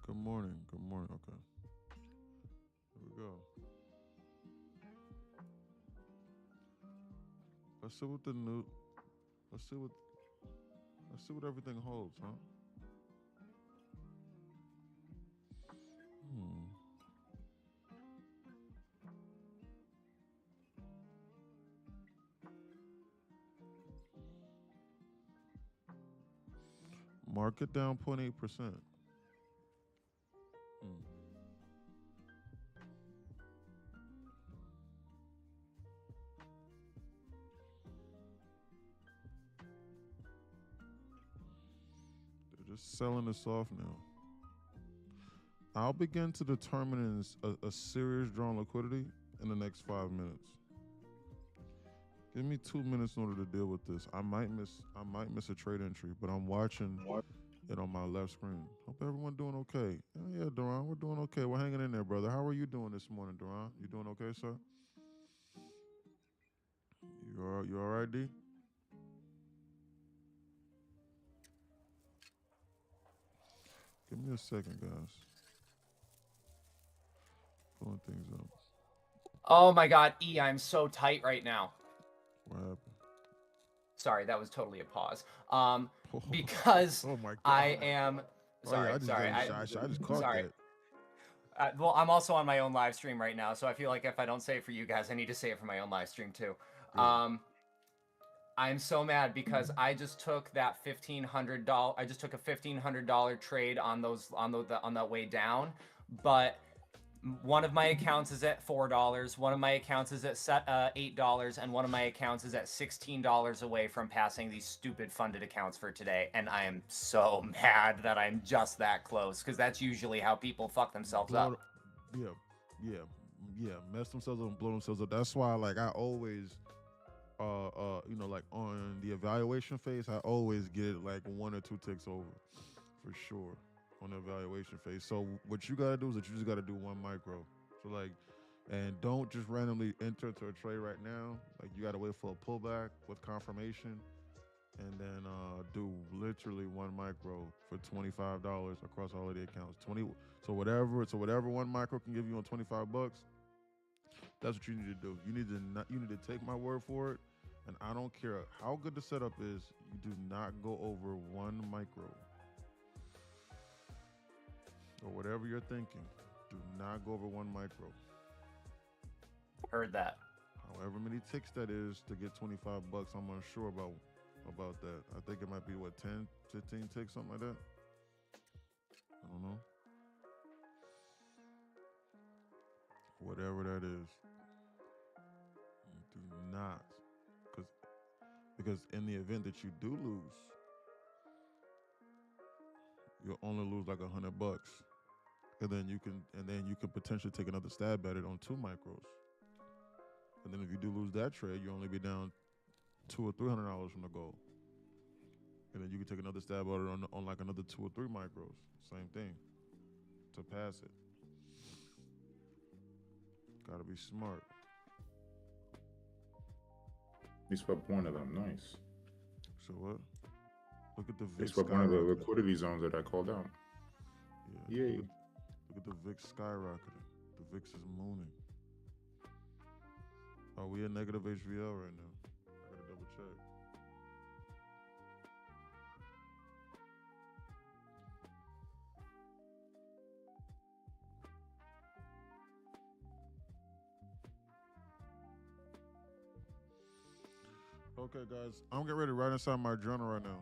Good morning. Good morning. Okay. Here we go. Let's see what the new. Let's see what. Let's see what everything holds, huh? Hmm. Market down 0.8%. Hmm. They're just selling this off now. I'll begin to determine a serious draw on liquidity in the next 5 minutes. Give me 2 minutes in order to deal with this. I might miss a trade entry, but I'm watching it on my left screen. Hope everyone doing okay. Yeah, Duran, we're doing okay. We're hanging in there, brother. How are you doing this morning, Duran? You doing okay, sir? You all right, D? Give me a second, guys. Pulling things up. Oh my God, I'm so tight right now. What happened? Sorry, that was totally a pause. Because Oh my I God. am Oh yeah, I sorry, just sorry, got shy. I just caught sorry. that. Well, I'm also on my own live stream right now, so I feel like if I don't say it for you guys, I need to say it for my own live stream too. Yeah. Um, I'm so mad because I just took that $1,500. I just took a $1,500 trade on on that way down, but one of my accounts is at $4. One of my accounts is at $8, and one of my accounts is at $16 away from passing these stupid funded accounts for today. And I am so mad that I'm just that close because that's usually how people fuck themselves Blow. up. Yeah. Yeah. Yeah. Mess themselves up and blow themselves up. That's why, like, I always, like on the evaluation phase, I always get like one or two ticks over, for sure, on the evaluation phase. So what you gotta do is that you just gotta do one micro. So like, and don't just randomly enter into a trade right now. Like you gotta wait for a pullback with confirmation, and then do literally one micro for $25 across all of the accounts. 20. So whatever one micro can give you on $25, that's what you need to do. You need to take my word for it. And I don't care how good the setup is, you do not go over one micro. Or whatever you're thinking. Do not go over one micro. Heard that. However many ticks that is to get $25, I'm unsure about that. I think it might be what, 10, 15 ticks, something like that. I don't know. Whatever that is. Do not. Because because in the event that you do lose, you'll only lose like $100. And then you can potentially take another stab at it on two micros. And then if you do lose that trade, you only be down $200 or $300 from the goal. And then you can take another stab at it on like another two or three micros. Same thing to pass it. Gotta be smart. He swept one of them. Nice. So what? Look at the He VIX swept one of the skyrocketing. liquidity zones that I called out. Yeah. Yay. Look at the VIX skyrocketing. The VIX is mooning. Are we in negative HVL right now? I gotta double check. Okay, guys, I'm getting ready to write inside my journal right now.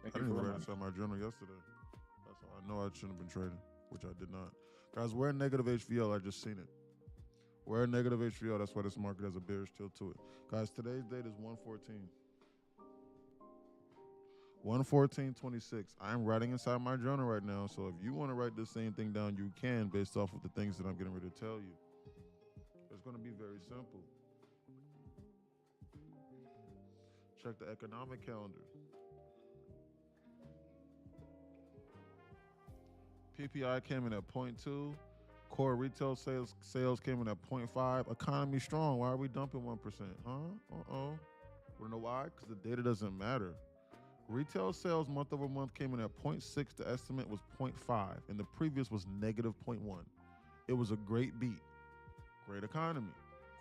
Thank I you didn't for even write reminding. inside my journal yesterday. That's how I know I shouldn't have been trading, which I did not. Guys, we're in negative HVL. I just seen it. We're in negative HVL. That's why this market has a bearish tilt to it. Guys, today's date is 114. 114.26. I'm writing inside my journal right now. So if you want to write the same thing down, you can based off of the things that I'm getting ready to tell you. It's going to be very simple. Check the economic calendar. PPI came in at zero point 0.2. Core retail sales came in at 0.5. Economy strong. Why are we dumping 1%? Huh? Uh-oh. Wanna know why? Because the data doesn't matter. Retail sales month over month came in at 0.6. The estimate was 0.5, and the previous was negative 0.1. It was a great beat. Great economy.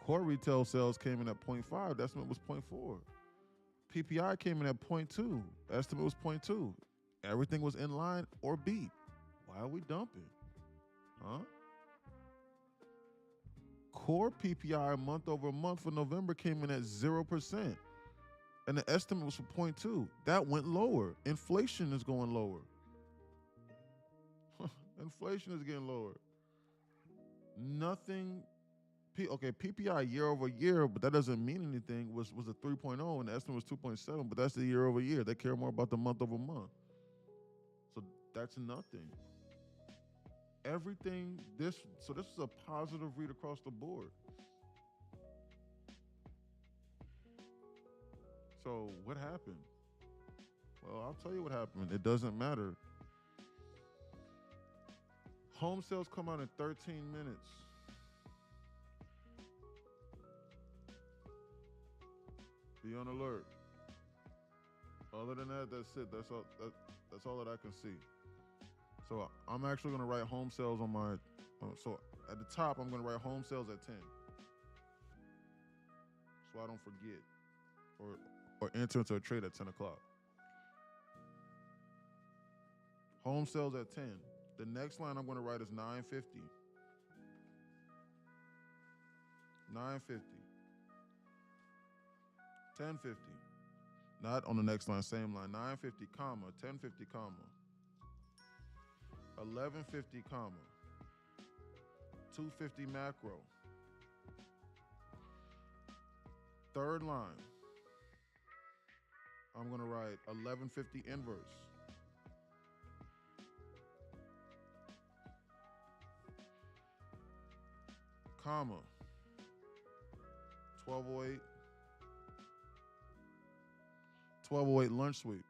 Core retail sales came in at 0.5. The estimate was 0.4. PPI came in at 0.2. The estimate was 0.2. Everything was in line or beat. Why are we dumping? Huh? Core PPI month over month for November came in at 0%. And the estimate was for 0.2. That went lower. Inflation is going lower. Inflation is getting lower. Nothing. PPI year over year, but that doesn't mean anything, was a 3.0 and the estimate was 2.7, but that's the year over year. They care more about the month over month. So that's nothing. Everything, this is a positive read across the board. So what happened? Well, I'll tell you what happened. It doesn't matter. Home sales come out in 13 minutes. Be on alert. Other than that, that's it. That's all that I can see. So I'm actually going to write home sales on my. So at the top, I'm going to write home sales at 10, so I don't forget, or enter into a trade at 10 o'clock. Home sales at 10. The next line I'm going to write is 950. 950. 1050. Not on the next line, same line. 950, comma, 1050, comma. 1150, comma. 250 macro. Third line, I'm going to write 1150 inverse. Comma. 1208. 1208 lunch sweep.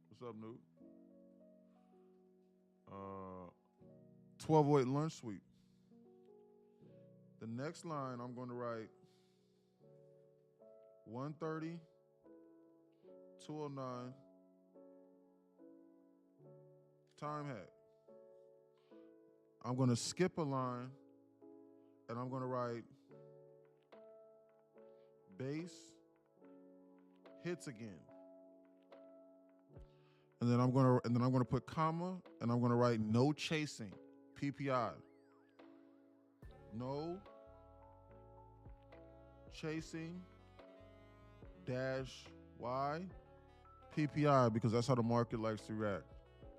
What's up, Newt? 1208 lunch sweep. The next line I'm going to write 130, 209, time hack. I'm going to skip a line and I'm going to write base hits again. And then I'm going to put comma and I'm going to write no chasing, PPI. No chasing dash Y, PPI, because that's how the market likes to react.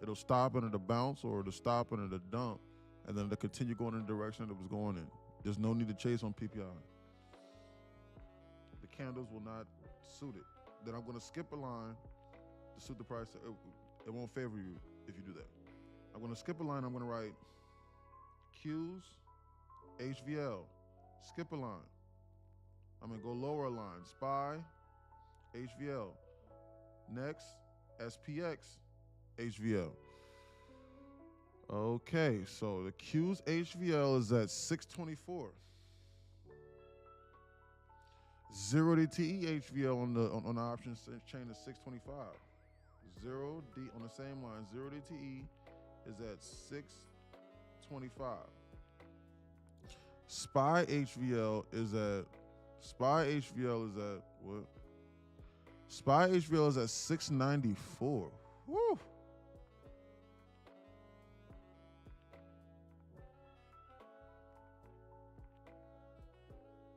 It'll stop and it'll bounce, or it'll stop and it'll dump, and then it'll continue going in the direction that it was going in. There's no need to chase on PPI. The candles will not suit it. Then I'm going to skip a line to suit the price. It won't favor you if you do that. I'm going to skip a line. I'm going to write Q's, HVL, skip a line. I'm going to go lower a line, SPY, HVL. Next, SPX, HVL. Okay, so the Q's HVL is at 624. 0DTE HVL on the option chain is 625. 0D on the same line, 0DTE is at 625. SPY HVL is at what? SPY HVL is at 694. Woo!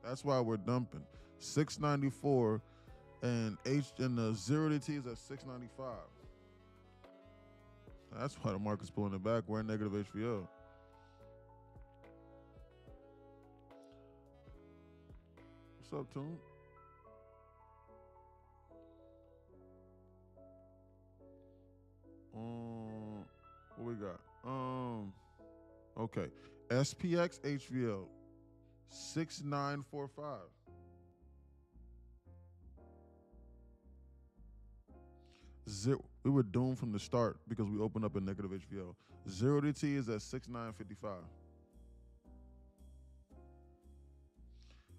That's why we're dumping. 694 and the 0DT is at 695. That's why the market's pulling it back. We're in negative HVL. What's up, Toon? What we got? Okay. SPX HVL 6945. We were doomed from the start because we opened up a negative HVO. 0 to T is at 6955.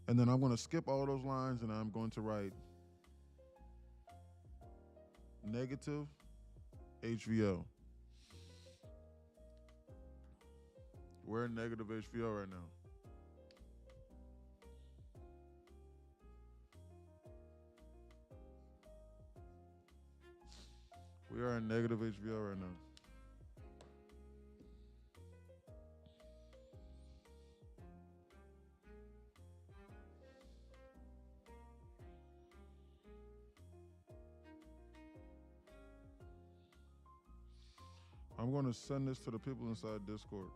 And then I'm going to skip all those lines and I'm going to write negative HVO. We're in negative HVO right now. We are in negative HVO right now. I'm going to send this to the people inside Discord.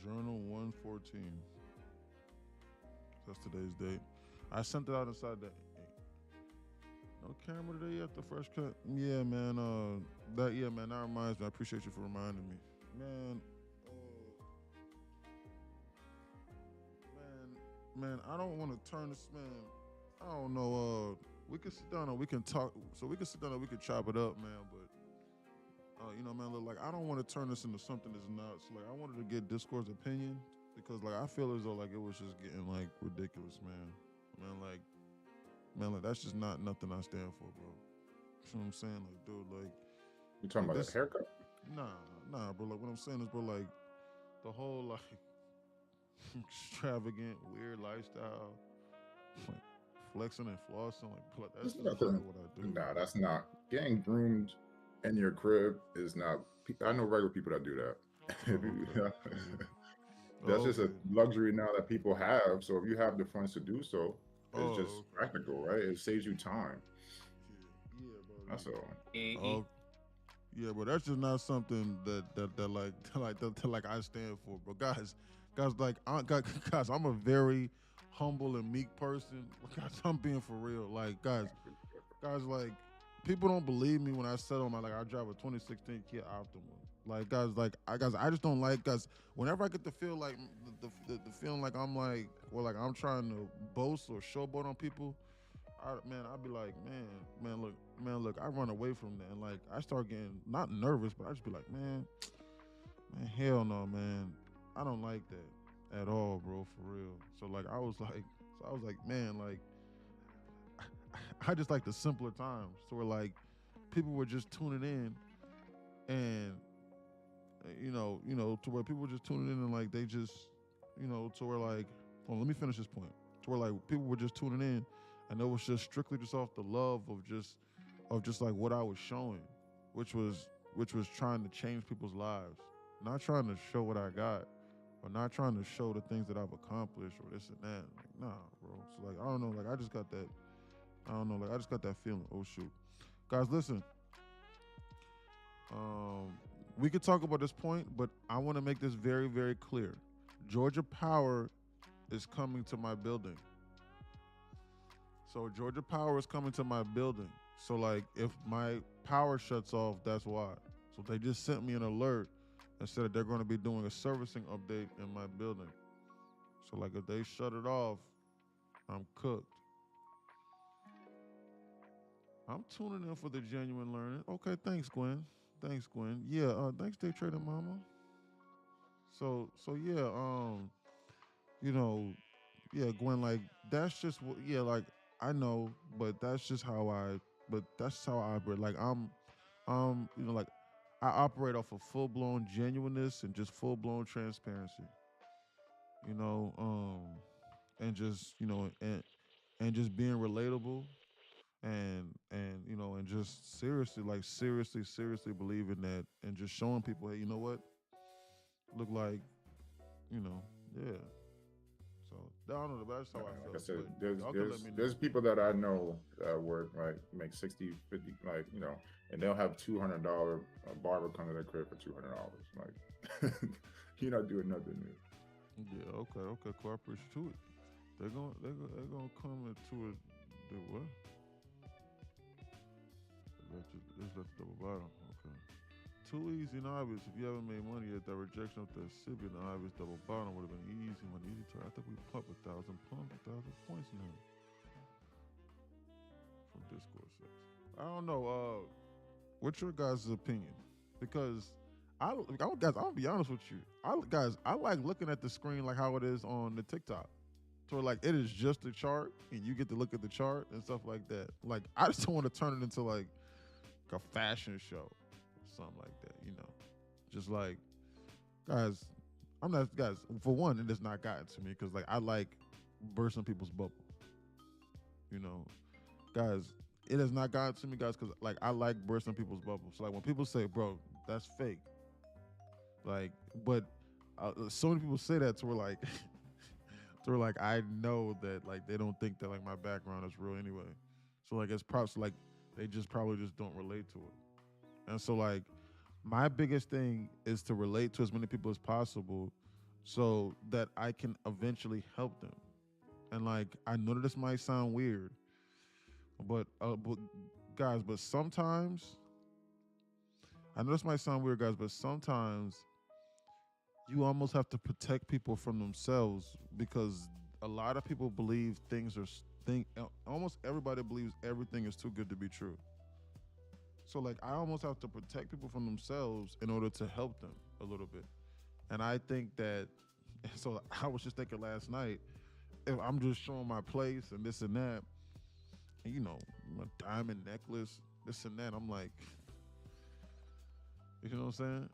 Journal 114. That's today's date. I sent it out inside the. No camera today yet. The fresh cut. Yeah, man. That reminds me. I appreciate you for reminding me, man. Man. I don't want to turn this, man. I don't know. We can sit down and we can talk. So we can sit down and we can chop it up, man. But man, look, like I don't want to turn this into something that's not. So, like I wanted to get Discord's opinion because like I feel as though like it was just getting like ridiculous, man, like that's just not nothing I stand for, bro. You know what I'm saying? Like, dude, like You talking like about this, that haircut? nah, bro. Like what I'm saying is, bro, like the whole like extravagant, weird lifestyle, like flexing and flossing, like that's There's just nothing. not what I do. Nah, that's not getting groomed in your crib. Is not. I know regular people that do that. That's just a Okay. luxury now that people have. So if you have the funds to do so, it's just Okay. practical, right? It saves you time. Yeah, bro. That's all. Oh, yeah, but that's just not something that like I stand for, bro. Guys, guys, I'm a very humble and meek person. Guys, I'm being for real. Like, guys, like people don't believe me when I said on my I drive a 2016 Kia Optima. Like, guys, I just don't like guys. Whenever I get to feel like the feeling like I'm like, well, like I'm trying to boast or showboat on people. I'd be like, look, I run away from that, and like I start getting not nervous, but I just be like, man, hell no, man, I don't like that at all, bro, for real. So I was like, man, like I just like the simpler times, so where like people were just tuning in, and to where people were just tuning in and like they just, to where like, hold on, let me finish this point, to where like people were just tuning in. And it was just strictly just off the love of just like what I was showing, which was trying to change people's lives, not trying to show what I got, or not trying to show the things that I've accomplished or this and that. Like, nah, bro. So like I don't know, like I just got that. I don't know, like I just got that feeling. Oh shoot, guys, listen. We could talk about this point, but I want to make this very, very clear. Georgia Power is coming to my building. So Georgia Power is coming to my building. So like if my power shuts off, that's why. So they just sent me an alert and said that they're going to be doing a servicing update in my building. So like if they shut it off, I'm cooked. I'm tuning in for the genuine learning. Okay, thanks, Gwen. Yeah, thanks, Day Trading Mama. So yeah, yeah, Gwen, like that's just what, yeah, like I know, but that's just how I operate. Like like I operate off of full blown genuineness and just full blown transparency. You know, and just and just being relatable and just seriously believing that and just showing people, hey, you know what, look like, yeah. So I don't know. That's how I feel. Like I said, but y'all can let me know. there's people that I know that work like make 60, 50, like and they'll have $200 barber come to their crib for $200. Like you're not doing nothing. Man. Yeah. Okay. Cool. I appreciate it. They're gonna come into it. Do what? Let's let the double bottom. Okay. Too easy and obvious. If you haven't made money yet, that rejection of the recipient and obvious double bottom would have been easy when easy to. I think we pumped 1,000 points now. From Discord says. I don't know. What's your guys' opinion? Because I'll be honest with you. I like looking at the screen like how it is on the TikTok. So like it is just a chart and you get to look at the chart and stuff like that. Like I just don't want to turn it into like a fashion show or something like that, Just like guys, for one, it has not gotten to me because like I like bursting people's bubble. Guys, it has not gotten to me, guys, because like I like bursting people's bubbles. So like when people say, bro, that's fake. Like, but so many people say that to where like to where like I know that like they don't think that like my background is real anyway. So like it's probably like they probably just don't relate to it. And so like my biggest thing is to relate to as many people as possible so that I can eventually help them. And like I know that this might sound weird, but guys, but sometimes I know this might sound weird, guys, but sometimes you almost have to protect people from themselves because a lot of people believe almost everybody believes everything is too good to be true. So like I almost have to protect people from themselves in order to help them a little bit. And I think that, so I was just thinking last night, if I'm just showing my place and this and that, and my diamond necklace, this and that, I'm like, you know what I'm saying?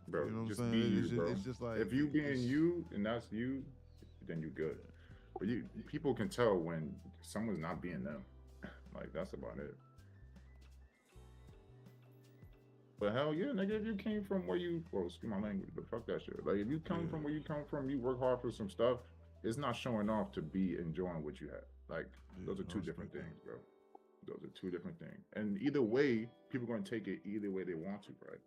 Bro, You know what just I'm be saying? you, bro. It's just like if you being you and that's you, then you good. But people can tell when someone's not being them. Like that's about it. But hell yeah, nigga, if you came from where excuse my language, but fuck that shit. Like if you come from where you come from, you work hard for some stuff, it's not showing off to be enjoying what you have. Like those are two different things, bro. Those are two different things. And either way, people are gonna take it either way they want to, right?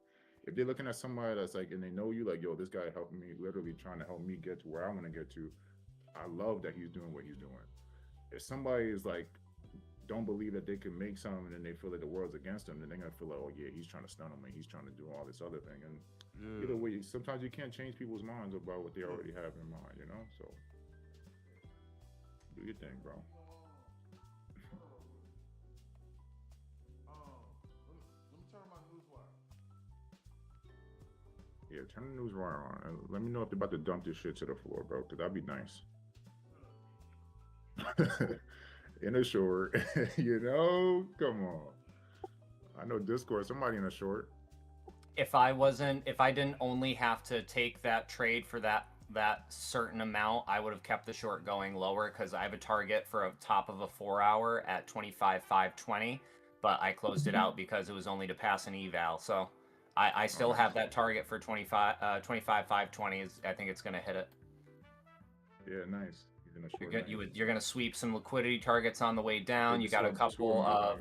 If they're looking at somebody that's like, and they know you, like, yo, this guy helping me, literally trying to help me get to where I want to get to. I love that he's doing what he's doing. If somebody is like, don't believe that they can make something and they feel that the world's against them, then they're gonna feel like, oh yeah, he's trying to stun them and he's trying to do all this other thing. And either way, sometimes you can't change people's minds about what they already have in mind, So do your thing, bro. Let me turn my news wire. Yeah, turn the news wire on. Let me know if they're about to dump this shit to the floor, bro, because that'd be nice. In a short, come on. I know Discord, somebody in a short. If I didn't only have to take that trade for that certain amount, I would have kept the short going lower because I have a target for a top of a 4 hour at 25,520, but I closed it out because it was only to pass an eval. So I still have that target for 25,520. I think it's going to hit it. Yeah, nice. You're going to sweep some liquidity targets on the way down. You got a couple of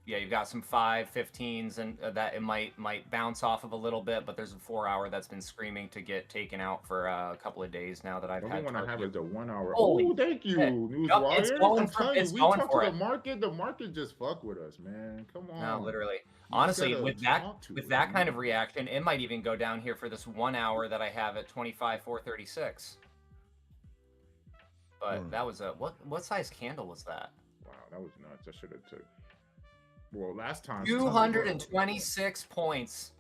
you've got some 5-15s and that it might bounce off of a little bit, but there's a 4 hour that's been screaming to get taken out for a couple of days now that I've had. The one I have is the 1 hour. Holy oh, thank you, Newswire. It's going I'm telling you, it's we going talk for to it. the market. The market just fuck with us, man. Come on. No, literally. You Honestly, gotta with talk to that it, kind man. of reaction, it might even go down here for this 1 hour that I have at 25,436. But that was what size candle was that? Wow, that was nuts. I should have took. Well, last time 226 points.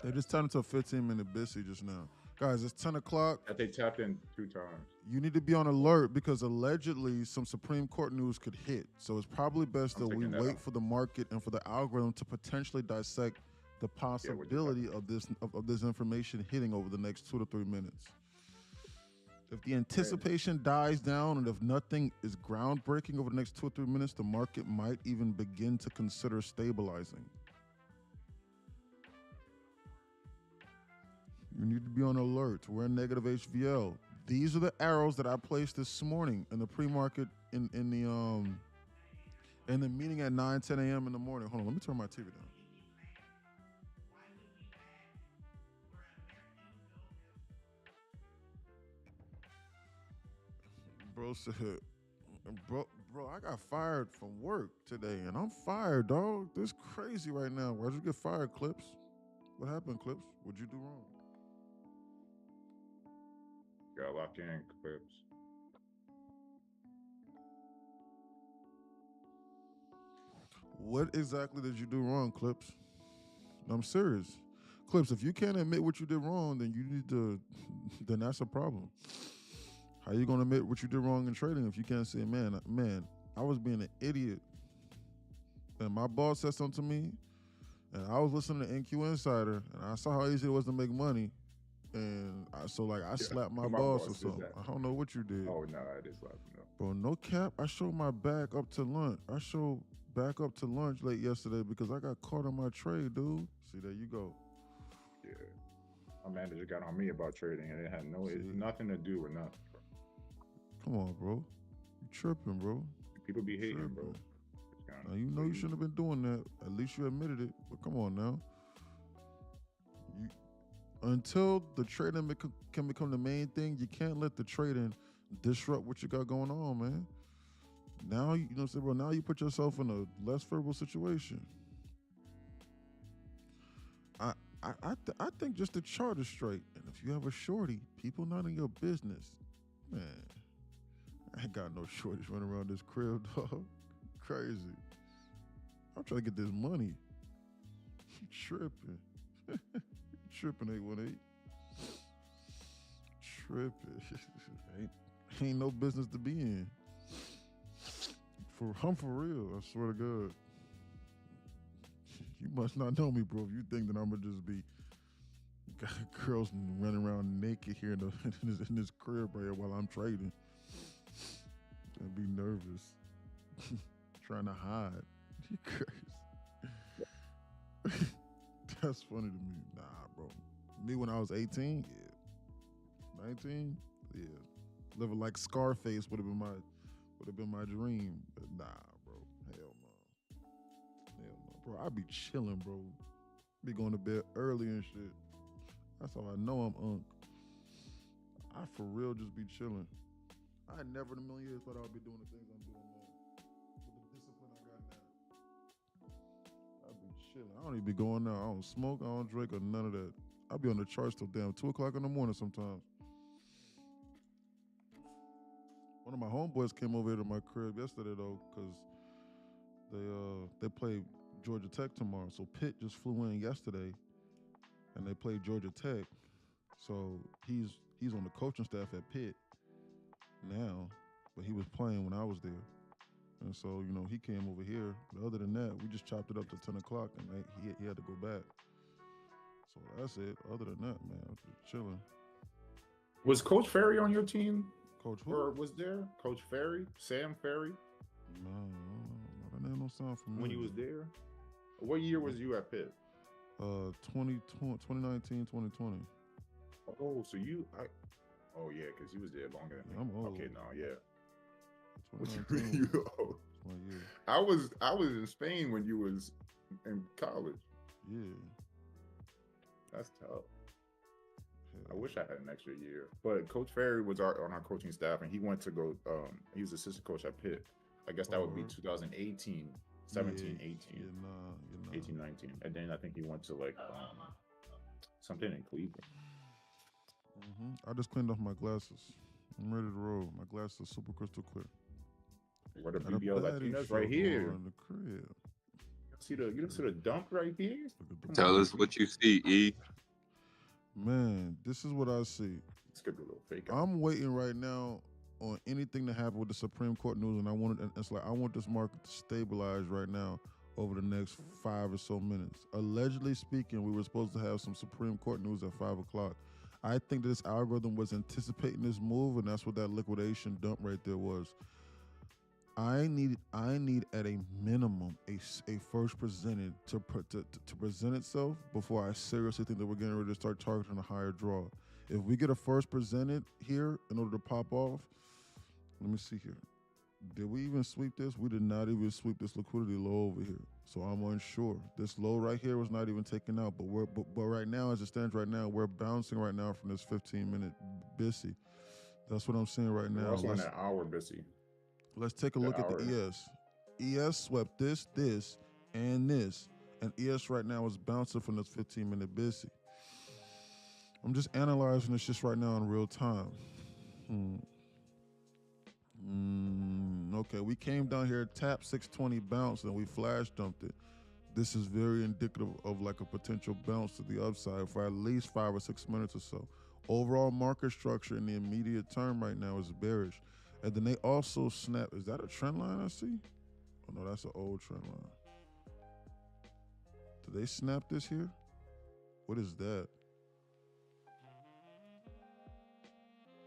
They just turned into a 15-minute busy just now. Guys, it's 10 o'clock. That they tapped in 2 times. You need to be on alert because allegedly some Supreme Court news could hit. So it's probably best that we wait for the market and for the algorithm to potentially dissect the possibility of this information hitting over the next 2 to 3 minutes. If the anticipation dies down and if nothing is groundbreaking over the next 2 or 3 minutes, the market might even begin to consider stabilizing. You need to be on alert. We're in negative HVL. These are the arrows that I placed this morning in the pre-market in the meeting at 9, 10 a.m. in the morning. Hold on, let me turn my TV down. Bro said, bro, I got fired from work today, and I'm fired, dog. This crazy right now. Why'd you get fired, Clips? What happened, Clips? What'd you do wrong? Got locked in, Clips. What exactly did you do wrong, Clips? I'm serious. Clips, if you can't admit what you did wrong, then you need to, then that's a problem. How you gonna admit what you did wrong in trading if you can't say, man, I was being an idiot, and my boss said something to me, and I was listening to NQ Insider, and I saw how easy it was to make money, and I slapped my boss or something. I don't know what you did. Oh no, I did slap him. No. Bro, no cap. I showed my back up to lunch. Late yesterday because I got caught on my trade, dude. See, there you go. Yeah, my manager got on me about trading, and it had nothing to do with nothing. Come on, bro. You tripping, bro. People be hating, bro. Now, you know you shouldn't have been doing that. At least you admitted it. But come on now. Until the trading can become the main thing, you can't let the trading disrupt what you got going on, man. Now, you know what I'm saying, bro? Now you put yourself in a less favorable situation. I think just the chart is straight. And if you have a shorty, people not in your business, man, I ain't got no shorties running around this crib, dog. Crazy. I'm trying to get this money. You tripping. Tripping, 818. Tripping. ain't no business to be in. I'm for real. I swear to God. You must not know me, bro. If you think that I'm gonna just be got girls running around naked here in this crib right here while I'm trading, I'd be nervous, trying to hide. You crazy? That's funny to me. Nah, bro. Me when I was 18, yeah. 19, yeah. Living like Scarface would have been my dream. But nah, bro. Hell no. Bro, I be chilling, bro. Be going to bed early and shit. That's how I know I'm unk. I for real just be chilling. I never in a million years thought I would be doing the things I'm doing now. With the discipline I got now. I be chilling. I don't even be going out. I don't smoke, I don't drink, or none of that. I be on the charts till damn 2 o'clock in the morning sometimes. One of my homeboys came over here to my crib yesterday though, cause they play Georgia Tech tomorrow. So Pitt just flew in yesterday, and they played Georgia Tech. So he's on the coaching staff at Pitt now, but he was playing when I was there, and so you know he came over here. But other than that, we just chopped it up to 10 o'clock, and he had to go back. So that's it. Other than that, man, I'm just chilling. Was Coach Ferry on your team? Coach who? Or was there Coach Ferry, Sam Ferry? No, that name don't sound familiar. When he was there? What year was you at Pitt? 2019, 2020. Oh, so oh yeah, because he was there longer than me. I'm old. Okay, no, yeah. 2019. You old. My year. I was in Spain when you was in college. Yeah. That's tough. Hell. I wish I had an extra year. But Coach Ferry was on our coaching staff, and he went to go. He was assistant coach at Pitt. I guess that would be 2018, 17, 18. Yeah, nah. 18, 19. And then I think he went to like something in Cleveland. Mm-hmm. I just cleaned off my glasses. I'm ready to roll. My glasses are super crystal clear. Where the BBL Latinas right here. In the crib. You see the dump right here? Tell us what you see, E. Man, this is what I see. It's gonna be a little fake. I'm waiting right now on anything to happen with the Supreme Court news, and I want this market to stabilize right now over the next 5 or so minutes. Allegedly speaking, we were supposed to have some Supreme Court news at 5 o'clock. I think that this algorithm was anticipating this move, and that's what that liquidation dump right there was. I need at a minimum a first presented to present itself before I seriously think that we're getting ready to start targeting a higher draw. If we get a first presented here in order to pop off, let me see here. Did we even sweep this? We did not even sweep this liquidity low over here. So I'm unsure. This low right here was not even taken out, but right now, as it stands right now, we're bouncing right now from this 15-minute BISI. That's what I'm seeing right We're now. also in that hour busy. Let's take a The look at the hour. ES. ES swept this, and this. And ES right now is bouncing from this 15-minute BISI. I'm just analyzing this just right now in real time. Okay, we came down here, tapped 620, bounced, and we flash dumped it. This is very indicative of like a potential bounce to the upside for at least 5 or 6 minutes or so. Overall market structure in the immediate term right now is bearish. And then they also snap. Is that a trend line I see? Oh no, that's an old trend line. Did they snap this here? What is that?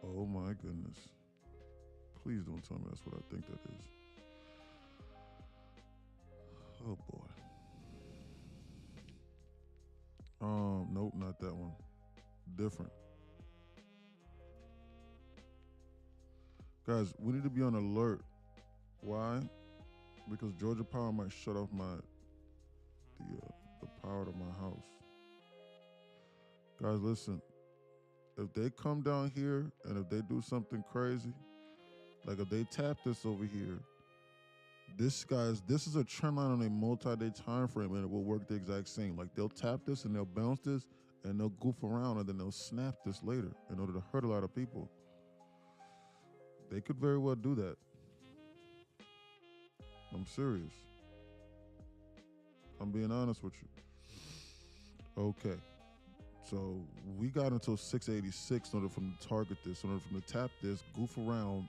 Oh my goodness. Please don't tell me that's what I think that is. Oh boy. Nope, not that one. Different. Guys, we need to be on alert. Why? Because Georgia Power might shut off the power to my house. Guys, listen. If they come down here and if they do something crazy, like if they tap this over here, this is a trend line on a multi-day time frame, and it will work the exact same. Like they'll tap this and they'll bounce this and they'll goof around and then they'll snap this later in order to hurt a lot of people. They could very well do that. I'm serious. I'm being honest with you. Okay. So we got until 686 in order for them to target this, in order for them to tap this, goof around,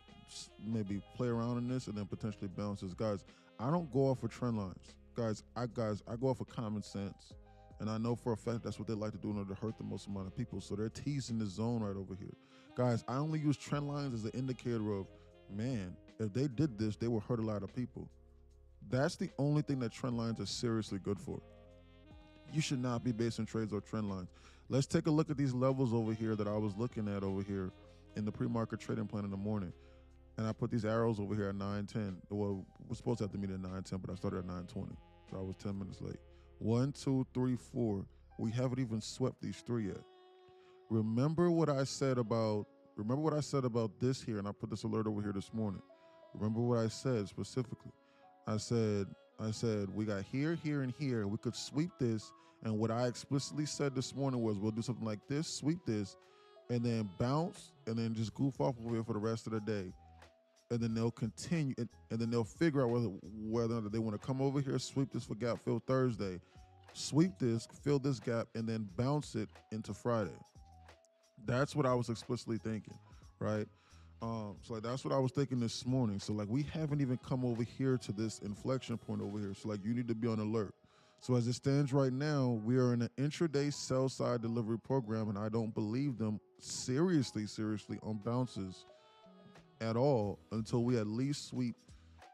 maybe play around in this, and then potentially bounce this. Guys, I don't go off of trend lines. Guys, I go off of common sense. And I know for a fact that's what they like to do in order to hurt the most amount of people. So they're teasing this zone right over here. Guys, I only use trend lines as an indicator of, man, if they did this, they will hurt a lot of people. That's the only thing that trend lines are seriously good for. You should not be basing trades on trend lines. Let's take a look at these levels over here that I was looking at over here in the pre-market trading plan in the morning. And I put these arrows over here at 9:10. Well, we're supposed to have to meet at 9:10, but I started at 9:20. So I was 10 minutes late. 1, 2, 3, 4. We haven't even swept these three yet. Remember what I said about this here, and I put this alert over here this morning. Remember what I said specifically. I said we got here, here, and here. We could sweep this. And what I explicitly said this morning was we'll do something like this, sweep this, and then bounce, and then just goof off over here for the rest of the day. And then they'll continue, and then they'll figure out whether or not they want to come over here, sweep this for gap fill Thursday, sweep this, fill this gap, and then bounce it into Friday. That's what I was explicitly thinking, right? So like that's what I was thinking this morning. So like we haven't even come over here to this inflection point over here. So like you need to be on alert. So as it stands right now, we are in an intraday sell side delivery program, and I don't believe them seriously on bounces at all until we at least sweep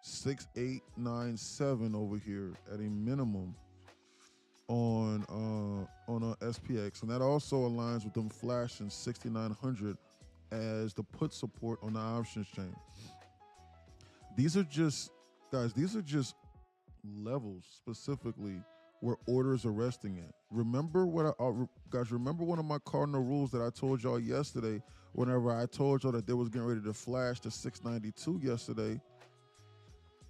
6, 8, 9, 7 over here at a minimum on SPX, and that also aligns with them flashing 6,900 as the put support on the options chain. These are just levels specifically where orders are resting at. Remember remember one of my cardinal rules that I told y'all yesterday whenever I told y'all that they was getting ready to flash to 692 yesterday.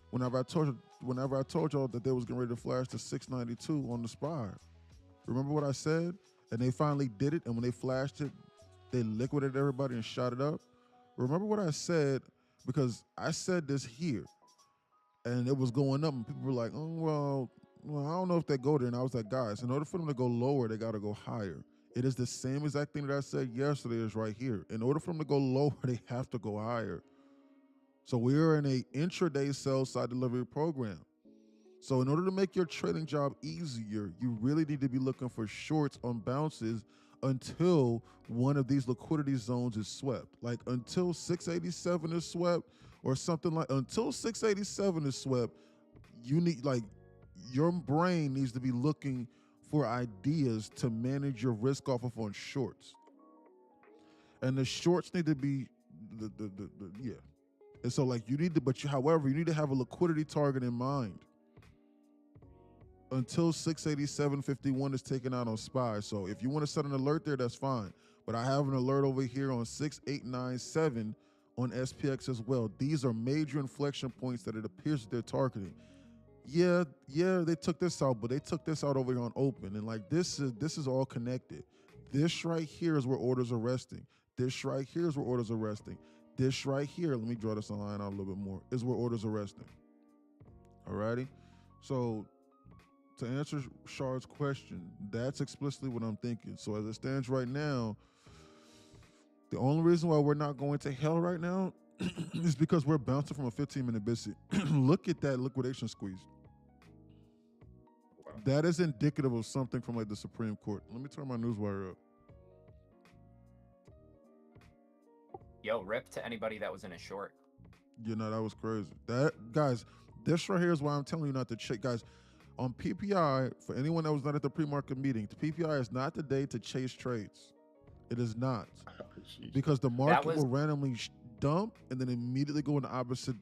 Whenever I told y'all that they was getting ready to flash to 692 on the SPY. Remember what I said? And they finally did it, and when they flashed it, they liquidated everybody and shot it up. Remember what I said? Because I said this here, and it was going up, and people were like, oh, well, I don't know if they go there. And I was like, guys, in order for them to go lower, they got to go higher. It is the same exact thing that I said yesterday is right here. In order for them to go lower, they have to go higher. So we are in a intraday sell side delivery program. So in order to make your trading job easier, you really need to be looking for shorts on bounces until one of these liquidity zones is swept. Like until 687 is swept or something like, until 687 is swept, you need, like, your brain needs to be looking for ideas to manage your risk off of on shorts. And the shorts need to be yeah. And so like you need to, however, you need to have a liquidity target in mind until 687.51 is taken out on SPY. So if you want to set an alert there, that's fine. But I have an alert over here on 6897 on SPX as well. These are major inflection points that it appears that they're targeting. Yeah, they took this out, but they took this out over here on open. And like this is all connected. This right here is where orders are resting. This right here is where orders are resting. This right here, let me draw this line out a little bit more, is where orders are resting. Alrighty? So to answer Shard's question, that's explicitly what I'm thinking. So as it stands right now, the only reason why we're not going to hell right now is because we're bouncing from a 15-minute biscuit. Look at that liquidation squeeze. Wow. That is indicative of something from like the Supreme Court. Let me turn my newswire up. Yo, rip to anybody that was in a short. You know, that was crazy. That, guys, this right here is why I'm telling you not to check. Guys, on PPI, for anyone that was not at the pre-market meeting, the PPI is not the day to chase trades. It is not. Because the market will randomly dump and then immediately go in the opposite,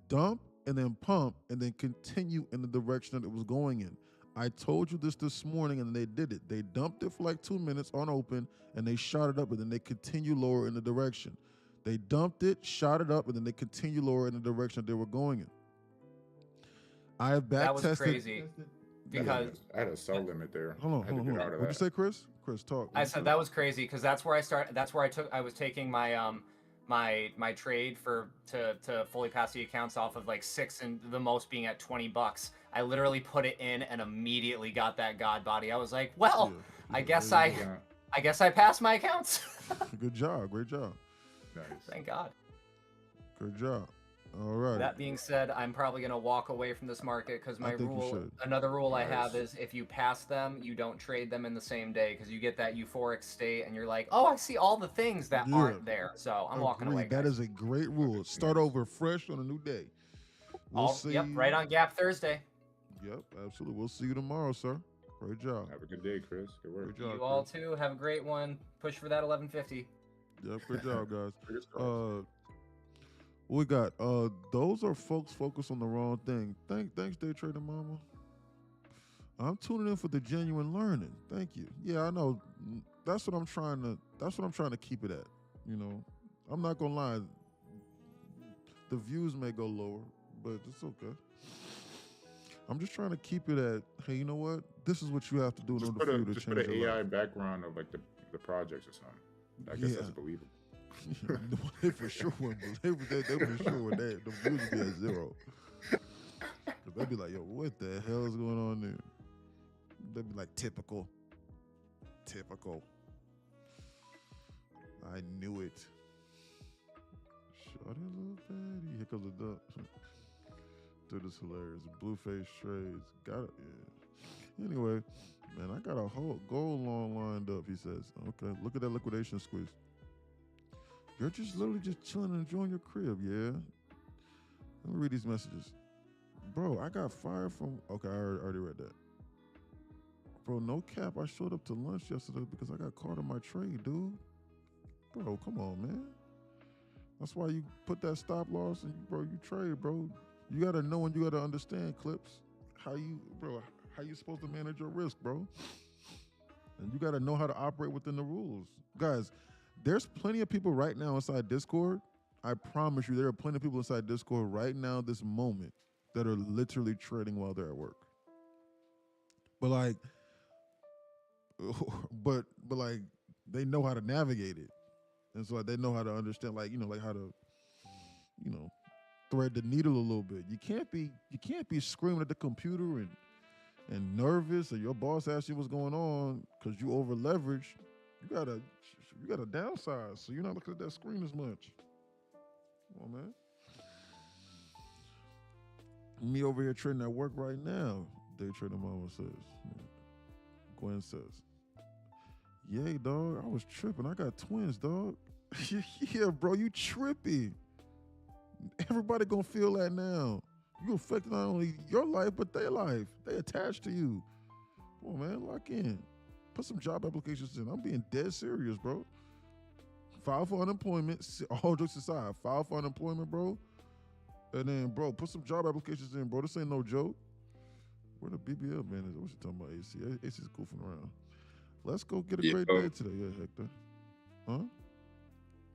dump and then pump and then continue in the direction that it was going in. I told you this morning and they did it. They dumped it for like 2 minutes on open and they shot it up and then they continue lower in the direction. They dumped it, shot it up, and then they continue lower in the direction they were going in. I have back tested. That was crazy because I had a sell limit there. Hold on. What'd you say, Chris? Chris, talk. I said that was crazy because that's where I started. That's where I was taking my my trade to fully pass the accounts off of like 6 and the most being at $20. I literally put it in and immediately got that God body. I was like, well, I guess I passed my accounts. Good job, great job. Nice. Thank God. Good job. All right. That being said, I'm probably gonna walk away from this market because my another rule I have is if you pass them, you don't trade them in the same day because you get that euphoric state and you're like, oh, I see all the things that aren't there. So I'm walking away. That is a great rule. Start over fresh on a new day. We'll see. Yep, right on Gap Thursday. Yep, absolutely. We'll see you tomorrow, sir. Great job. Have a good day, Chris. Good work. Great job, You all too. Have a great one. Push for that 1150. Yep, good job, guys. What we got? Those are folks focused on the wrong thing. Thanks, Day Trader Mama. I'm tuning in for the genuine learning. Thank you. Yeah, I know. That's what I'm trying to keep it at. You know, I'm not gonna lie. The views may go lower, but it's okay. I'm just trying to keep it at, hey, you know what? This is what you have to do in order for you to change your life. Just put an AI background of like the projects or something. I guess that's believable. They for sure wouldn't believe it. They for sure would. The views would be at 0. Cause they'd be like, yo, what the hell is going on there? They'd be like, typical. I knew it. Shorty little fatty. Here comes the duck. Dude, it's hilarious. Blue face trades. Got it. Yeah. Anyway, man, I got a whole gold long lined up, he says. Okay, look at that liquidation squeeze. You're just literally just chilling and enjoying your crib, yeah? Let me read these messages. Bro, I got fired from... Okay, I already read that. Bro, no cap, I showed up to lunch yesterday because I got caught in my trade, dude. Bro, come on, man. That's why you put that stop loss and, bro, you trade, bro. You got to know and you got to understand, Clips, how you supposed to manage your risk, bro. And you got to know how to operate within the rules. Guys, there's plenty of people right now inside Discord. I promise you, there are plenty of people inside Discord right now, this moment, that are literally trading while they're at work. But like, they know how to navigate it. And so like, they know how to understand, like, like how to, thread the needle a little bit. You can't be screaming at the computer and nervous, or your boss asks you what's going on because you over leveraged. You gotta downsize, so you're not looking at that screen as much. Come on, man. Me over here trading at work right now. Day Trader Mama says. Gwen says. Yay, dog. I was tripping. I got twins, dog. Yeah, bro, you trippy. Everybody gonna feel that now. You affect not only your life, but their life. They attached to you. Come on, man, lock in. Put some job applications in. I'm being dead serious, bro. File for unemployment. All jokes aside, file for unemployment, bro. And then, bro, put some job applications in, bro. This ain't no joke. Where the BBL man is? What you talking about, AC? AC's goofing around. Let's go get a Yeah, great day today. Yeah, Hector. Huh?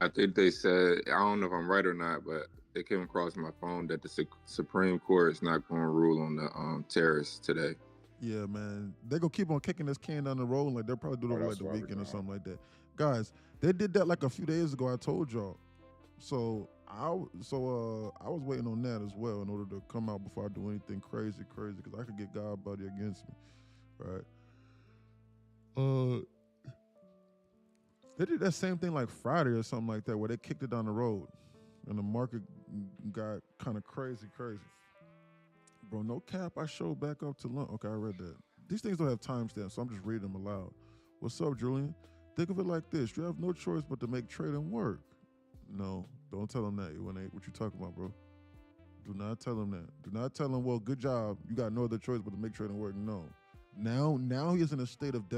I think they said, I don't know if I'm right or not, but they came across my phone that the Supreme Court is not going to rule on the terrorists today. Yeah, man. They're going to keep on kicking this can down the road. Like, they'll probably do it over like the weekend or something like that. Guys, they did that like a few days ago. I told y'all. So I was waiting on that as well in order to come out before I do anything crazy, because I could get God buddy against me, right? They did that same thing like Friday or something like that, where they kicked it down the road, and the market got kind of crazy. Bro, no cap. I showed back up to lunch. Okay, I read that. These things don't have timestamps, so I'm just reading them aloud. What's up, Julian? Think of it like this: you have no choice but to make trading work. No, don't tell him that. What you talking about, bro? Do not tell him that. Do not tell him, well, good job. You got no other choice but to make trading work. No. Now he's in a state of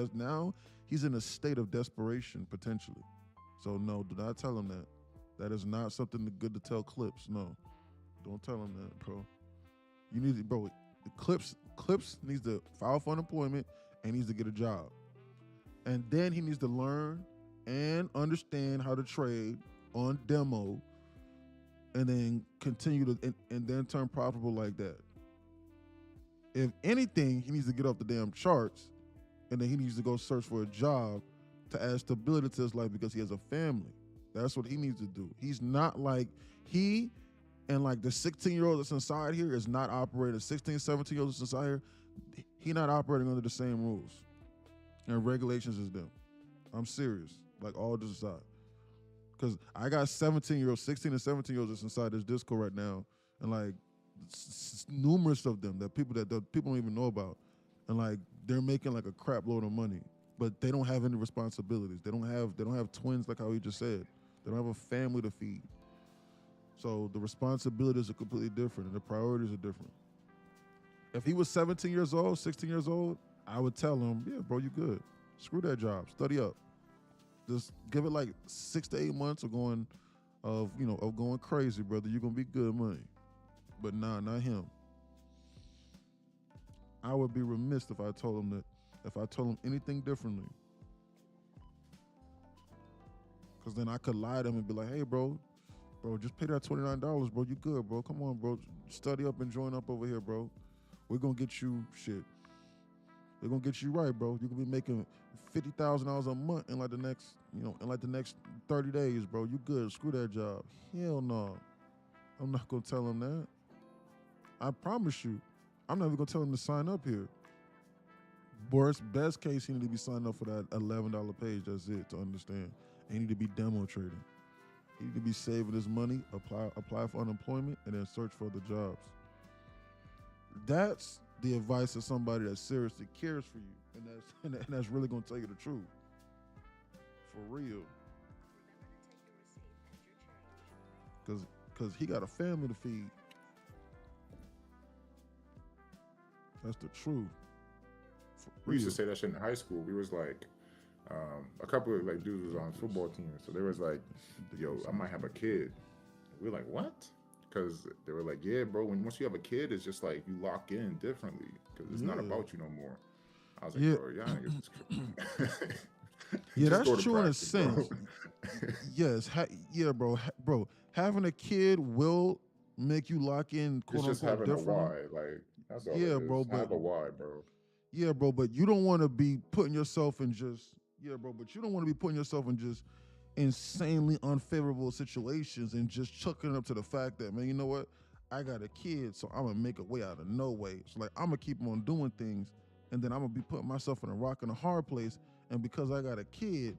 desperation potentially. So no, do not tell him that. That is not something good to tell Clips. No, don't tell him that, bro. You need to, bro. Clips needs to file for unemployment and needs to get a job, and then he needs to learn and understand how to trade on demo, and then continue to and then turn profitable like that. If anything, he needs to get off the damn charts, and then he needs to go search for a job to add stability to his life because he has a family. That's what he needs to do. He's not like he and like the 16-year-old that's inside here is not operating. 16, 17-year-old that's inside here, he not operating under the same rules and regulations as them. I'm serious. Like all this aside. Because I got 17-year-olds, 16 and 17-year-olds that's inside this Discord right now, and like numerous of them that people don't even know about, and like they're making like a crap load of money, but they don't have any responsibilities. They don't have twins like how he just said. They don't have a family to feed. So the responsibilities are completely different, and the priorities are different. If he was 17 years old, 16 years old, I would tell him, yeah, bro, you good. Screw that job. Study up. Just give it like 6 to 8 months of going crazy, brother. You're gonna be good money. But nah, not him. I would be remiss if I told him anything differently. Cause then I could lie to him and be like, hey bro, just pay that $29, bro. You good, bro. Come on, bro. Study up and join up over here, bro. We're gonna get you shit. They're gonna get you right, bro. You're gonna be making $50,000 a month in like the next 30 days, bro. You good. Screw that job. Hell no. I'm not gonna tell him that. I promise you. I'm not even gonna tell him to sign up here. Worst, best case, he need to be signed up for that $11 page. That's it, to understand. And he need to be demo trading. He need to be saving his money, apply for unemployment, and then search for the jobs. That's the advice of somebody that seriously cares for you, and that's really gonna tell you the truth. For real. Cause he got a family to feed. That's the truth. We used to say that shit in high school. We was like, a couple of like dudes was on football teams, so they was like, "Yo, I might have a kid." We were like, "What?" Because they were like, "Yeah, bro. Once you have a kid, it's just like you lock in differently because it's not about you no more." I was like, "Bro, y'all niggas." Yeah, that's true in a sense. Yes, bro. Having a kid will make you lock in, quote it's just unquote, having differently. a why, like that's all. Yeah, bro. But have a why, bro. Yeah, bro, but you don't want to be putting yourself in just insanely unfavorable situations and just chucking it up to the fact that, man, you know what? I got a kid, so I'm gonna make a way out of no way. So like I'm gonna keep on doing things, and then I'm gonna be putting myself in a rock and a hard place. And because I got a kid,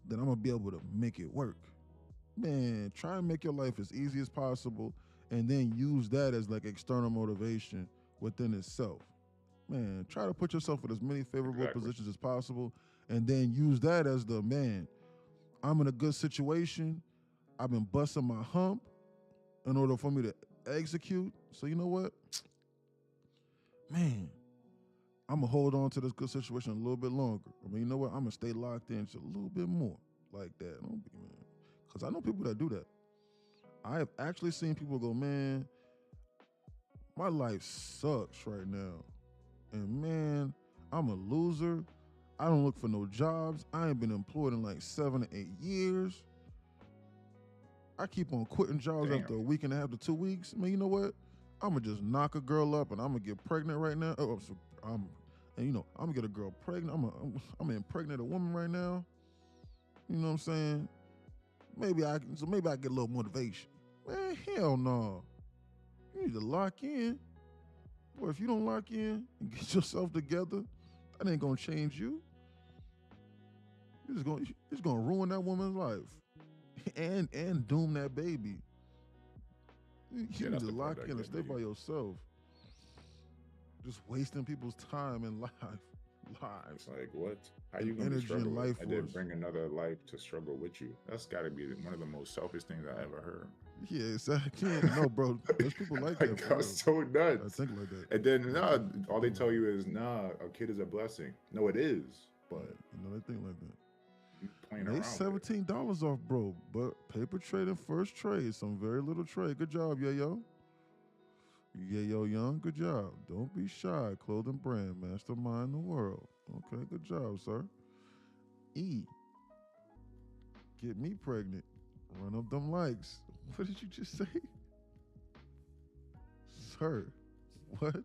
then I'm gonna be able to make it work. Man, try and make your life as easy as possible, and then use that as like external motivation within itself. Man, try to put yourself in as many favorable positions as possible, and then use that as the, man, I'm in a good situation. I've been busting my hump in order for me to execute. So you know what? Man, I'm going to hold on to this good situation a little bit longer. I mean, you know what? I'm going to stay locked in just a little bit more like that. Don't be, man. Because I know people that do that. I have actually seen people go, man, my life sucks right now. And man, I'm a loser. I don't look for no jobs. I ain't been employed in like 7 to 8 years. I keep on quitting jobs Damn. after a week and a half to 2 weeks. Man, you know what? I'm gonna just knock a girl up and I'm gonna get pregnant right now. I'm gonna get a girl pregnant. I'm gonna impregnate a woman right now. You know what I'm saying? Maybe I get a little motivation. Man, hell no. You need to lock in. Boy, if you don't lock in and get yourself together, that ain't gonna change you. You're just gonna ruin that woman's life. And doom that baby. You need to lock in and stay by yourself. Just wasting people's time and lives. It's like, what? How you gonna struggle? I did bring another life to struggle with you. That's got to be one of the most selfish things I ever heard. Yeah, exactly. No, bro. There's people like that. That's so nuts. I think like that. And then all they tell you is, a kid is a blessing. No, it is. But they think like that. You playing around. $17 off, bro. But paper trade and first trade, some very little trade. Good job, Yayo. Yayo Young, good job. Don't be shy. Clothing brand, mastermind the world. Okay, good job, sir. E. Get me pregnant. Run up them likes. What did you just say? Sir, what?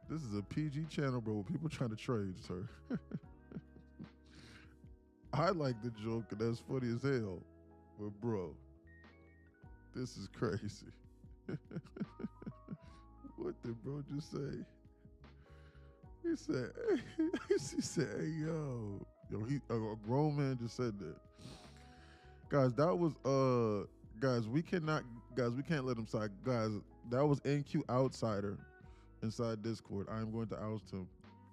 This is a PG channel, bro. People trying to trade, sir. I like the joke, and that's funny as hell. But, bro, this is crazy. What did bro just say? He said, hey, yo, a grown man just said that. Guys, that was, we can't let him side. Guys, that was NQ Outsider inside Discord. I am going to oust him.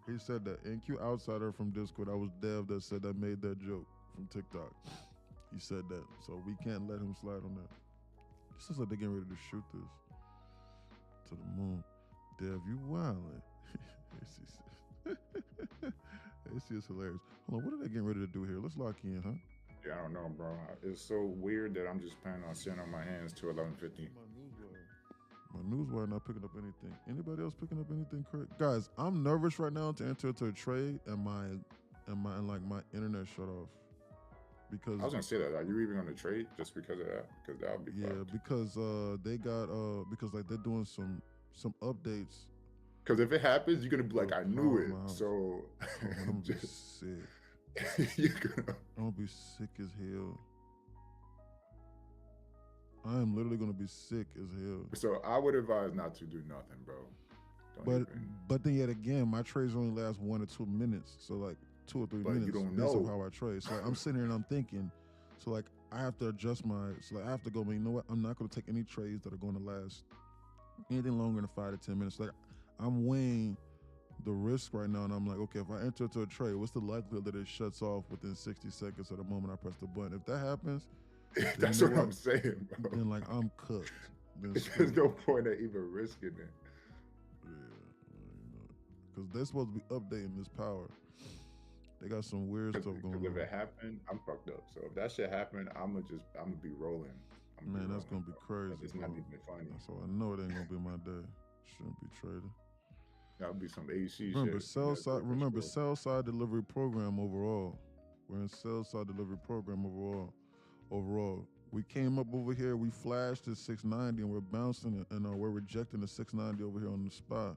He said that. NQ Outsider from Discord. I was Dev that said that made that joke from TikTok. He said that. So we can't let him slide on that. This is like they're getting ready to shoot this to the moon. Dev, you wildin'. AC is hilarious. Hold on, what are they getting ready to do here? Let's lock in, huh? Yeah, I don't know, bro. It's so weird that I'm just planning on sitting on my hands to 11:50. My newswire not picking up anything. Anybody else picking up anything correct? Guys, I'm nervous right now to enter into a trade and my internet shut off. Because I was gonna say that. Are you even gonna trade just because of that? Because that would be fucked. Because they got because like they're doing some updates. Because if it happens, you're gonna be like, I knew it. So I'm gonna be sick. I'm gonna be sick as hell. I am literally gonna be sick as hell. So I would advise not to do nothing, bro. But then yet again, my trades only last 1 or 2 minutes. So like 2 or 3 minutes. You don't based know on how I trade. So like, I'm sitting here and I'm thinking. So like I have to adjust I have to go. But you know what? I'm not gonna take any trades that are going to last anything longer than 5 to 10 minutes. Like I'm weighing the risk right now, and I'm like, okay, if I enter into a trade, what's the likelihood that it shuts off within 60 seconds of the moment I press the button? If that happens, that's what I'm saying, bro. Then like I'm cooked. There's no point in even risking it. Yeah, because they're supposed to be updating this power. They got some weird stuff going on. Because if it happened, I'm fucked up. So if that shit happened, I'm gonna be rolling. Man, that's gonna be crazy. It's not even funny. So I know it ain't gonna be my day. Shouldn't be trading. That would be some AC remember, shit. Remember, sell side delivery program overall. We're in sell side delivery program overall. We came up over here, we flashed to 690 and we're bouncing and we're rejecting the 690 over here on the spot.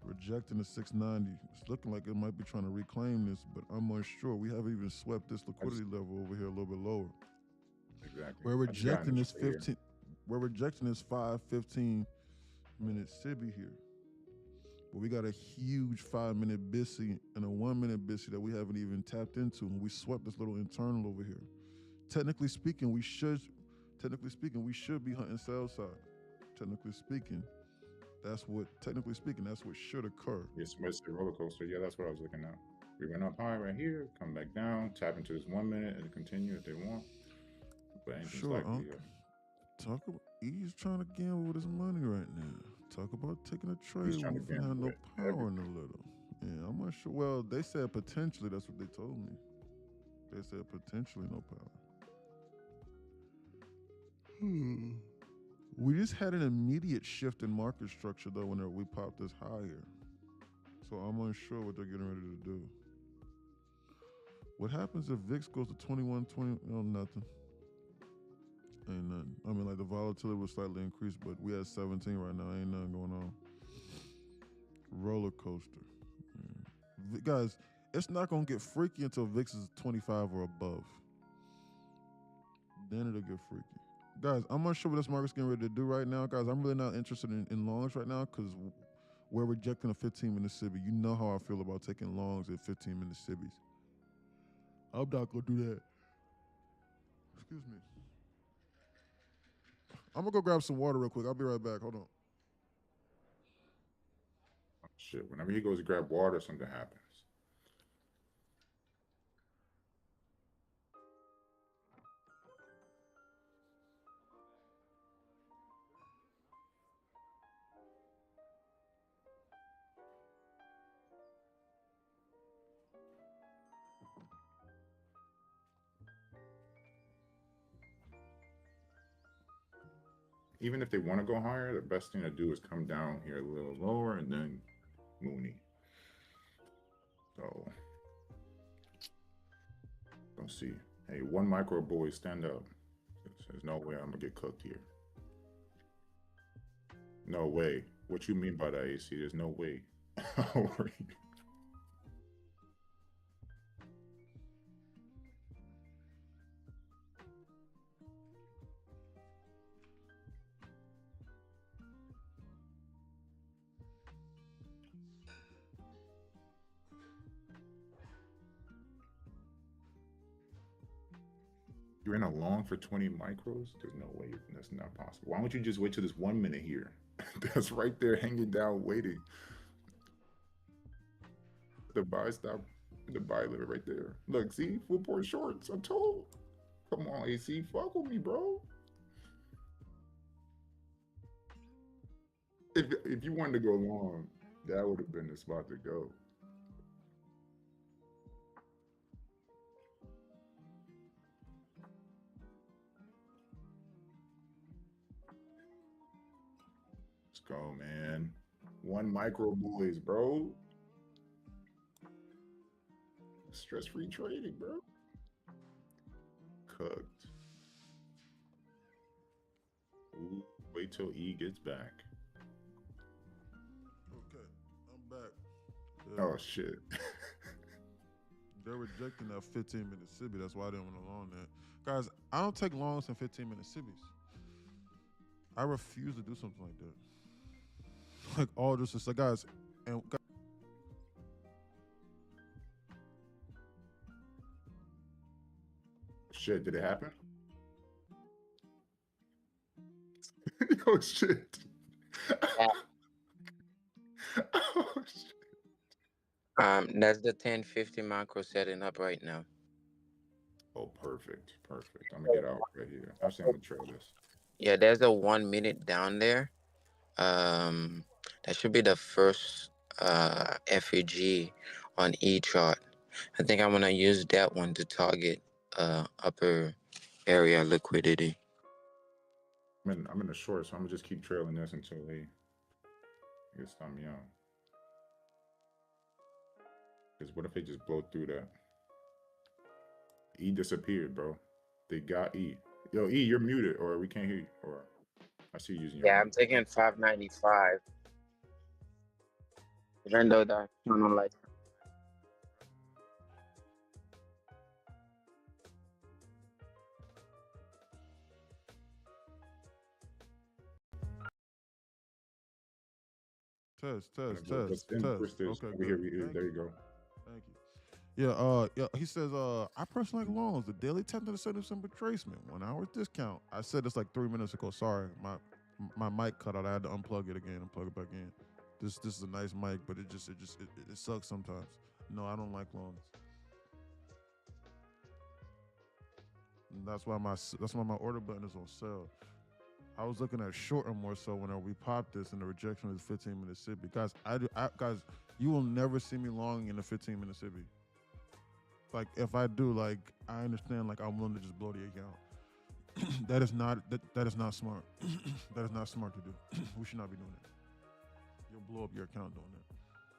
Rejecting the 690. It's looking like it might be trying to reclaim this, but I'm unsure. We haven't even swept this liquidity level over here a little bit lower. Exactly. We're rejecting this 15. We're rejecting this 5-15-minute SIBI here. But we got a huge 5-minute BISI and a 1-minute BISI that we haven't even tapped into, and we swept this little internal over here. Technically speaking, we should be hunting sell side. Technically speaking, that's what should occur. It's a roller coaster. Yeah, that's what I was looking at. We went up high right here, come back down, tap into this 1 minute and continue if they want. But sure, talk about he's trying to gamble with his money right now. Talk about taking a trade when we have no power in a little. Yeah, I'm not sure. Well, they said potentially. That's what they told me. They said potentially no power. We just had an immediate shift in market structure though whenever we popped this higher. So I'm unsure what they're getting ready to do. What happens if VIX goes to 21, 20? No, nothing. Ain't nothing. I mean, like the volatility will slightly increase, but we at 17 right now. Ain't nothing going on. Roller coaster. Guys, it's not going to get freaky until VIX is 25 or above. Then it'll get freaky. Guys, I'm not sure what this market's getting ready to do right now. Guys, I'm really not interested in longs right now because we're rejecting a 15-minute SIBI. You know how I feel about taking longs at 15-minute SIBIs. I'm not going to do that. Excuse me. I'm going to go grab some water real quick. I'll be right back. Hold on. Oh, shit, whenever he goes to grab water, something happens. Even if they want to go higher, the best thing to do is come down here a little lower and then Mooney. So, let's see. Hey, one micro boy, stand up. There's no way I'm gonna get cooked here. No way. What you mean by that, AC? There's no way. You're in a long for 20 micros? There's no way that's not possible. Why don't you just wait till this 1 minute here? That's right there hanging down waiting. The buy stop, the buy limit right there. Look, see, full port shorts. I'm told. Come on, AC, fuck with me, bro. If you wanted to go long, that would have been the spot to go. Let's go, man. One micro boys, bro. Stress-free trading, bro. Cooked. Ooh, wait till E gets back. Okay, I'm back. Yeah. Oh, shit. They're rejecting that 15-minute SIBI. That's why I didn't want to long that. Guys, I don't take longs in 15-minute SIBIs. I refuse to do something like that. Like all this is like, guys, and shit, did it happen? Oh shit. Oh shit. That's the 1050 macro setting up right now. Oh, perfect. Perfect. I'm gonna get out right here. Actually, I'm gonna trail this. Yeah, there's a 1 minute down there. That should be the first FEG on E chart. I think I'm gonna use that one to target upper area liquidity. I'm in the short, so I'm gonna just keep trailing this until they get stop me out. Because what if they just blow through that? E disappeared, bro. They got E. Yo, E, you're muted, or we can't hear you. Or I see you using your. Yeah, I'm taking 595. Even though that's kind of like. Test. Okay, Okay, good. There you go. Thank you. Yeah, he says, I personally like longs. The daily 10 to the 70% retracement, 1 hour discount. I said this like 3 minutes ago. Sorry, my mic cut out. I had to unplug it again and plug it back in. This is a nice mic, but it sucks sometimes. No, I don't like longs. And that's why my order button is on sale. I was looking at short or more so whenever we popped this and the rejection was 15-minute SIBI. Guys, you will never see me long in a 15-minute SIBI. Like if I do, like I understand, like I'm willing to just blow the account. that is not smart. That is not smart to do. We should not be doing that. You'll blow up your account doing that.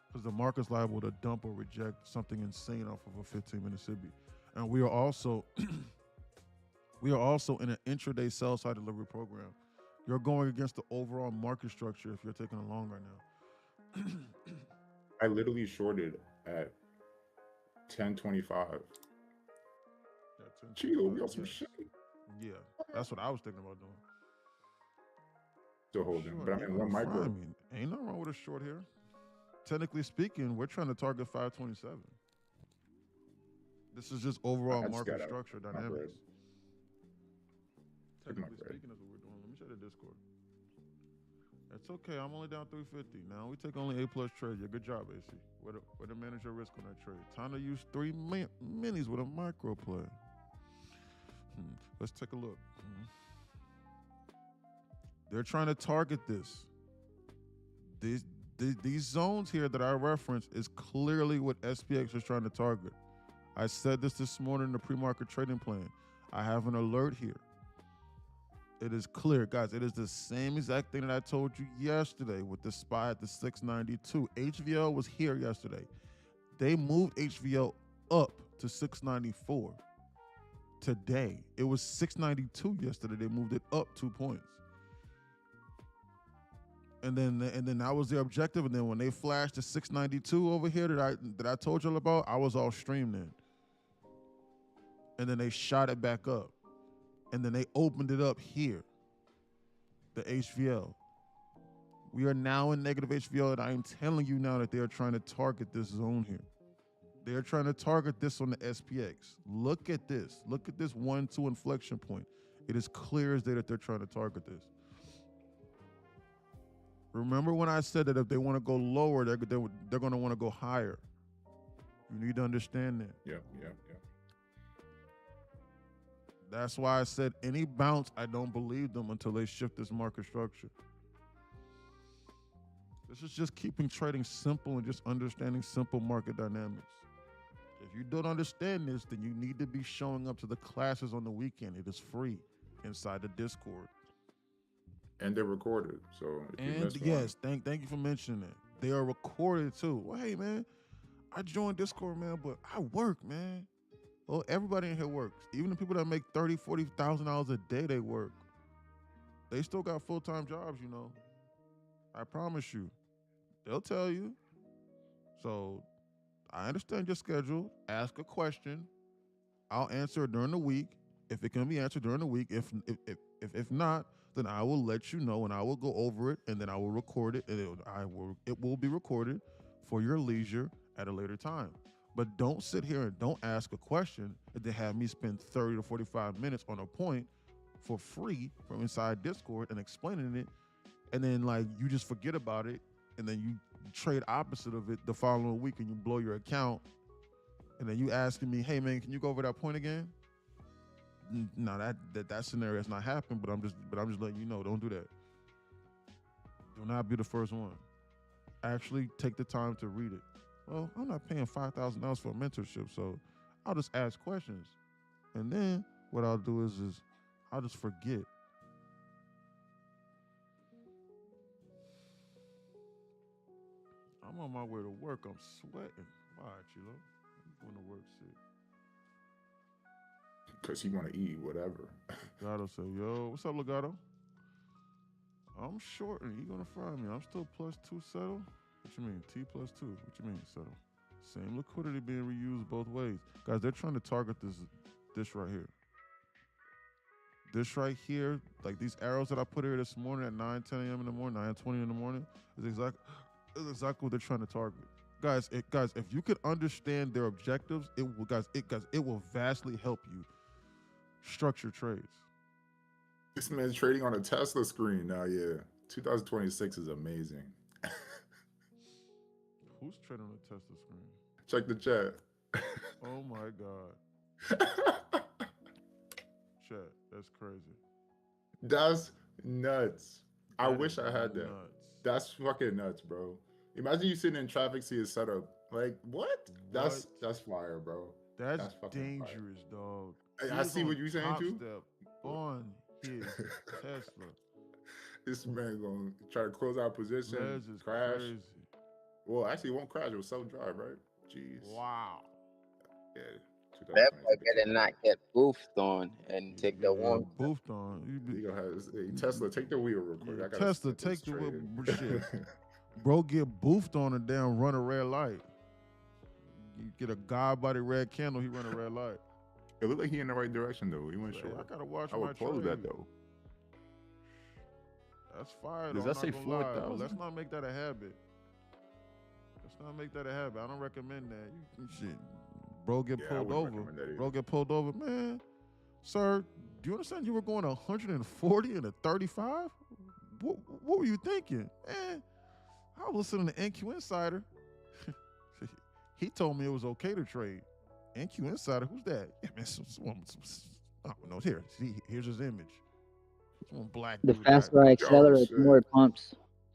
Because the market's liable to dump or reject something insane off of a 15-minute SIBI. And we are also in an intraday sell side delivery program. You're going against the overall market structure if you're taking a long right now. I literally shorted at 10:25. Chill, we got some shit. Yeah, that's what I was thinking about doing. Still holding, Short, but I'm in one micro. I mean, ain't nothing wrong with a short here. Technically speaking, we're trying to target 527. This is just overall market structure dynamics. Technically speaking, that's what we're doing. Let me check the Discord. It's okay. I'm only down 350. Now we take only A+ trade. Yeah, good job, AC. Way to manage your risk on that trade. Time to use 3 minis with a micro play. Let's take a look. They're trying to target this. These zones here that I reference is clearly what SPX is trying to target. I said this morning in the pre-market trading plan. I have an alert here. It is clear, guys. It is the same exact thing that I told you yesterday with the SPY at the 692. HVL was here yesterday. They moved HVL up to 694 today. It was 692 yesterday. They moved it up 2 points. And then that was their objective. And then when they flashed to 692 over here that I told you all about, I was all streamed in. And then they shot it back up. And then they opened it up here, the HVL. We are now in negative HVL, and I am telling you now that they are trying to target this zone here. They are trying to target this on the SPX. Look at this. Look at this 1-2 inflection point. It is clear as day that they're trying to target this. Remember when I said that if they want to go lower, they're going to want to go higher. You need to understand that. Yeah. That's why I said any bounce, I don't believe them until they shift this market structure. This is just keeping trading simple and just understanding simple market dynamics. If you don't understand this, then you need to be showing up to the classes on the weekend. It is free inside the Discord. And they're recorded. So if you missed yes, thank you for mentioning that. They are recorded too. Well, hey man, I joined Discord, man, but I work, man. Well, everybody in here works. Even the people that make $30,000, $40,000 a day, they work. They still got full-time jobs, you know. I promise you. They'll tell you. So I understand your schedule. Ask a question. I'll answer it during the week. If it can be answered during the week. If not, then I will let you know and I will go over it and then I will record it and it will be recorded for your leisure at a later time. But don't sit here and don't ask a question and then have me spend 30 to 45 minutes on a point for free from inside Discord and explaining it. And then like you just forget about it and then you trade opposite of it the following week and you blow your account. And then you asking me, hey man, can you go over that point again? No, that scenario has not happened, but I'm just letting you know, don't do that. Do not be the first one. Actually take the time to read it. Well, I'm not paying $5,000 for a mentorship, so I'll just ask questions. And then what I'll do is I'll just forget. I'm on my way to work. I'm sweating. Why, Chilo? I'm going to work sick. Because you want to eat whatever. Gato say, yo, what's up, Legato? I'm short and you're going to fry me. I'm still +2 settle. What you mean? T +2. What you mean, settle? Same liquidity being reused both ways. Guys, they're trying to target this right here. This right here, like these arrows that I put here this morning at 9, 10 a.m. in the morning, 9:20 in the morning, is exactly what they're trying to target. Guys, if you could understand their objectives, it will vastly help you structure trades. This man's trading on a Tesla screen now. Yeah, 2026 is amazing. Who's trading on a Tesla screen? Check the chat. Oh my God. Chat, that's crazy. That's nuts. I wish I had that. Nuts. That's fucking nuts, bro. Imagine you sitting in traffic, see a setup. Like, what? That's fire, bro. That's dangerous, fire. Dog. I see what you're saying too. on his Tesla. This man gonna try to close out position, That's just crash. crazy. Well, actually, it won't crash. It was self-drive, right? Jeez. Wow. Yeah. That 2020. boy better not get boofed on and take the one. Boofed on. You gonna have hey, Tesla, take the wheel real quick. Yeah, I gotta Tesla, set this take the whip. trade. Shit. Bro, get boofed on and down, run a red light. You get a god by the red candle, he run a red light. It looked like he in the right direction though. He went Hey, short. I gotta watch I my would close trade. that though. That's fire. Does though, that I'm say not gonna lie, but 4,000? let's not make that a habit. Let's not make that a habit. I don't recommend that. Shit, bro, get Yeah, I pulled wouldn't over. recommend that either. Bro, get pulled over, man. Sir, do you understand you were going 140 and a 35? What were you thinking, man? I was listening to NQ Insider. He told me it was okay to trade. NQ Insider, who's that? Yeah, man, I don't know. Here, see, here's his image. It's one black The dude. faster I accelerate, the more it pumps.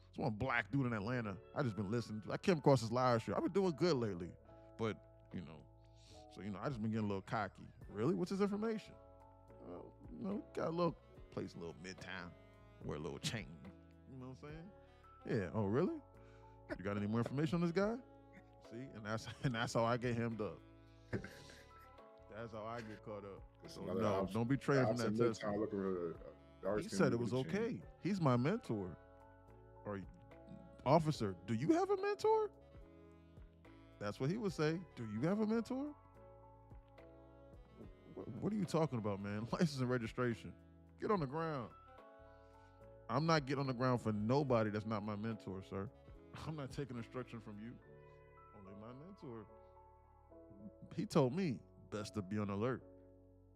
It's one black dude in Atlanta. I just been listening. I came across his live show. I've been doing good lately, but I just been getting a little cocky. Really? What's his information? Well, got a little place, a little midtown, wear a little chain. You know what I'm saying? Yeah. Oh, really? You got any more information on this guy? See, and that's how I get hemmed up. That's how I get caught up. So no, don't be trading from that Tesla. He said it was okay. He's my mentor. Or officer, do you have a mentor? That's what he would say. Do you have a mentor? What are you talking about, man? License and registration. Get on the ground. I'm not getting on the ground for nobody that's not my mentor, sir. I'm not taking instruction from you. Only my mentor. He told me best to be on alert.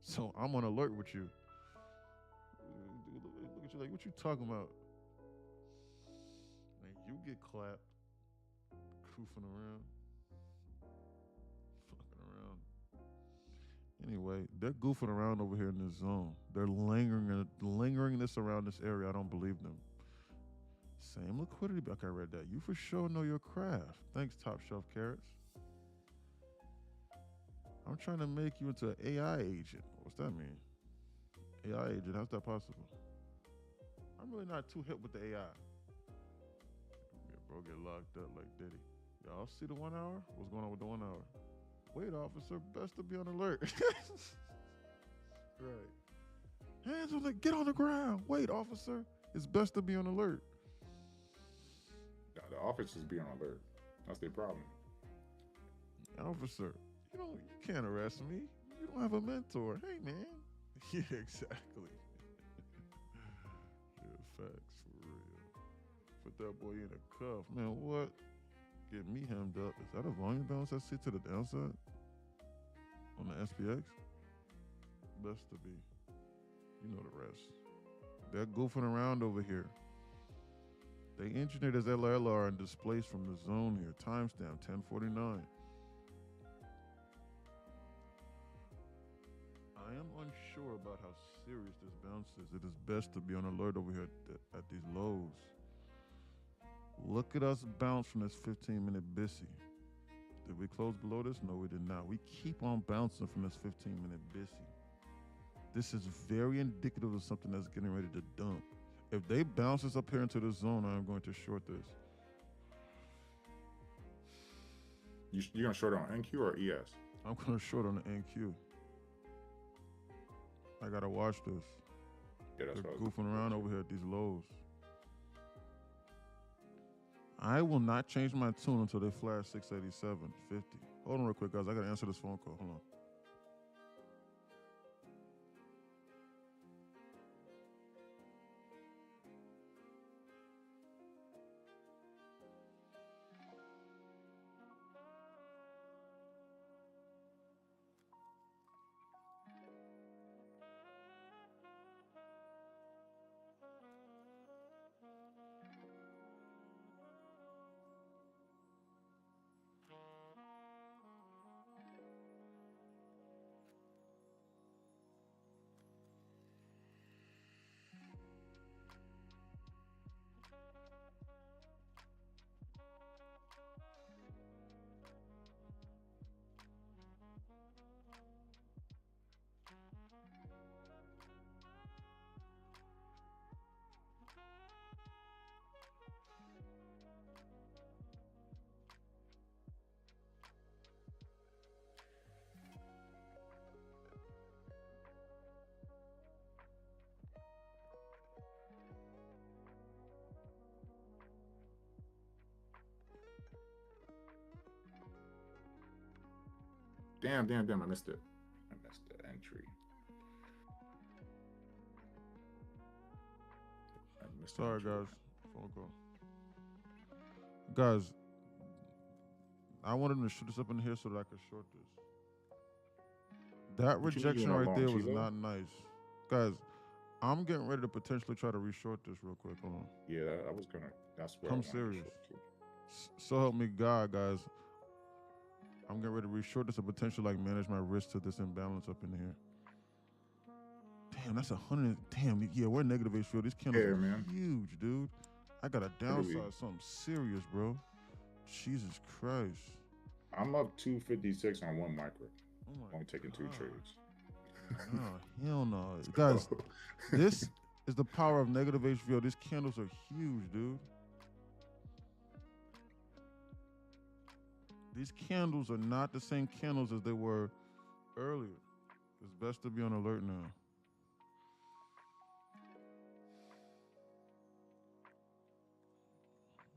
So I'm on alert with you. Look at you like, what you talking about? Man, you get clapped. Goofing around. Fucking around. Anyway, they're goofing around over here in this zone. They're lingering this around this area. I don't believe them. Same liquidity. Okay, I read that. You for sure know your craft. Thanks, Top Shelf Carrots. I'm trying to make you into an AI agent. What's that mean? AI agent, how's that possible? I'm really not too hip with the AI. Yeah, bro, get locked up like Diddy. Y'all see the 1 hour? What's going on with the 1 hour? Wait, officer, best to be on alert. Right. Hands on the, get on the ground. Wait, officer, it's best to be on alert. The officers be on alert. That's their problem. Officer, you can't arrest me. You don't have a mentor. Hey, man. Yeah, exactly. Yeah, facts for real. Put that boy in a cuff. Man, what? Get me hemmed up. Is that a volume balance I see to the downside? On the SPX? Best to be. You know the rest. They're goofing around over here. They engineered as LLR and displaced from the zone here. Timestamp 1049. I am unsure about how serious this bounce is. It is best to be on alert over here at these lows. Look at us bounce from this 15-minute Bissy. Did we close below this? No, we did not. We keep on bouncing from this 15-minute Bissy. This is very indicative of something that's getting ready to dump. If they bounce us up here into the zone, I am going to short this. You're going to short on NQ or ES? I'm going to short on the NQ. I got to watch this. Yeah, that's They're what goofing around over here at these lows. I will not change my tune until they flash 687.50. Hold on real quick, guys. I got to answer this phone call. Hold on. Damn. I missed it. I missed the entry. Sorry, guys. Phone call. Guys, I wanted to shoot this up in here so that I could short this. That rejection right there was not nice. Guys, I'm getting ready to potentially try to reshort this real quick. Hold on. Yeah, I was gonna. That's what I'm serious. So help me God, guys. I'm getting ready to reshort this and potentially like manage my risk to this imbalance up in here. Damn, that's 100. Damn, yeah, we're negative HVO. These candles are huge, dude. I got a downside, something serious, bro. Jesus Christ. I'm up 256 on one micro. Only taking 2 trades. No, hell no. Guys, this is the power of negative HVO. These candles are huge, dude. These candles are not the same candles as they were earlier. It's best to be on alert now.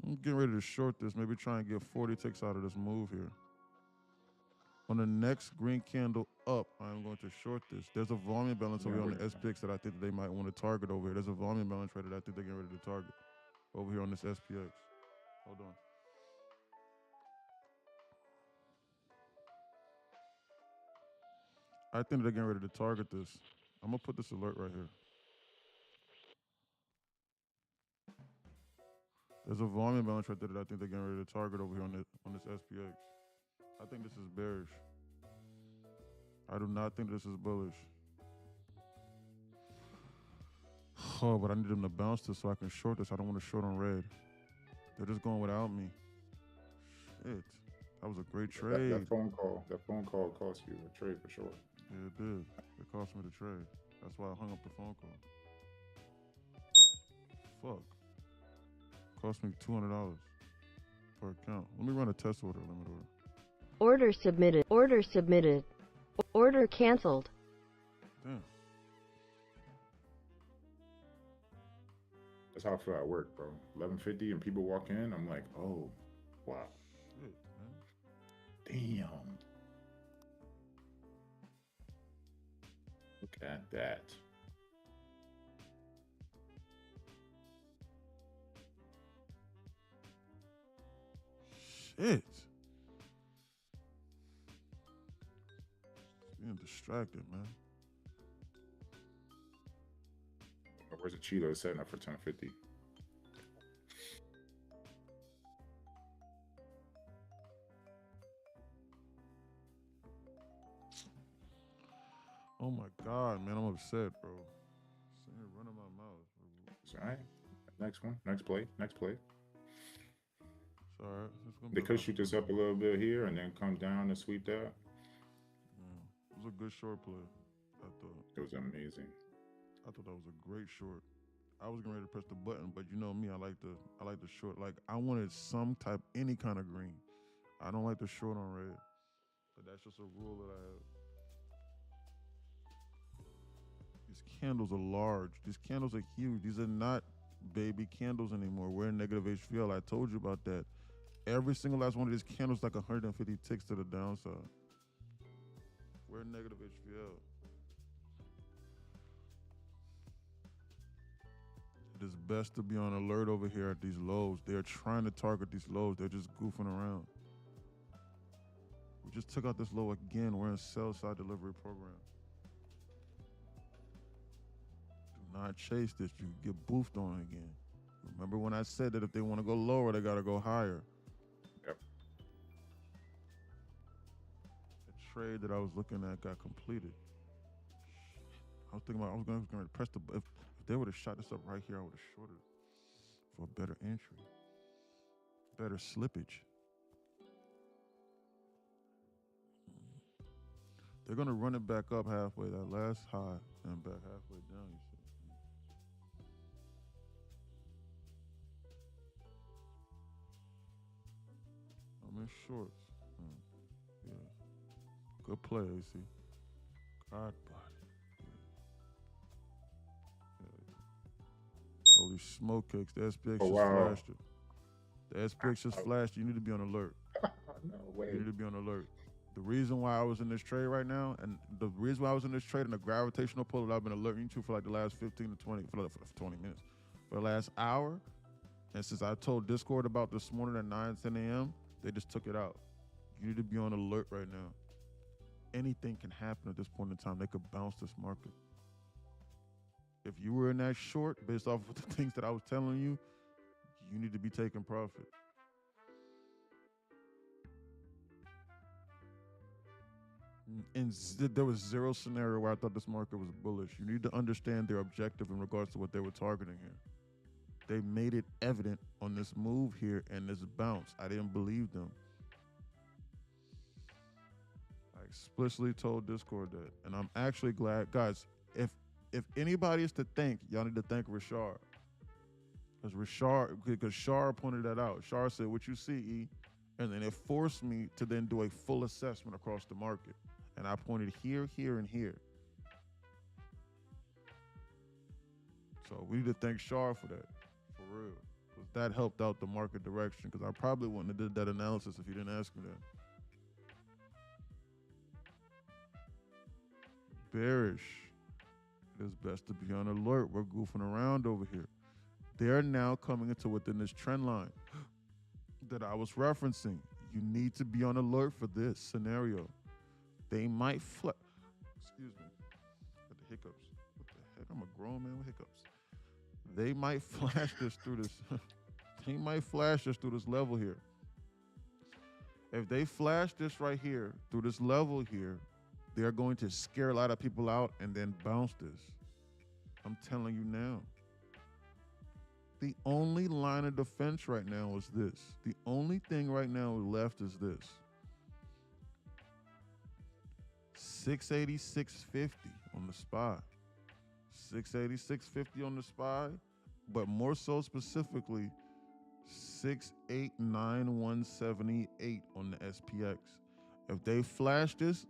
I'm getting ready to short this, maybe try and get 40 ticks out of this move here. On the next green candle up, I'm going to short this. There's a volume balance over here on the SPX that I think that they might want to target over here. There's a volume balance right that I think they're getting ready to target over here on this SPX. Hold on. I think they're getting ready to target this. I'm going to put this alert right here. There's a volume balance right there that I think they're getting ready to target over here on this SPX. I think this is bearish. I do not think this is bullish. Oh, but I need them to bounce this so I can short this. I don't want to short on red. They're just going without me. Shit. That was a great trade. That phone call cost you a trade for sure. Yeah, it did. It cost me the trade. That's why I hung up the phone call. Fuck. Cost me $200 per account. Let me run a test order, limit order. Order submitted. Order submitted. Order canceled. Damn. That's how I feel at work, bro. 11:50 and people walk in, I'm like, oh, wow. Shit, man. Damn. Look at that. Shit. Being distracted, man. Where's the Cheeto setting up for 10:50? Oh my God, man, I'm upset, bro. Sitting here running my mouth. It's all right. Next one. Next play. It's all right. They could shoot this up a little bit here and then come down and sweep that. Yeah, it was a good short play, I thought. It was amazing. I thought that was a great short. I was getting ready to press the button, but you know me, I like the short. Like I wanted some type, any kind of green. I don't like the short on red. But that's just a rule that I have. These candles are large. These candles are huge. These are not baby candles anymore. We're in negative HVL. I told you about that. Every single last one of these candles like 150 ticks to the downside. We're in negative HVL. It is best to be on alert over here at these lows. They're trying to target these lows. They're just goofing around. We just took out this low again. We're in sell side delivery program. Do not chase this. You get boofed on again. Remember when I said that if they want to go lower, they got to go higher. Yep. The trade that I was looking at got completed. I was thinking about I was going to press the if they would have shot this up right here, I would have shorted it for a better entry, better slippage. They're going to run it back up halfway, that last high, and back halfway down, you see. I'm in shorts. Yeah. Good play, AC. God body. Holy smoke cakes. The SPX just flashed it. The SPX just flashed. You need to be on alert. No way. You need to be on alert. The reason why I was in this trade right now, and the reason why I was in this trade and the gravitational pull that I've been alerting you to for like the last 15 to 20, for 20 minutes, for the last hour, and since I told Discord about this morning at 9, 10 a.m., they just took it out. You need to be on alert right now. Anything can happen at this point in time. They could bounce this market. If you were in that short, based off of the things that I was telling you, you need to be taking profit. And there was zero scenario where I thought this market was bullish. You need to understand their objective in regards to what they were targeting here. They made it evident on this move here and this bounce. I didn't believe them. I explicitly told Discord that. And I'm actually glad, guys, if anybody is to thank, y'all need to thank Rashard. Because Shar pointed that out. Shar said, what you see, E? And then it forced me to then do a full assessment across the market. And I pointed here, here, and here. So we need to thank Shar for that, for real. Because that helped out the market direction. Because I probably wouldn't have did that analysis if he didn't ask me that. Bearish. It is best to be on alert. We're goofing around over here. They're now coming into within this trend line that I was referencing. You need to be on alert for this scenario. They might excuse me, got the hiccups. What the heck? I'm a grown man with hiccups. They might flash this through this. They might flash this through this level here. If they flash this right here through this level here, they're going to scare a lot of people out and then bounce this. I'm telling you now. The only line of defense right now is this. The only thing right now left is this. 680, 650 on the SPY. 680, 650 on the SPY, but more so specifically, 689,178 on the SPX. If they flash this,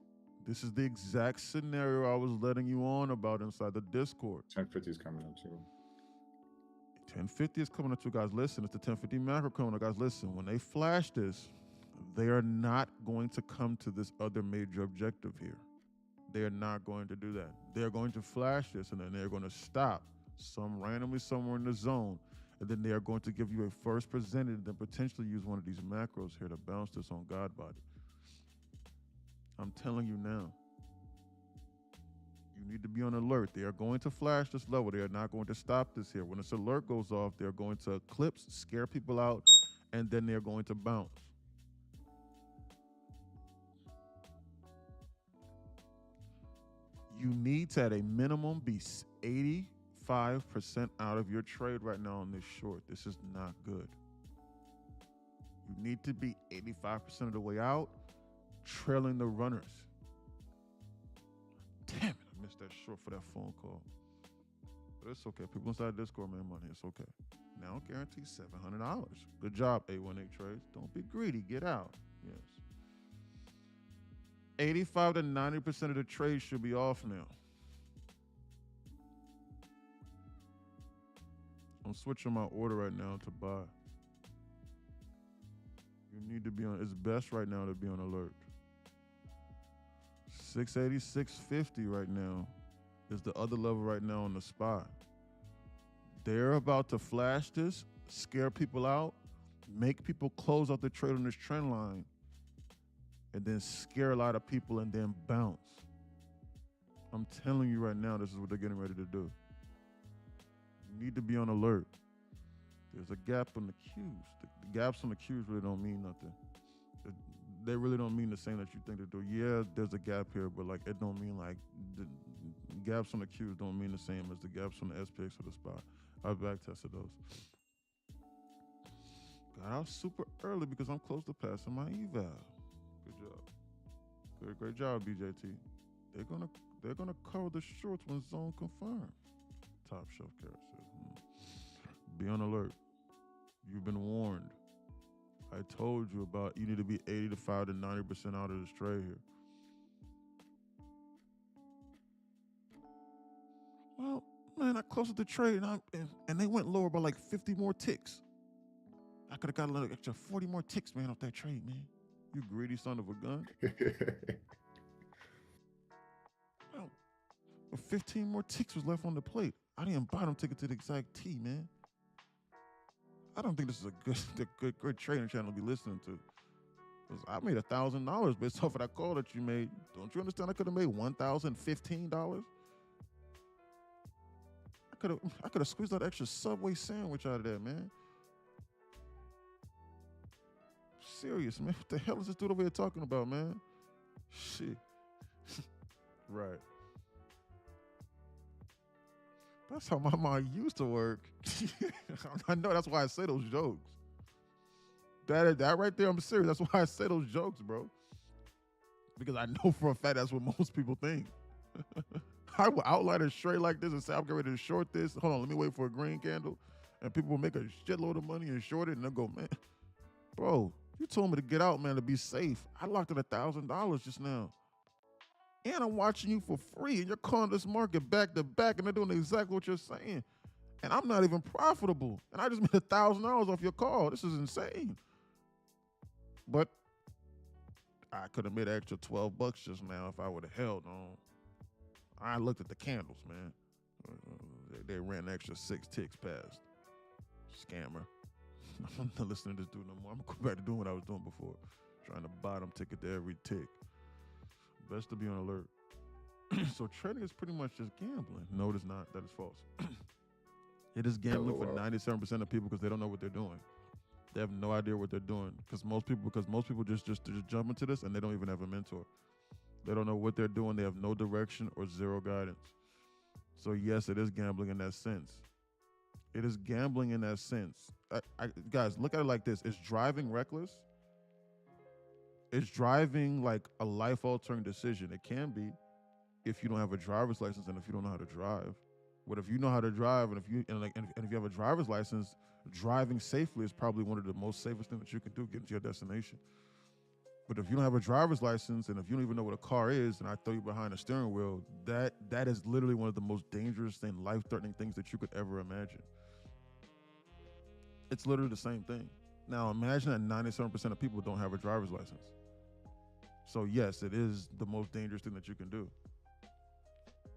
this is the exact scenario I was letting you on about inside the Discord. 1050 is coming up too. 1050 is coming up too, guys. Listen, it's the 1050 macro coming up, guys. Listen, when they flash this, they are not going to come to this other major objective here. They are not going to do that. They're going to flash this, and then they're going to stop randomly somewhere in the zone, and then they are going to give you a first presented and then potentially use one of these macros here to bounce this on God body. I'm telling you now. You need to be on alert. They are going to flash this level. They are not going to stop this here. When this alert goes off, they're going to eclipse, scare people out, and then they're going to bounce. You need to, at a minimum, be 85% out of your trade right now on this short. This is not good. You need to be 85% of the way out, trailing the runners. Damn it, I missed that short for that phone call. But it's okay. People inside Discord made money. It's okay. Now guarantee $700. Good job, 818 Trades. Don't be greedy. Get out. Yes. 85 to 90% of the trades should be off now. I'm switching my order right now to buy. You need to be on, it's best right now to be on alert. 680, 650 right now is the other level right now on the SPY. They're about to flash this, scare people out, make people close out the trade on this trend line, and then scare a lot of people and then bounce. I'm telling you right now, this is what they're getting ready to do. You need to be on alert. There's a gap on the Qs. The gaps on the Qs really don't mean nothing. They really don't mean the same that you think they do. Yeah, there's a gap here, but like it don't mean like the gaps on the Qs don't mean the same as the gaps on the SPX or the SPY. I back tested those. Got out super early because I'm close to passing my eval. Good job. Great job, BJT. They're gonna cover the shorts when zone confirmed. Top shelf carrot says. Be on alert. You've been warned. I told you about you need to be 85 to 90% out of this trade here. Well, man, I closed the trade and they went lower by like 50 more ticks. I could have got an extra 40 more ticks, man, off that trade, man. You greedy son of a gun. Well, 15 more ticks was left on the plate. I didn't buy them tickets to the exact T, man. I don't think this is a good trading channel to be listening to. I made $1,000 based off of that call that you made. Don't you understand? I could have made $1,015. I could have squeezed that extra Subway sandwich out of there, man. Serious, man. What the hell is this dude over here talking about, man? Shit. Right. That's how my mind used to work. I know, that's why I say those jokes. That right there, I'm serious. That's why I say those jokes, bro. Because I know for a fact that's what most people think. I will outline it straight like this and say, I'm getting ready to short this. Hold on, let me wait for a green candle. And people will make a shitload of money and short it. And they'll go, man, bro, you told me to get out, man, to be safe. I locked in $1,000 just now. And I'm watching you for free. And you're calling this market back to back. And they're doing exactly what you're saying. And I'm not even profitable. And I just made $1,000 off your call. This is insane. But I could have made an extra $12 just now if I would have held on. I looked at the candles, man. They ran an extra 6 ticks past. Scammer. I'm not listening to this dude no more. I'm going to go back to doing what I was doing before. Trying to bottom ticket to every tick. Best to be on alert. So trading is pretty much just gambling. No, it is not. That is false. It is gambling for 97% of people because they don't know what they're doing. They have no idea what they're doing because most people just jump into this and they don't even have a mentor. They don't know what they're doing. They have no direction or zero guidance. So yes, it is gambling in that sense. It is gambling in that sense. Guys, look at it like this. Is driving reckless? Is driving like a life-altering decision? It can be if you don't have a driver's license and if you don't know how to drive. But if you know how to drive and if you have a driver's license, driving safely is probably one of the most safest things that you can do, getting to your destination. But if you don't have a driver's license and if you don't even know what a car is and I throw you behind a steering wheel, that is literally one of the most dangerous and life-threatening things that you could ever imagine. It's literally the same thing. Now imagine that 97% of people don't have a driver's license. So yes, it is the most dangerous thing that you can do.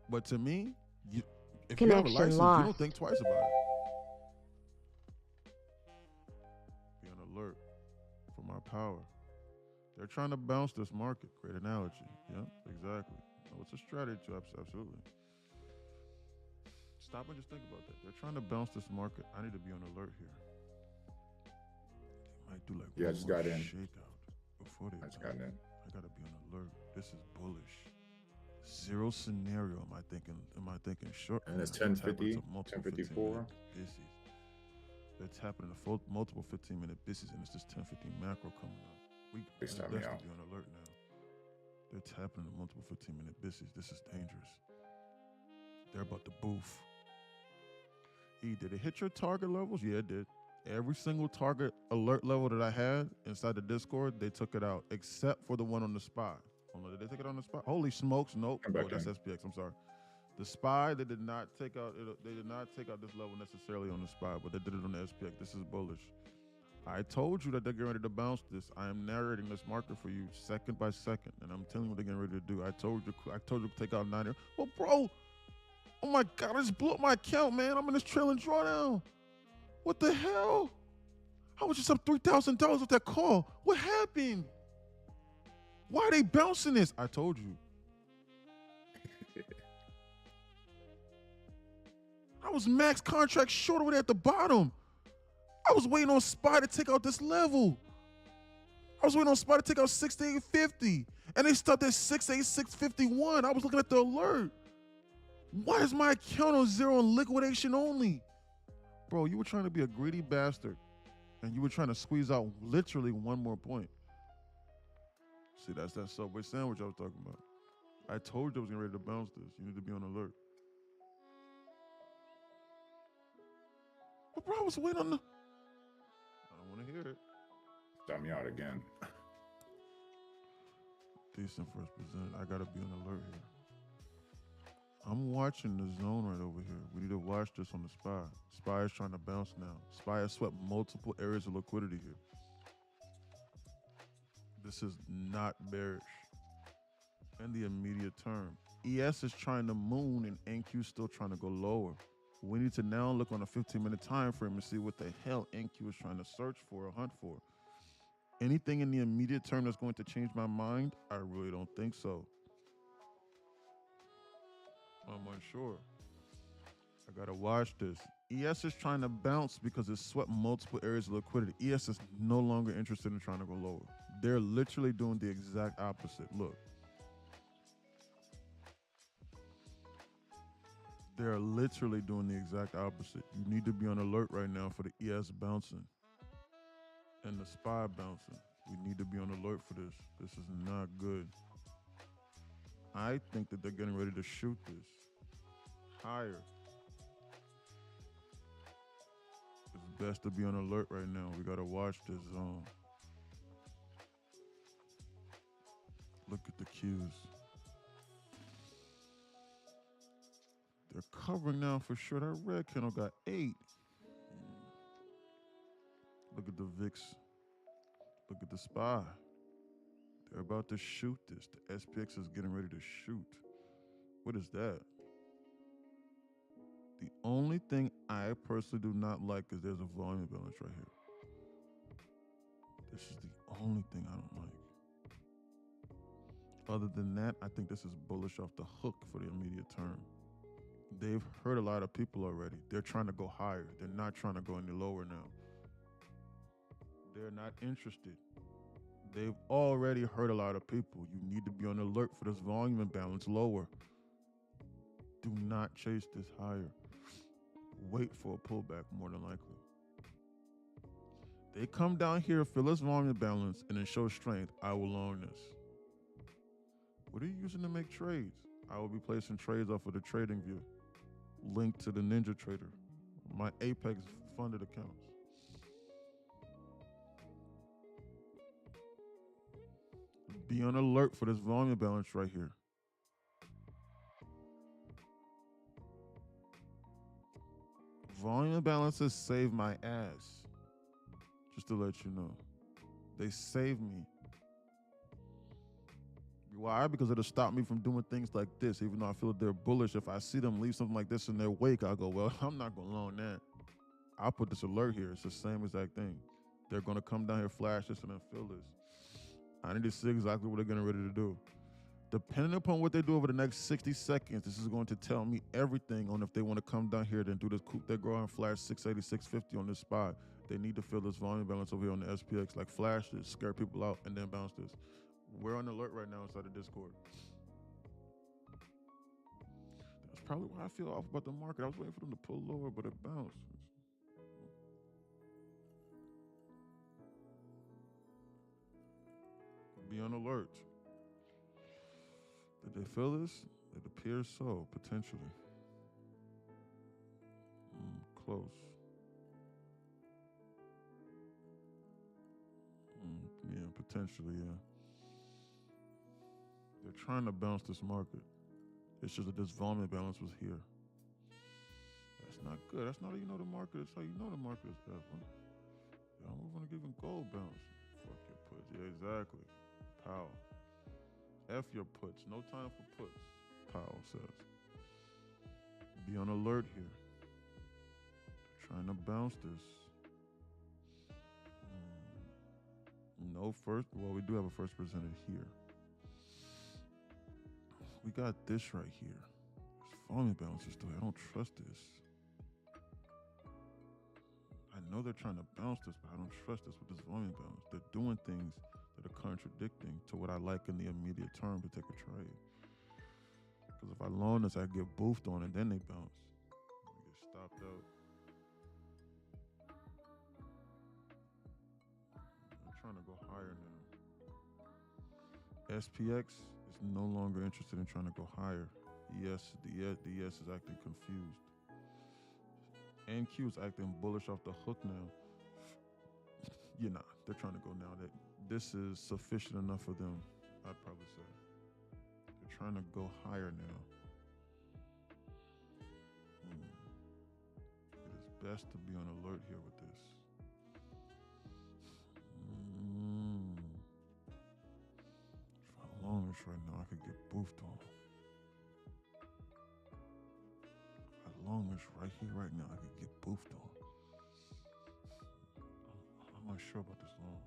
But to me, if you have a license, you don't think twice about it. Be on alert for my power. They're trying to bounce this market. Great analogy. Yeah, exactly. No, it's a strategy, absolutely. Stop and just think about that. They're trying to bounce this market. I need to be on alert here. They might do like I just got in. Shakeout before they. I just got in. I gotta be on alert. This is bullish. Zero scenario. Am I thinking short? And it's 10:50, 10:54. They're tapping into multiple 15-minute bissies, and it's this 10:50 macro coming up. We best to be on alert now. They're tapping into multiple 15-minute bissies. This is dangerous. They're about to boof. Did it hit your target levels? Yeah, it did. Every single target alert level that I had inside the Discord, they took it out, except for the one on the SPY. Oh, did they take it on the SPY? Holy smokes, nope. Oh, that's SPX, I'm sorry. The SPY, they did not take out this level necessarily on the SPY, but they did it on the SPX. This is bullish. I told you that they're getting ready to bounce this. I am narrating this market for you second by second, and I'm telling you what they're getting ready to do. I told you to take out 90. Well, bro, oh my God, I just blew up my account, man. I'm in this trailing drawdown. What the hell? I was just up $3,000 with that call. What happened? Why are they bouncing this? I told you. I was max contract short over there at the bottom. I was waiting on SPY to take out this level. I was waiting on SPY to take out 6850. And they stopped at 68651. I was looking at the alert. Why is my account on zero and liquidation only? Bro, you were trying to be a greedy bastard. And you were trying to squeeze out literally one more point. See, that's that Subway sandwich I was talking about. I told you I was getting ready to bounce this. You need to be on alert. But bro, I was waiting on the... I don't want to hear it. Stop me out again. Decent first present. I gotta be on alert here. I'm watching the zone right over here. We need to watch this on the SPY. SPY is trying to bounce now. SPY has swept multiple areas of liquidity here. This is not bearish in the immediate term. ES is trying to moon and NQ is still trying to go lower. We need to now look on a 15-minute time frame and see what the hell NQ is trying to search for or hunt for. Anything in the immediate term that's going to change my mind? I really don't think so. I'm unsure. I gotta watch this. ES is trying to bounce because it swept multiple areas of liquidity. ES is no longer interested in trying to go lower. They're literally doing the exact opposite. Look. They're literally doing the exact opposite. You need to be on alert right now for the ES bouncing and the SPY bouncing. We need to be on alert for this. This is not good. I think that they're getting ready to shoot this higher. It's best to be on alert right now. We gotta watch this zone. Look at the cues. They're covering now for sure. That red candle got 8. Look at the VIX. Look at the SPY. They're about to shoot this. The SPX is getting ready to shoot. What is that? The only thing I personally do not like is there's a volume balance right here. This is the only thing I don't like. Other than that, I think this is bullish off the hook for the immediate term. They've hurt a lot of people already. They're trying to go higher. They're not trying to go any lower now. They're not interested. They've already hurt a lot of people. You need to be on alert for this volume imbalance lower. Do not chase this higher. Wait for a pullback more than likely. They come down here, feel this volume imbalance, and then show strength. I will long this. What are you using to make trades? I will be placing trades off of the trading view. Link to the Ninja Trader. My Apex funded accounts. Be on alert for this volume balance right here. Volume balances save my ass. Just to let you know. They save me. Why? Because it'll stop me from doing things like this, even though I feel that they're bullish. If I see them leave something like this in their wake, I'll go, well, I'm not going to long that. I'll put this alert here. It's the same exact thing. They're going to come down here, flash this, and then fill this. I need to see exactly what they're getting ready to do. Depending upon what they do over the next 60 seconds, this is going to tell me everything on if they want to come down here and do this coup de grace and flash 680, 650 on this spot. They need to fill this volume balance over here on the SPX, like flash this, scare people out, and then bounce this. We're on alert right now inside the Discord. That's probably why I feel off about the market. I was waiting for them to pull lower, but it bounced. Be on alert. Did they feel this? It appears so, potentially. Close. Yeah, potentially, yeah. They're trying to bounce this market. It's just that this volume balance was here. That's not good. That's not how you know the market. That's how you know the market is that one. Yeah, we're gonna give him gold bounce. Fuck your puts. Yeah, exactly. Powell. F your puts. No time for puts, Powell says. Be on alert here. They're trying to bounce this. No first. Well, we do have a first presented here. We got this right here. This volume balance is still here. I don't trust this. I know they're trying to bounce this, but I don't trust this with this volume balance. They're doing things that are contradicting to what I like in the immediate term to take a trade. Because if I long this, I get boofed on and then they bounce. I get stopped out. I'm trying to go higher now. SPX is no longer interested in trying to go higher. The ES is acting confused. NQ is acting bullish off the hook now. They're trying to go now. This is sufficient enough for them, I'd probably say. They're trying to go higher now. It is best to be on alert here with this. right now, I could get boofed on. Got longish right here, right now, I could get boofed on. I'm not sure about this long.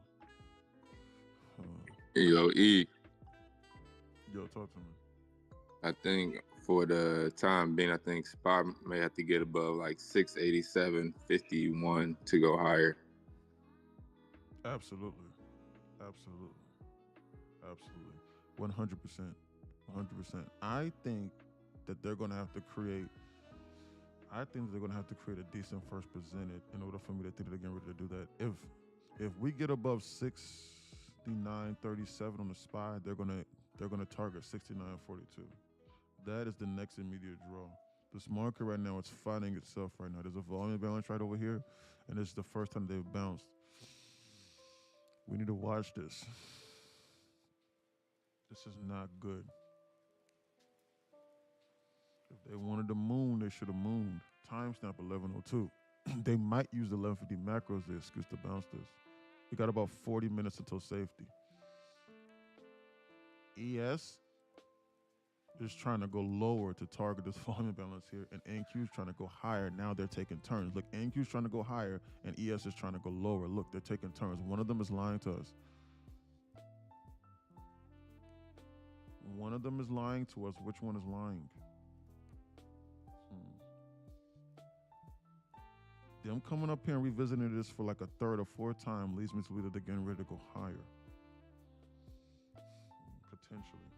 Yo, E, Yo, talk to me. I think for the time being, I think spot may have to get above like 687.51 to go higher. Absolutely. 100%. 100%. I think that they're going to have to create a decent first presented in order for me to think they're getting ready to do that. If we get above 69.37 on the SPY, they're gonna target 69.42. That is the next immediate draw. This market right now, it's finding itself right now. There's a volume balance right over here, and this is the first time they've bounced. We need to watch this. This is not good. If they wanted to moon, they should have mooned. Timestamp 11:02. They might use the 11:50 macros as the excuse to bounce this. We got about 40 minutes until safety. ES is trying to go lower to target this volume balance here, and NQ is trying to go higher. Now they're taking turns. Look, NQ is trying to go higher, and ES is trying to go lower. Look, they're taking turns. One of them is lying to us. One of them is lying to us. Which one is lying? Them coming up here and revisiting this for like a third or fourth time leads me to believe that they're getting ready to go higher. Potentially.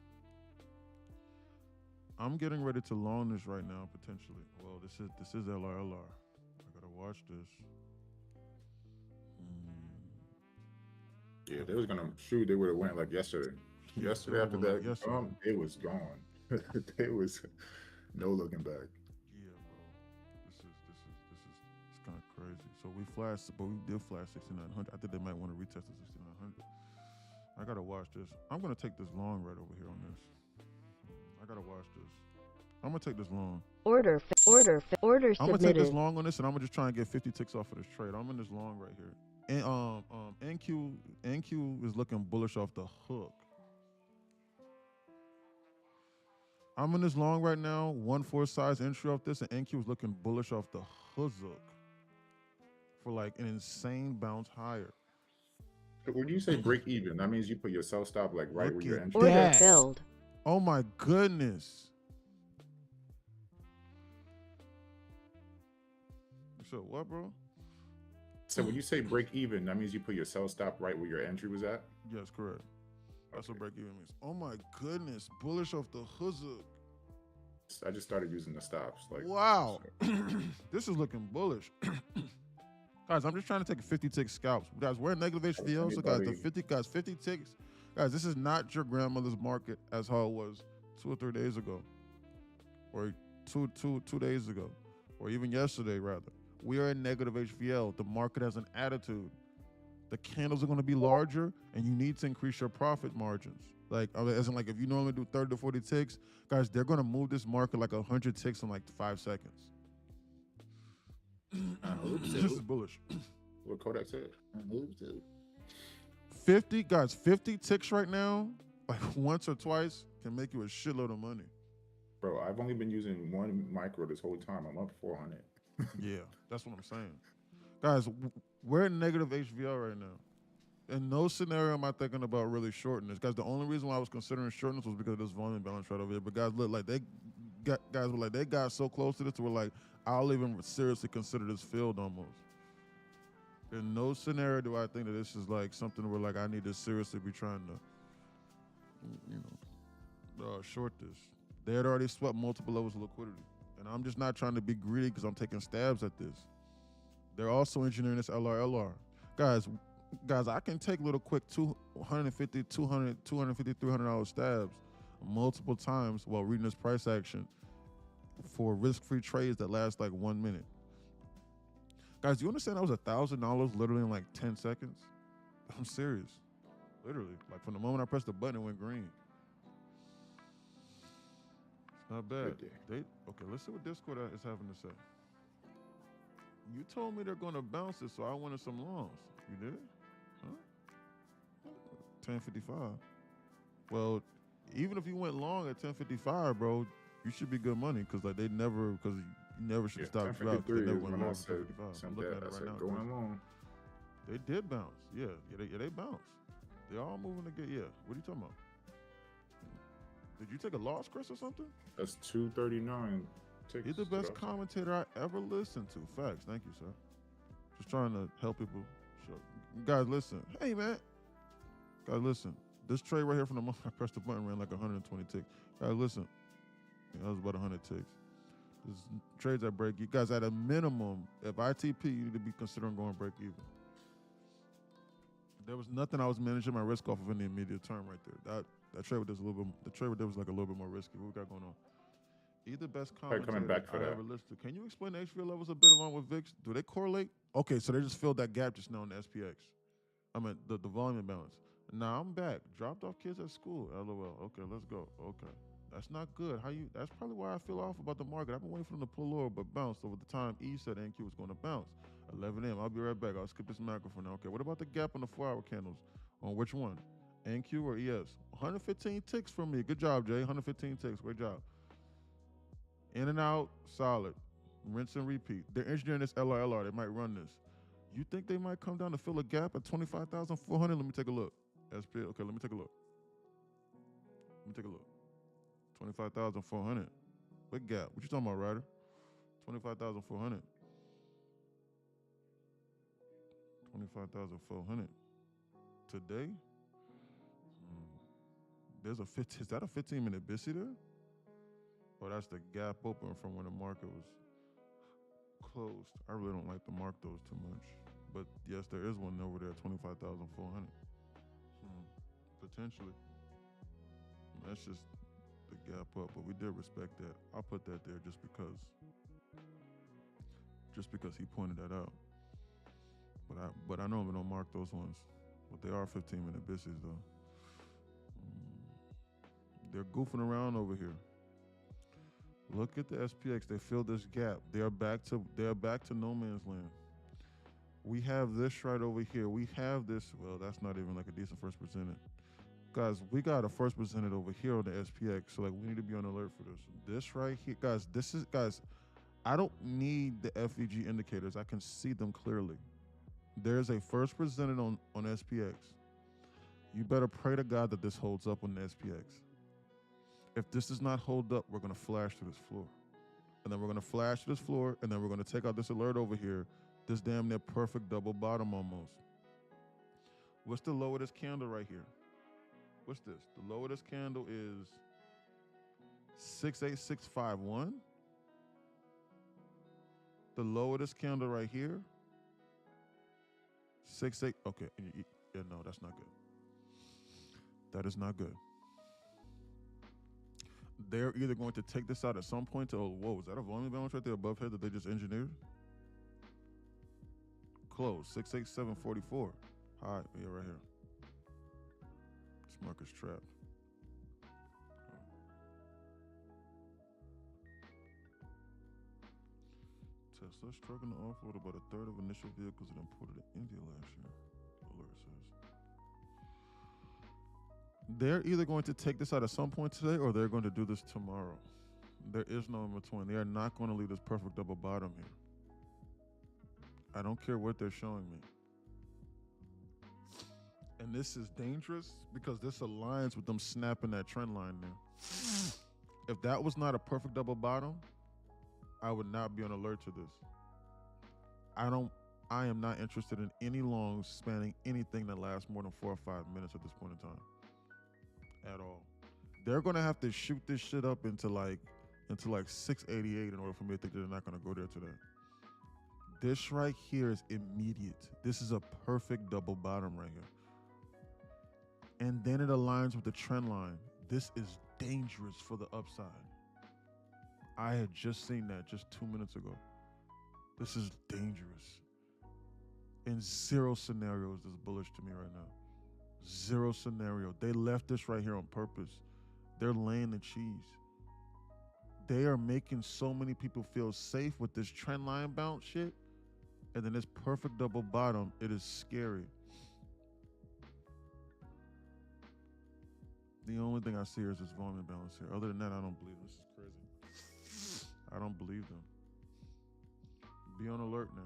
I'm getting ready to long this right now, potentially. Well, this is LRLR. I gotta watch this. Yeah, they was gonna shoot. They would have went like yesterday. Yesterday after that, it was gone. There was no looking back. Yeah, bro. This is kind of crazy. So we flashed, but we did flash 6,900. I think they might want to retest the 6,900. I gotta watch this. I'm gonna take this long right over here on this. I gotta watch this. I'm gonna take this long. Order I'm gonna take this submitted. long on this, and I'm gonna just try and get 50 ticks off of this trade. I'm in this long right here. And NQ is looking bullish off the hook. I'm in this long right now, 1/4 size entry off this, and NQ is looking bullish off the hook for like an insane bounce higher. So when you say break even, that means you put your sell stop like right where your entry. Order filled. Oh my goodness. So what, bro? So when you say break even, that means you put your sell stop right where your entry was at? Yes, correct. That's what break even means. Oh my goodness, bullish off the hook. I just started using the stops. Like, wow. This is looking bullish. Guys, I'm just trying to take a 50 tick scalps. Guys, we're in negative HVO, so guys, 50 ticks. Guys, this is not your grandmother's market as how it was 2 or 3 days ago, or two days ago, or even yesterday rather. We are in negative HVL. The market has an attitude. The candles are going to be larger, and you need to increase your profit margins. Like, as in, like, if you normally do 30 to 40 ticks, guys, they're going to move this market like 100 ticks in like 5 seconds. This is bullish. What Kodak said. 50 ticks right now, like once or twice, can make you a shitload of money. Bro, I've only been using one micro this whole time. I'm up 400. Yeah, that's what I'm saying. Guys, we're in negative HVL right now. In no scenario am I thinking about really shorting this. Guys, the only reason why I was considering shorting this was because of this volume balance right over here. But guys, look, like they got so close to this to where like I'll even seriously consider this filled almost. In no scenario do I think that this is like something where like I need to seriously be trying to, short this. They had already swept multiple levels of liquidity. And I'm just not trying to be greedy because I'm taking stabs at this. They're also engineering this LRLR. Guys, I can take little quick $250, $200, $250, $300 stabs multiple times while reading this price action for risk-free trades that last like 1 minute. Guys, do you understand that was $1,000 literally in like 10 seconds? I'm serious. Literally. Like from the moment I pressed the button, it went green. It's not bad. Okay, let's see what Discord is having to say. You told me they're going to bounce it, so I wanted some longs. You did? Huh? 10:55. Well, even if you went long at 10.55, bro, you should be good money because like they never because you never should stop throughout. They never went long at 10.55. I'm looking at it right now. Going long. They did bounce. Yeah, they bounced. They all moving to get. Yeah. What are you talking about? Did you take a loss, Chris, or something? That's 239. He's the best commentator I ever listened to. Facts. Thank you, sir. Just trying to help people. Guys, listen. Hey, man. Guys, listen. This trade right here from the moment I pressed the button ran like 120 ticks. Guys, listen. Yeah, that was about 100 ticks. This trades that break. You guys, at a minimum, if ITP, you need to be considering going break even. There was nothing I was managing my risk off of in the immediate term right there. That trade with this a little bit. The trade with this was like a little bit more risky. What we got going on? Either best commentator I ever listened to. Can you explain the HVL levels a bit along with VIX? Do they correlate? Okay, so they just filled that gap just now in the SPX. I mean the volume imbalance. Now I'm back. Dropped off kids at school. LOL. Okay, let's go. Okay. That's not good. That's probably why I feel off about the market. I've been waiting for them to pull lower, but bounced over the time E said NQ was going to bounce. 11 a.m. I'll be right back. I'll skip this macro for now. Okay, what about the gap on the 4-hour candles? On which one? NQ or ES? 115 ticks from me. Good job, Jay. 115 ticks. Great job. In and out, solid. Rinse and repeat. They're engineering this LRLR. They might run this. You think they might come down to fill a gap at 25,400? Let me take a look. SP. Okay, let me take a look. 25,400. What gap? What you talking about, Ryder? 25,400. 25,400. Today? There's a 15. Is that a 15-minute BISI there? Oh, that's the gap open from when the market was closed. I really don't like to mark those too much. But yes, there is one over there, 25,400. Potentially. That's just the gap up, but we did respect that. I'll put that there just because he pointed that out. But I normally don't mark those ones. But they are 15-minute BISIs though. They're goofing around over here. Look at the SPX. They filled this gap. They are back to no man's land. We have this right over here. We have this. Well, that's not even like a decent first presented. Guys, we got a first presented over here on the SPX. So like we need to be on alert for this. This right here, guys, I don't need the FEG indicators. I can see them clearly. There's a first presented on SPX. You better pray to God that this holds up on the SPX. If this does not hold up, we're going to flash to this floor. And then we're going to flash to this floor, and then we're going to take out this alert over here, this damn near perfect double bottom almost. What's the low of this candle right here? What's this? The low of this candle is 68651. The low of this candle right here, 68. Okay, yeah, no, that's not good. That is not good. They're either going to take this out at some point to, whoa, is that a volume balance right there above head that they just engineered? Close, 68744. High, yeah, right here. This market's trapped. Tesla struggling to offload about a third of initial vehicles it imported in India last year, the alert says. They're either going to take this out at some point today or they're going to do this tomorrow. There is no in between. They are not going to leave this perfect double bottom here. I don't care what they're showing me. And this is dangerous because this aligns with them snapping that trend line there. If that was not a perfect double bottom, I would not be on alert to this. I am not interested in any longs spanning anything that lasts more than 4 or 5 minutes at this point in time. At all. They're gonna have to shoot this shit up into like 688 in order for me to think they're not gonna go there today. This right here is immediate. This is a perfect double bottom right here. And then it aligns with the trend line. This is dangerous for the upside. I had just seen that just 2 minutes ago. This is dangerous. In zero scenario is this bullish to me right now. Zero scenario. They left this right here on purpose. They're laying the cheese. They are making so many people feel safe with this trend line bounce shit. And then this perfect double bottom, it is scary. The only thing I see here is this volume balance here. Other than that, I don't believe this is crazy. I don't believe them. Be on alert now.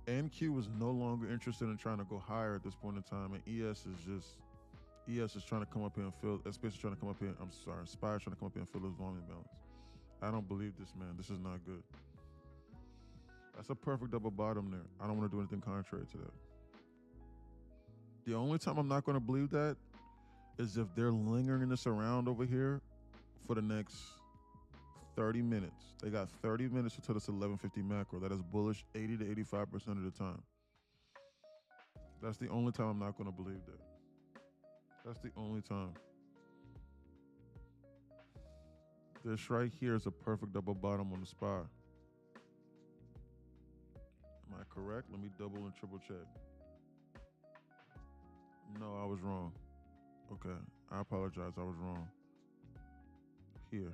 NQ is no longer interested in trying to go higher at this point in time, and ES is trying to come up here and fill. SPX is trying to come up here. I'm sorry, SPY is trying to come up here and fill this volume balance. I don't believe this, man. This is not good. That's a perfect double bottom there. I don't want to do anything contrary to that. The only time I'm not going to believe that is if they're lingering this around over here for the next 30 minutes. They got 30 minutes until this 1150 macro. That is bullish 80 to 85% of the time. That's the only time I'm not going to believe that. That's the only time. This right here is a perfect double bottom on the SPY. Am I correct? Let me double and triple check. No, I was wrong. Okay, I apologize. I was wrong. Here.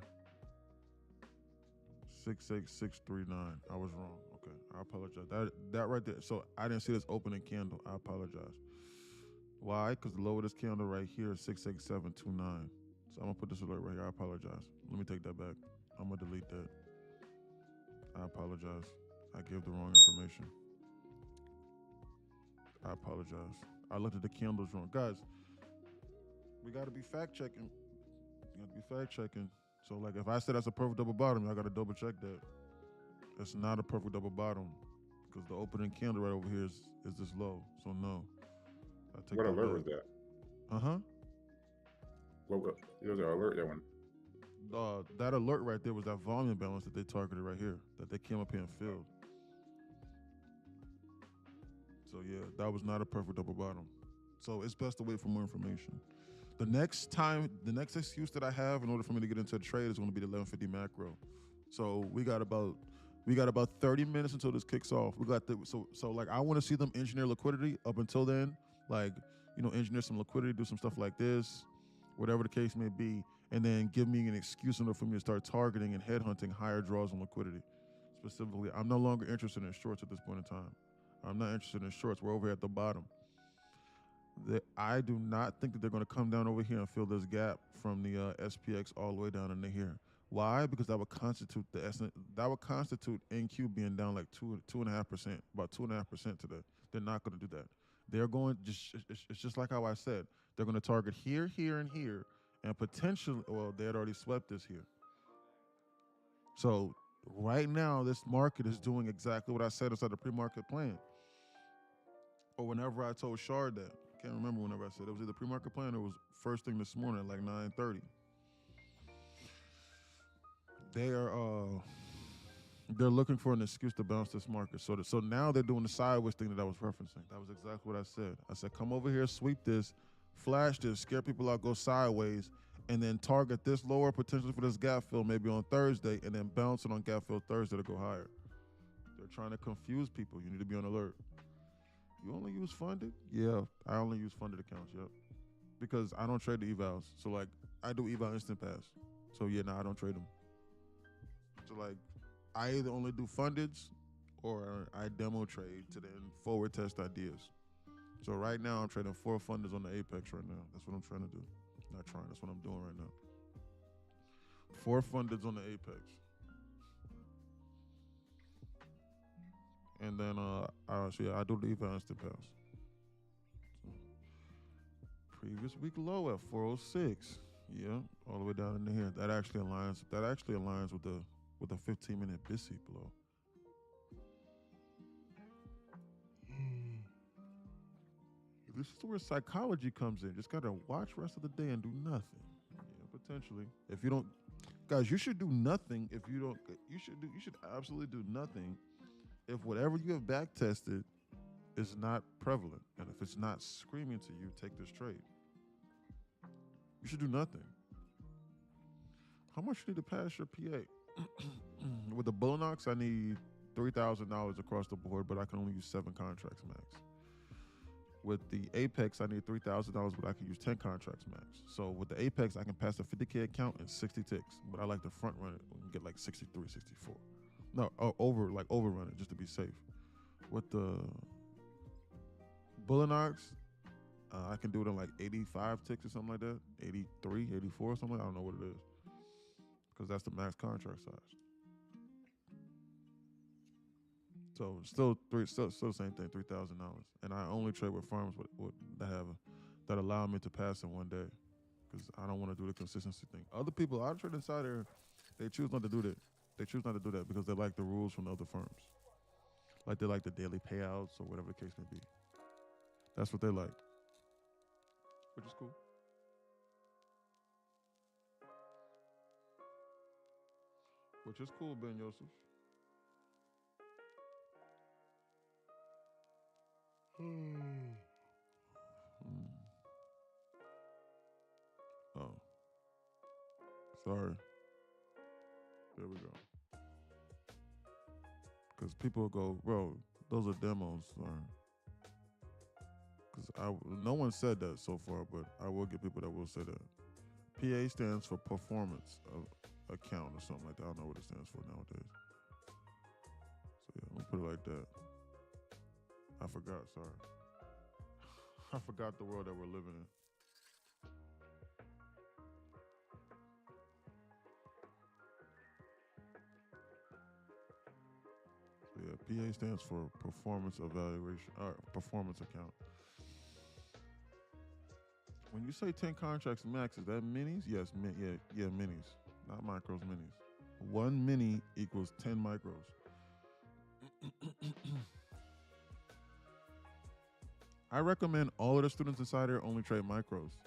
68639. I was wrong. Okay, I apologize. That right there. So I didn't see this opening candle. I apologize. Why? Because the low of this candle right here is 68729. So I'm gonna put this alert right here. I apologize. Let me take that back. I'm gonna delete that. I apologize. I gave the wrong information. I apologize. I looked at the candles wrong. Guys, we gotta be fact checking. You gotta be fact checking. So like if I said that's a perfect double bottom, I gotta double check that. It's not a perfect double bottom because the opening candle right over here is this low. So no. What alert was that? Uh-huh. What was the alert that one? That alert right there was that volume balance that they targeted right here, that they came up here and filled. So yeah, that was not a perfect double bottom. So it's best to wait for more information. The next excuse that I have in order for me to get into a trade is going to be the 1150 macro. So we got about 30 minutes until this kicks off. We got so like I want to see them engineer liquidity up until then, like engineer some liquidity, do some stuff like this, whatever the case may be, and then give me an excuse in order for me to start targeting and headhunting higher draws on liquidity. Specifically, I'm no longer interested in shorts at this point in time. I'm not interested in shorts. We're over here at the bottom. I do not think that they're going to come down over here and fill this gap from the SPX all the way down into here. Why? Because that would constitute NQ being down like 2.5%, about 2.5% today. They're not going to do that. They're going it's just like how I said. They're going to target here, here, and here, and potentially, well, they had already swept this here. So right now, this market is doing exactly what I said inside the pre-market plan. Or whenever I told Shard that. I can't remember whenever I said it. It was either pre-market plan or it was first thing this morning at like 9:30. They're looking for an excuse to bounce this market. So now they're doing the sideways thing that I was referencing. That was exactly what I said. I said, come over here, sweep this, flash this, scare people out, go sideways, and then target this lower potentially for this gap fill maybe on Thursday, and then bounce it on gap fill Thursday to go higher. They're trying to confuse people. You need to be on alert. You only use funded? Yeah, I only use funded accounts, yep. Because I don't trade the evals. So like, I do eval instant pass. So yeah, I don't trade them. So like, I either only do fundeds or I demo trade to then forward test ideas. So right now I'm trading 4 fundeds on the Apex right now. That's what I'm trying to do. Not trying, that's what I'm doing right now. 4 fundeds on the Apex. And then I do the eval instant pass. So, previous week low at 406. Yeah, all the way down into here. That actually aligns with a 15-minute BISI blow. This is where psychology comes in. Just gotta watch rest of the day and do nothing. Yeah, potentially. If you don't, guys, you should do nothing. If you don't, you should absolutely do nothing. If whatever you have back tested is not prevalent, and if it's not screaming to you, take this trade. You should do nothing. How much you need to pass your PA? With the Bullnox, I need $3,000 across the board, but I can only use 7 contracts max. With the Apex, I need $3,000, but I can use 10 contracts max. So with the Apex, I can pass a 50K account in 60 ticks, but I like to front run it and get like 63, 64. No, overrun it just to be safe. With the Bullnox, I can do it in like 85 ticks or something like that. 83, 84, something. I don't know what it is. Because that's the max contract size. So still the same thing, $3,000. And I only trade with firms that allow me to pass in one day. Because I don't want to do the consistency thing. Other people I trade inside there, they choose not to do that. They choose not to do that because they like the rules from the other firms. Like they like the daily payouts or whatever the case may be. That's what they like. Which is cool. Which is cool, Ben Yosef. Oh. Sorry. There we go. Because people go, bro, those are demos. Because no one said that so far, but I will get people that will say that. PA stands for performance account or something like that. I don't know what it stands for nowadays. So yeah, I'm gonna put it like that. I forgot, sorry. I forgot the world that we're living in. So yeah, PA stands for performance evaluation, performance account. When you say 10 contracts max, is that minis? Yes, yeah, minis. Not micros, minis. 1 mini equals 10 micros. I recommend all of the students inside here only trade micros.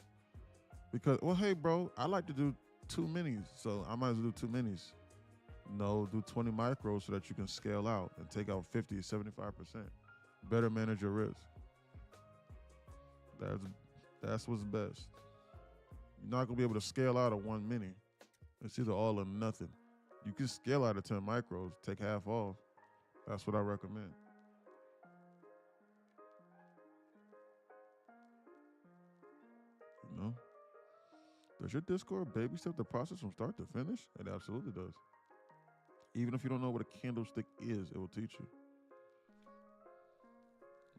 Because, well, hey, bro, I like to do 2 minis, so I might as well do 2 minis. No, do 20 micros so that you can scale out and take out 50, 75%. Better manage your risk. That's what's best. You're not gonna be able to scale out of 1 mini. It's either all or nothing. You can scale out of 10 micros, take half off. That's what I recommend. You know? Does your Discord baby step the process from start to finish? It absolutely does. Even if you don't know what a candlestick is, it will teach you.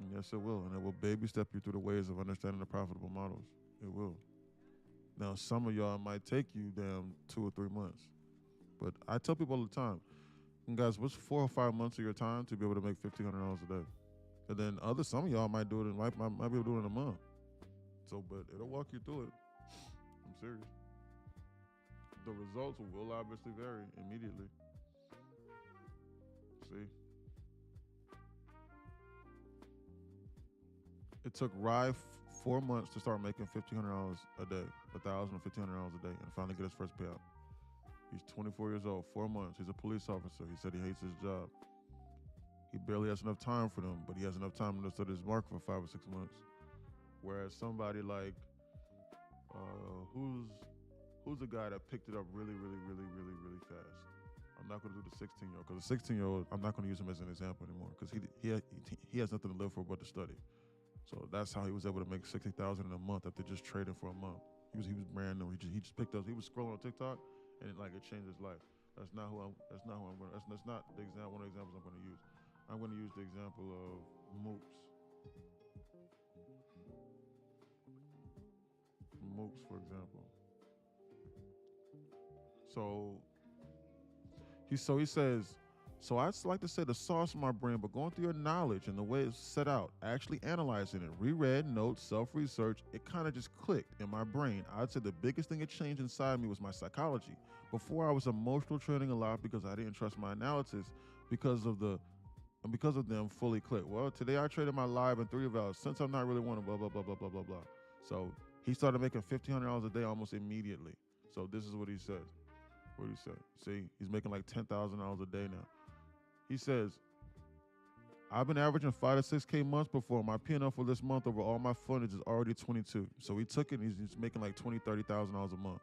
And yes, it will. And it will baby step you through the ways of understanding the profitable models. It will. Now, some of y'all might take you damn 2 or 3 months. But I tell people all the time, guys, what's 4 or 5 months of your time to be able to make $1,500 a day? And then some of y'all might do it might be able to do it in a month. So, but it'll walk you through it. I'm serious. The results will obviously vary immediately. See? It took Rye 4 months to start making $1,500 a day, $1,000 or $1,500 a day, and finally get his first payout. He's 24 years old, 4 months. He's a police officer. He said he hates his job. He barely has enough time for them, but he has enough time to study his market for 5 or 6 months. Whereas somebody like, who's the guy that picked it up really fast? I'm not going to do the 16-year-old, because the 16-year-old, I'm not going to use him as an example anymore, because he has nothing to live for but to study. So that's how he was able to make $60,000 in a month after just trading for a month. He was brand new. He just picked up. He was scrolling on TikTok, and it changed his life. That's not who I'm going. That's not one of the examples I'm going to use. I'm going to use the example of Mooks. Mooks, for example. So he says, so I just like to say the sauce in my brain, but going through your knowledge and the way it's set out, actually analyzing it, reread, notes, self-research, it kind of just clicked in my brain. I'd say the biggest thing that changed inside me was my psychology. Before I was emotional trading a lot because I didn't trust my analysis because of them fully clicked. Well, today I traded my live and 3 of since I'm not really wanting blah, blah, blah, blah, blah, blah, blah. So he started making $1,500 a day almost immediately. So this is what he said. What did he say? See, he's making like $10,000 a day now. He says, I've been averaging 5 to 6K months before. My P&L for this month over all my fundage is already 22. So he took it and he's making like $20,000, $30,000 a month.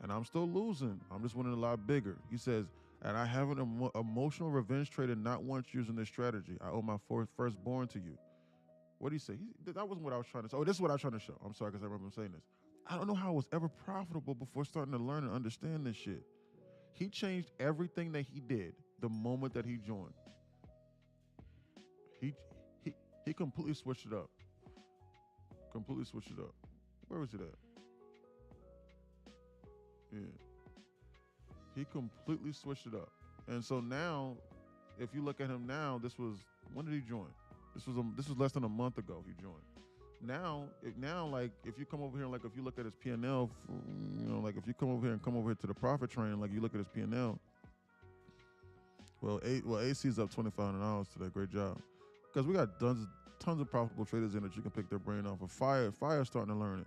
And I'm still losing. I'm just winning a lot bigger. He says, and I have an emotional revenge traded not once using this strategy. I owe my firstborn to you. What did he say? That wasn't what I was trying to say. Oh, this is what I was trying to show. I'm sorry because I remember him saying this. I don't know how I was ever profitable before starting to learn and understand this shit. He changed everything that he did the moment that he joined. He completely switched it up. Completely switched it up. Where was it at? Yeah. He completely switched it up. And so now, if you look at him now, when did he join? This was less than a month ago he joined. Now, like if you come over here, like if you look at his P&L, like if you come over here to the profit train, like you look at his P&L. Well, AC's up $2,500 today. Great job, because we got tons of profitable traders in that you can pick their brain off of. Fire's starting to learn it.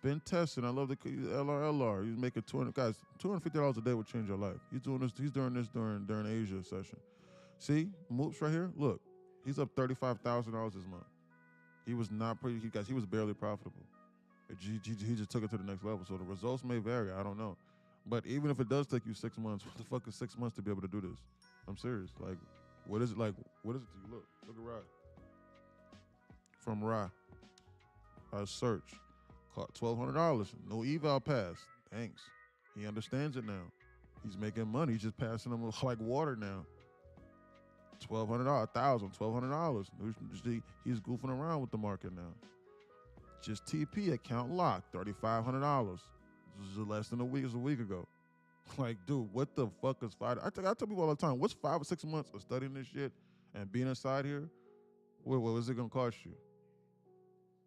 Been testing. I love the LR. He's making $250 a day would change your life. He's doing this. He's doing this during Asia session. See, Moops right here. Look, he's up $35,000 this month. He was not pretty, guys. He was barely profitable. He just took it to the next level. So the results may vary. I don't know. But even if it does take you 6 months, what the fuck is 6 months to be able to do this? I'm serious. Like, what is it like? What is it to you? Look at Rye. From Rye. I search. Caught $1,200. No eval pass. Thanks. He understands it now. He's making money. He's just passing them like water now. $1,200, $1,000, $1,200. He's goofing around with the market now. Just TP account locked, $3,500. This is less than a week. It was a week ago. Like, dude, what the fuck is five? I tell people all the time, what's 5 or 6 months of studying this shit and being inside here? What is it gonna cost you?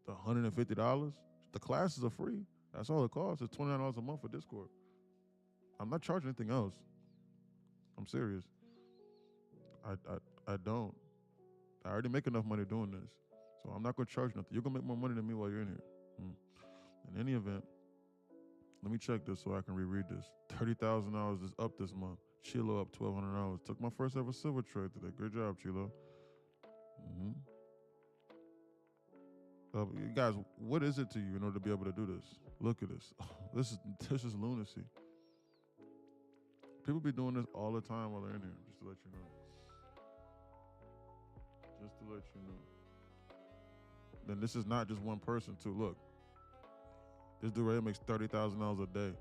The $150? The classes are free. That's all it costs. It's $29 a month for Discord. I'm not charging anything else. I'm serious. I don't. I already make enough money doing this. So I'm not going to charge nothing. You're going to make more money than me while you're in here. In any event, let me check this so I can reread this. $30,000 is up this month. Chilo up $1,200. Took my first ever silver trade today. Great job, Chilo. You guys, what is it to you in order to be able to do this? Look at this. This is lunacy. People be doing this all the time while they're in here, just to let you know. Just to let you know. Then this is not just one person too. Look, this dude right here makes $30,000 a day.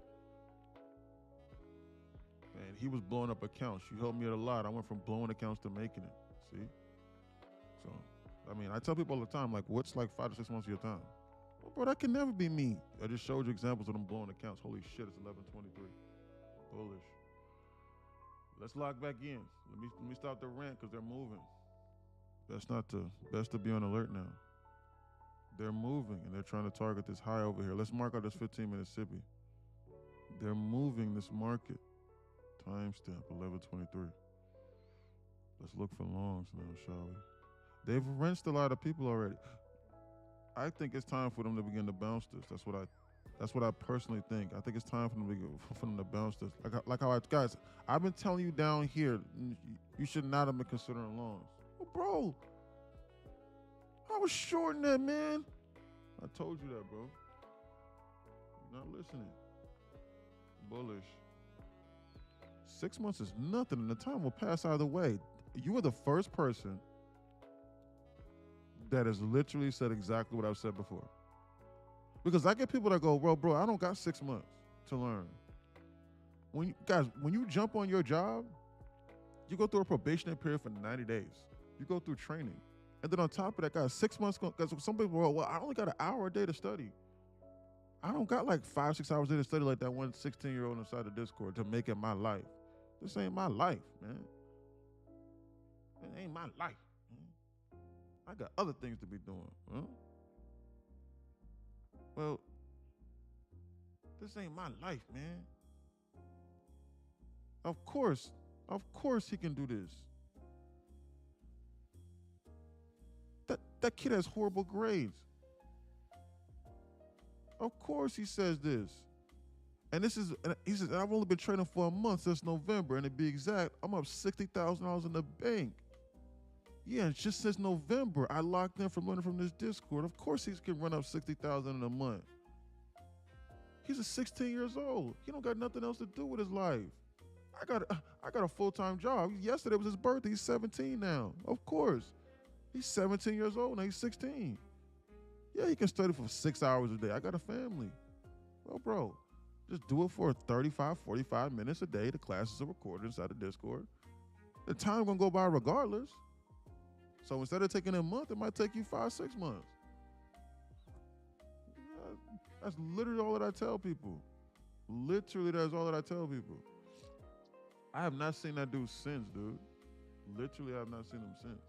And he was blowing up accounts. You helped me out a lot. I went from blowing accounts to making it. See? So, I mean, I tell people all the time, like, what's like 5 to 6 months of your time? Well, bro, that can never be me. I just showed you examples of them blowing accounts. Holy shit, it's 11:23. Bullish. Let's lock back in. Let me stop the rant because they're moving. Best to be on alert now. They're moving and they're trying to target this high over here. Let's mark out this 15-minute sippy. They're moving this market. Timestamp 11:23. Let's look for longs now, shall we? They've rinsed a lot of people already. I think it's time for them to begin to bounce this. That's what I personally think. I think it's time for them to bounce this. Guys, I've been telling you down here, you should not have been considering longs. Well, bro, I was shorting that, man. I told you that, bro. You're not listening. Bullish. 6 months is nothing, and the time will pass either way. You are the first person that has literally said exactly what I've said before. Because I get people that go, bro, I don't got 6 months to learn. When you jump on your job, you go through a probationary period for 90 days. You go through training. And then on top of that, guys, 6 months, because some people go, well, I only got an hour a day to study. I don't got like 5, 6 hours a day to study like that one 16-year-old inside the Discord to make it my life. This ain't my life, man. It ain't my life, man. I got other things to be doing, huh? Well, this ain't my life, man. Of course he can do this. That kid has horrible grades. Of course he says this. And he says, I've only been trading for a month since November, and to be exact, I'm up $60,000 in the bank. Yeah, just since November, I locked in from learning from this Discord. Of course he can run up $60,000 in a month. He's 16 years old. He don't got nothing else to do with his life. I got a full-time job. Yesterday was his birthday. He's 17 now. Of course. He's 17 years old now. He's 16. Yeah, he can study for 6 hours a day. I got a family. Well, bro, just do it for 35, 45 minutes a day. The classes are recorded inside the Discord. The time gonna go by regardless. So instead of taking a month, it might take you 5, 6 months. That's literally all that I tell people. Literally, that's all that I tell people. I have not seen that dude since, dude. Literally, I have not seen him since.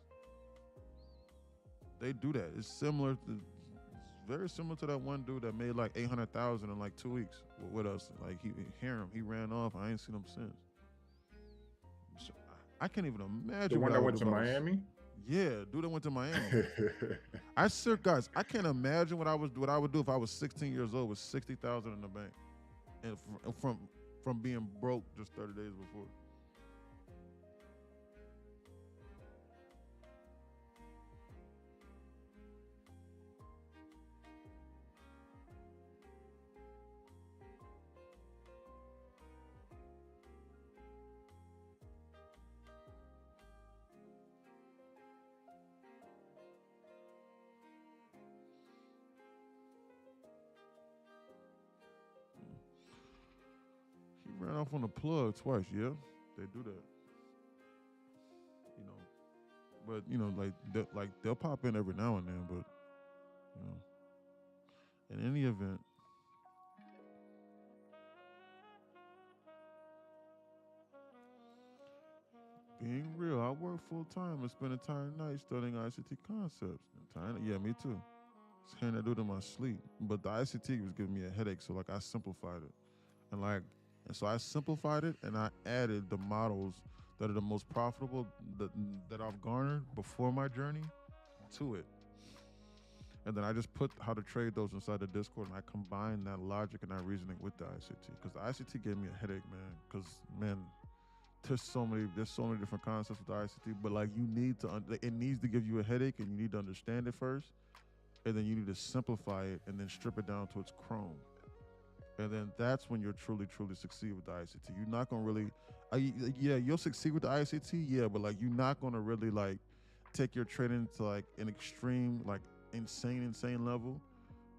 They do that. It's similar to, it's very similar to that one dude that made like 800,000 in like 2 weeks with us. Like he ran off. I ain't seen him since. So, I can't even imagine. The one that went to Miami. Yeah, dude that went to Miami. Guys, I can't imagine what I would do if I was 16 years old with 60,000 in the bank, and from being broke just 30 days before. He ran off on the plug twice, yeah. They do that. You know. But, you know, like they'll pop in every now and then, but you know. In any event. Being real, I work full time and spend entire night studying ICT concepts. Yeah, me too. It's hearing that do it in my sleep. But the ICT was giving me a headache, so like I simplified it. And so I simplified it and I added the models that are the most profitable that I've garnered before my journey to it. And then I just put how to trade those inside the Discord, and I combined that logic and that reasoning with the ICT. Because the ICT gave me a headache, man. Because, man, there's so many different concepts with the ICT, but like it needs to give you a headache, and you need to understand it first, and then you need to simplify it and then strip it down to its chrome. And then that's when you'll truly succeed with the ICT. You're not gonna really, you'll succeed with the ICT, yeah, but like you're not gonna really like take your trading to like an extreme, like insane level,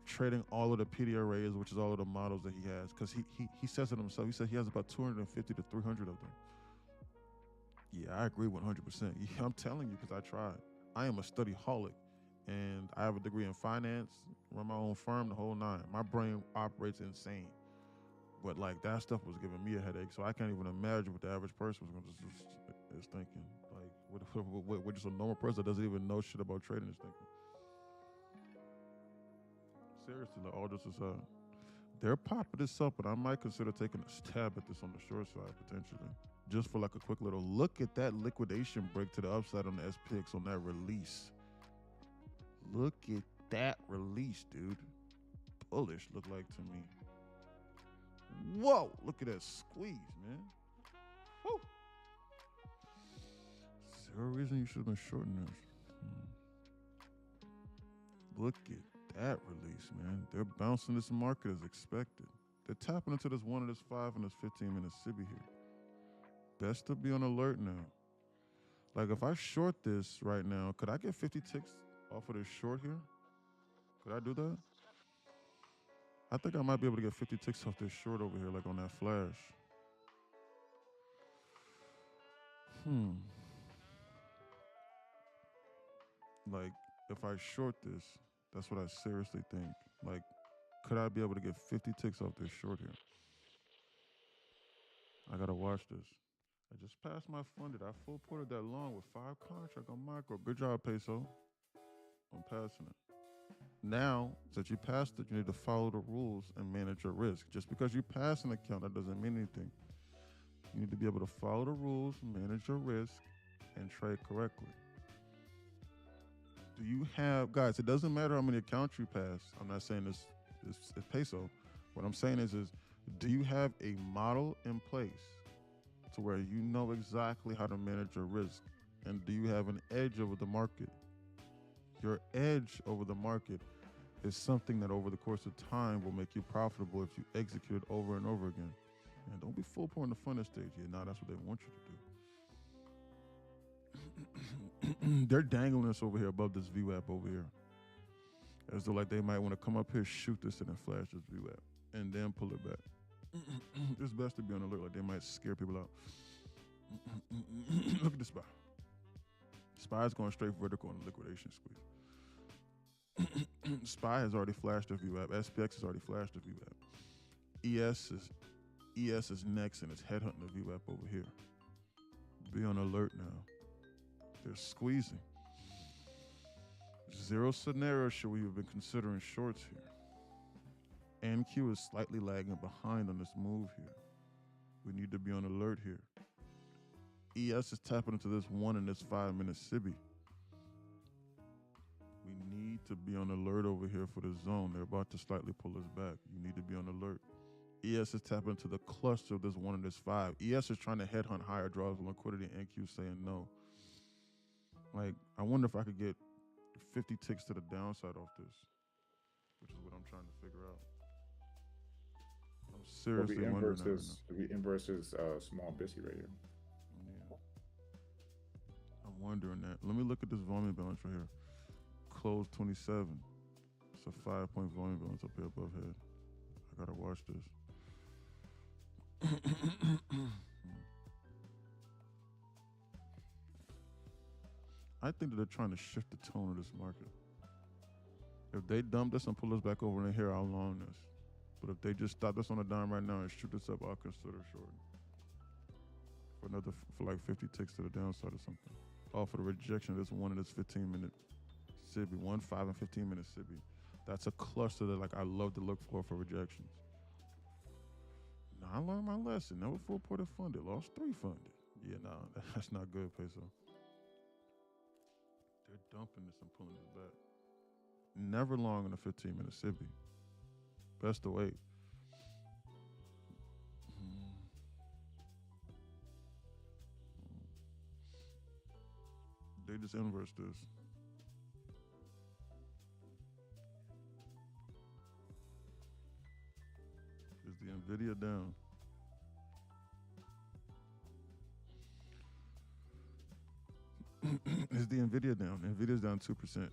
trading all of the PDRAs, which is all of the models that he has, because he says it himself. He said he has about 250 to 300 of them. Yeah, I agree 100%. Yeah, I'm telling you, because I tried. I am a study-holic, and I have a degree in finance, run my own firm, the whole nine. My brain operates insane. But like that stuff was giving me a headache, so I can't even imagine what the average person is thinking. Like, what just a normal person that doesn't even know shit about trading is thinking. Seriously, like all this aside. They're popping this up, but I might consider taking a stab at this on the short side, potentially. Just for like a quick little look at that liquidation break to the upside on the SPX on that release. Look at that release, dude. Bullish look like to me. Whoa, look at that squeeze, man. Woo. Zero reason you should have been shorting this. Look at that release, man. They're bouncing this market as expected. They're tapping into this 1 and this 5 and this 15-minute SIBI here. Best to be on alert now. Like if I short this right now, could I get 50 ticks off of this short here? Could I do that? I think I might be able to get 50 ticks off this short over here, like on that flash. Like if I short this, that's what I seriously think. Like, could I be able to get 50 ticks off this short here? I gotta watch this. I just passed my funded. I full ported that long with 5 contract on micro. Good job, Peso. I'm passing it. Now, since you passed it, you need to follow the rules and manage your risk. Just because you pass an account, that doesn't mean anything. You need to be able to follow the rules, manage your risk, and trade correctly. Do you have, guys, it doesn't matter how many accounts you pass. I'm not saying this is Peso. What I'm saying is do you have a model in place to where you know exactly how to manage your risk? And do you have an edge over the market? Your edge over the market is something that over the course of time will make you profitable if you execute it over and over again. And don't be full pouring the fun stage here. Now that's what they want you to do. They're dangling us over here above this VWAP over here. As though like they might want to come up here, shoot this and then flash this VWAP and then pull it back. It's best to be on alert, like they might scare people out. Look at the SPY. SPY is going straight vertical on the liquidation squeeze. SPY has already flashed a VWAP. SPX has already flashed a VWAP. ES is next, and it's headhunting the VWAP over here. Be on alert now. They're squeezing. Zero scenario should we have been considering shorts here. NQ is slightly lagging behind on this move here. We need to be on alert here. ES is tapping into this 1 and this 5-minute SIBI. We need to be on alert over here for the zone. They're about to slightly pull us back. You need to be on alert. ES is tapping into the cluster of this 1 and this 5. ES is trying to headhunt higher draws of liquidity. NQ saying no. Like, I wonder if I could get 50 ticks to the downside off this, which is what I'm trying to figure out. I'm seriously wondering that right now. We inverse his small BISI right here. Yeah. I'm wondering that. Let me look at this volume balance right here. Close 27. It's a 5-point volume balance up here above head. I gotta watch this. I think that they're trying to shift the tone of this market. If they dump this and pull us back over in here, I'll long this. But if they just stop this on a dime right now and shoot this up, I'll consider short. For like 50 ticks to the downside or something. Oh, for the rejection of this 1 and this 15-minute SIBI. 1, 5, and 15-minute SIBI. That's a cluster that like I love to look for rejections. Now I learned my lesson. Never full ported funded. Lost 3 funded. Yeah, nah, that's not good, Peso. They're dumping this and pulling it back. Never long in a 15-minute SIBI. Best to wait. They just inverse this. Is the Nvidia down? Is the Nvidia down? Nvidia's down 2%.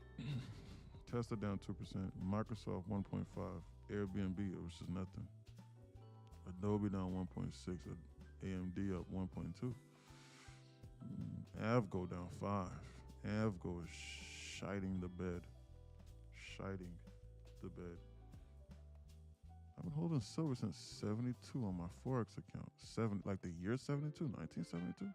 Tesla down 2%. Microsoft 1.5. Airbnb, which is nothing. Adobe down 1.6. AMD up 1.2. Avgo down 5. Avgo is shiting the bed. Shiting the bed. I've been holding silver since 72 on my Forex account. Like the year 72, 1972.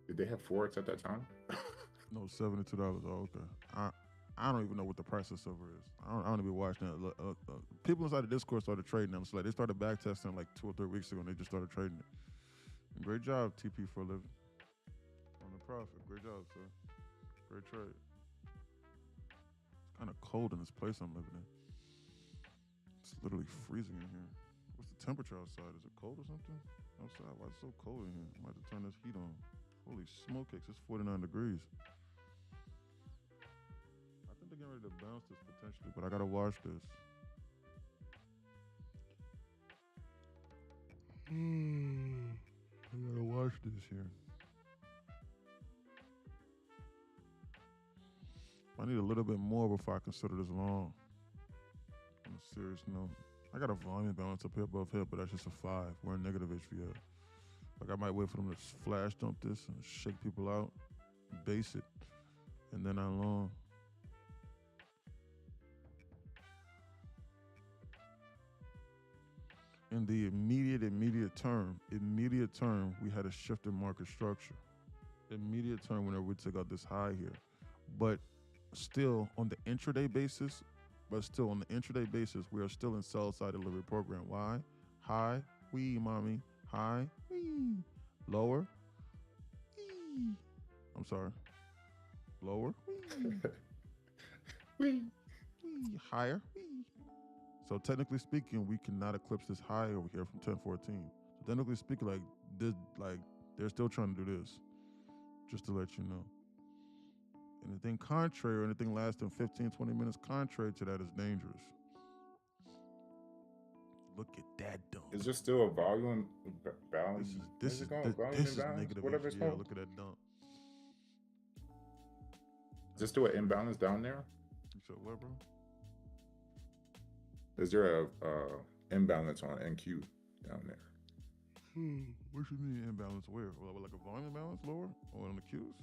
Did they have Forex at that time? No, $72. Oh, okay. I don't even know what the price of silver is. I don't even be watching that. People inside the Discord started trading them. So like they started back testing like 2 or 3 weeks ago, and they just started trading it. And great job, TP, for a living. On the profit. Great job, sir. Great trade. It's kind of cold in this place I'm living in. It's literally freezing in here. What's the temperature outside? Is it cold or something? Outside? Why is it so cold in here? I might have to turn this heat on. Holy smoke cakes, it's 49 degrees. I think they're getting ready to bounce this potentially, but I gotta watch this. I gotta watch this here. I need a little bit more before I consider this long. On a serious note. I got a volume balance up here above here, but that's just a 5. We're in negative HVL. Like I might wait for them to flash dump this and shake people out, base it, and then I long. In the immediate term, we had a shift in market structure. Immediate term whenever we took out this high here. But still on the intraday basis, we are still in sell side delivery program. Why? High, wee, mommy. High, wee. Lower, wee. I'm sorry. Lower, wee. Wee. Wee. Higher, wee. So technically speaking, we cannot eclipse this high over here from 1014. So technically speaking, like this, like they're still trying to do this. Just to let you know. Anything contrary or anything less than 15, 20 minutes contrary to that is dangerous. Look at that dump. Is there still a volume balance? This is negative. Whatever it's called. Look at that dump. Is there still an imbalance down there? You said what, bro? Is there a imbalance on NQ down there? What you mean imbalance where? Well, like a volume imbalance lower? Or on the cues?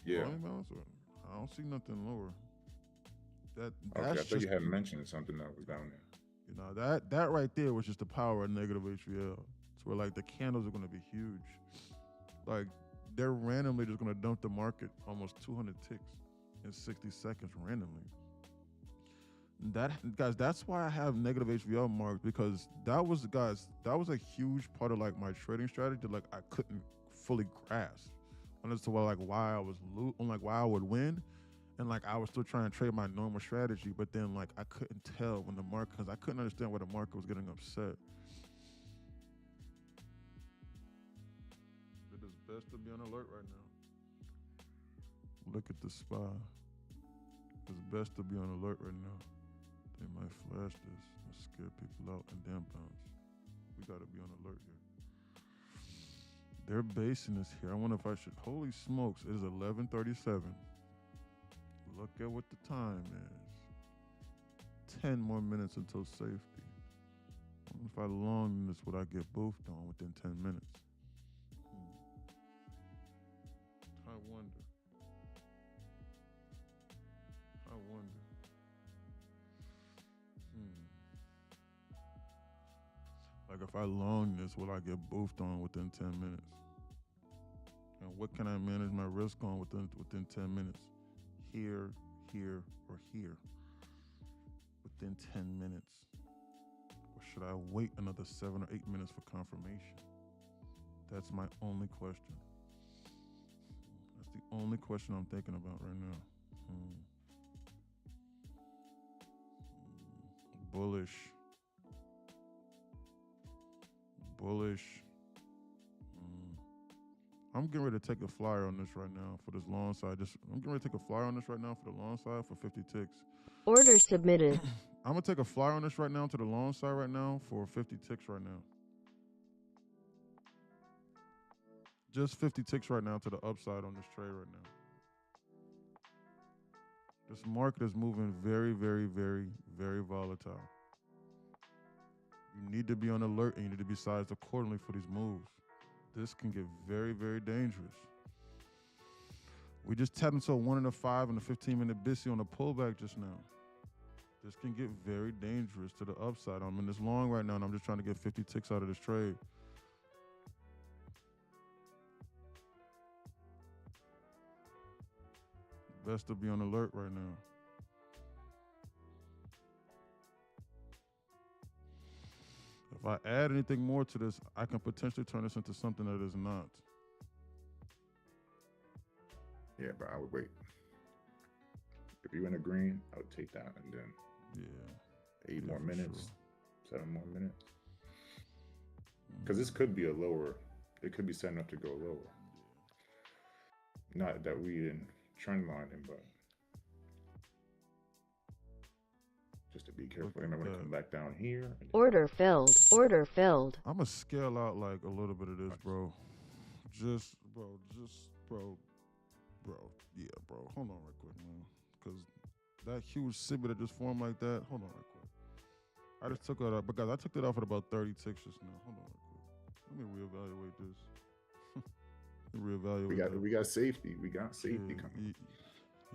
Yeah. Volume imbalance? Or I don't see nothing lower. That's Okay, I thought just, you had mentioned something that was down there. you know, that right there was just the power of negative HVL. It's where like the candles are gonna be huge. Like they're randomly just gonna dump the market almost 200 ticks in 60 seconds randomly. Guys, that's why I have negative HVL marks, because that was a huge part of like my trading strategy that like I couldn't fully grasp. And as to why I was why I would win, and like I was still trying to trade my normal strategy, but then like I couldn't tell when the market, because I couldn't understand why the market was getting upset. It is best to be on alert right now. Look at the SPY. It's best to be on alert right now. They might flash this and scare people out and damn bounce. We gotta be on alert here. They're basing this here. I wonder if I should. Holy smokes! It is 11:37. Look at what the time is. 10 more minutes until safety. I wonder if I long this, would I get boofed on within 10 minutes? I wonder. Like if I long this, will I get boofed on within 10 minutes? And what can I manage my risk on within 10 minutes? Here, or here. Within 10 minutes. Or should I wait another 7 or 8 minutes for confirmation? That's my only question. That's the only question I'm thinking about right now. Bullish. I'm getting ready to take a flyer on this right now for this long side. I'm getting ready to take a flyer on this right now for the long side for 50 ticks. Order submitted. I'm gonna take a flyer on this right now to the long side right now for 50 ticks right now. Just 50 ticks right now to the upside on this trade right now. This market is moving very, very, very, very volatile. You need to be on alert and you need to be sized accordingly for these moves. This can get very, very dangerous. We just tapped into a 1 and a 5 and a 15-minute BISI on a pullback just now. This can get very dangerous to the upside. I'm in this long right now and I'm just trying to get 50 ticks out of this trade. Best to be on alert right now. If I add anything more to this, I can potentially turn this into something that is not. Yeah, but I would wait. If you're in the green, I would take that and then 8 more minutes, sure. 7 more minutes. Because this could be a lower, it could be setting up to go lower. Not that we didn't trend line him, but just to be careful. And I'm gonna come back down here. Order filled. Order filled. I'm gonna scale out like a little bit of this, bro. Yeah, bro. Hold on right quick, man. Because that huge SIBI that just formed like that, hold on right quick. I just took it out, because I took it off at about 30 ticks just now. Hold on right quick. Let me reevaluate this. We got safety. We got safety coming.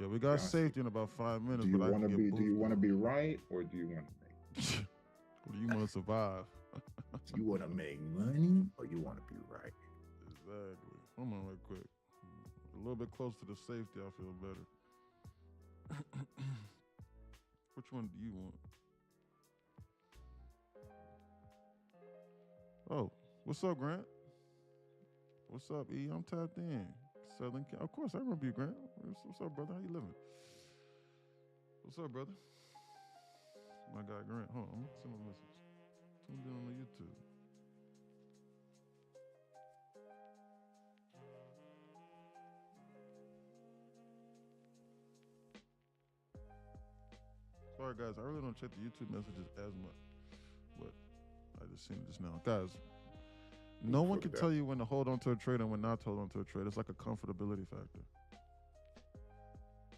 Yeah, we got safety in about 5 minutes. Do you want to be right, or do you want to make? Or do you want to survive? Do you want to make money, or you want to be right? Exactly. Hold on right quick. A little bit closer to the safety, I feel better. Which one do you want? Oh, what's up, Grant? What's up, E? I'm tapped in. Southern Cal. Of course, I remember you, Grant. What's up, brother? How you living? What's up, brother? My guy, Grant. Hold on. Send my message. Tuned in on the YouTube. Sorry, guys. I really don't check the YouTube messages as much, but I just seen it just now. Guys, no one can tell you when to hold on to a trade and when not to hold on to a trade. It's like a comfortability factor.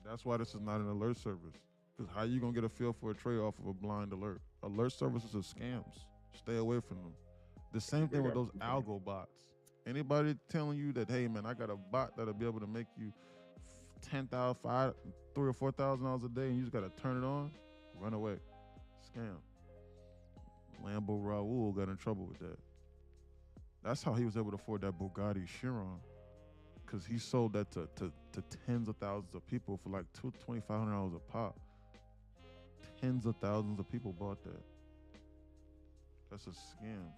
That's why this is not an alert service. Because how you going to get a feel for a trade off of a blind alert? Alert services are scams. Stay away from them. The same They thing with got those people saying, algo bots. Anybody telling you that, hey man, I got a bot that'll be able to make you 10,000, 3 or 4,000 dollars a day, and you just gotta turn it on, run away, scam. Lambo Raul got in trouble with that. That's how he was able to afford that Bugatti Chiron, because he sold that to tens of thousands of people for like $2,500 a pop. Tens of thousands of people bought that. That's a scam.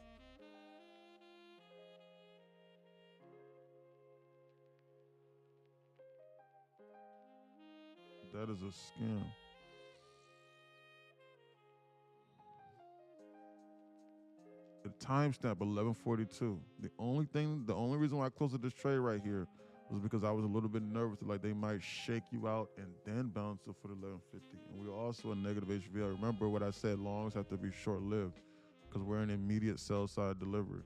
That is a scam. The timestamp 11:42. The only reason why I closed this trade right here was because I was a little bit nervous that like they might shake you out and then bounce it for the 11:50. And we were also in negative HVL. Remember what I said? Longs have to be short-lived because we're in immediate sell side delivery.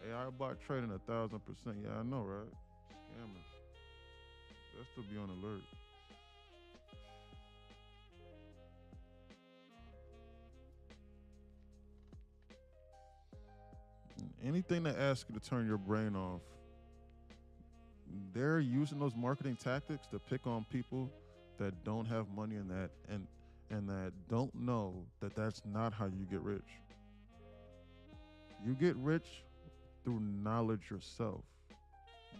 AI bot trading 1,000%. Yeah, I know, right? Scammers. Best to be on alert. Anything that asks you to turn your brain off, they're using those marketing tactics to pick on people that don't have money and that don't know that that's not how you get rich. You get rich through knowledge yourself.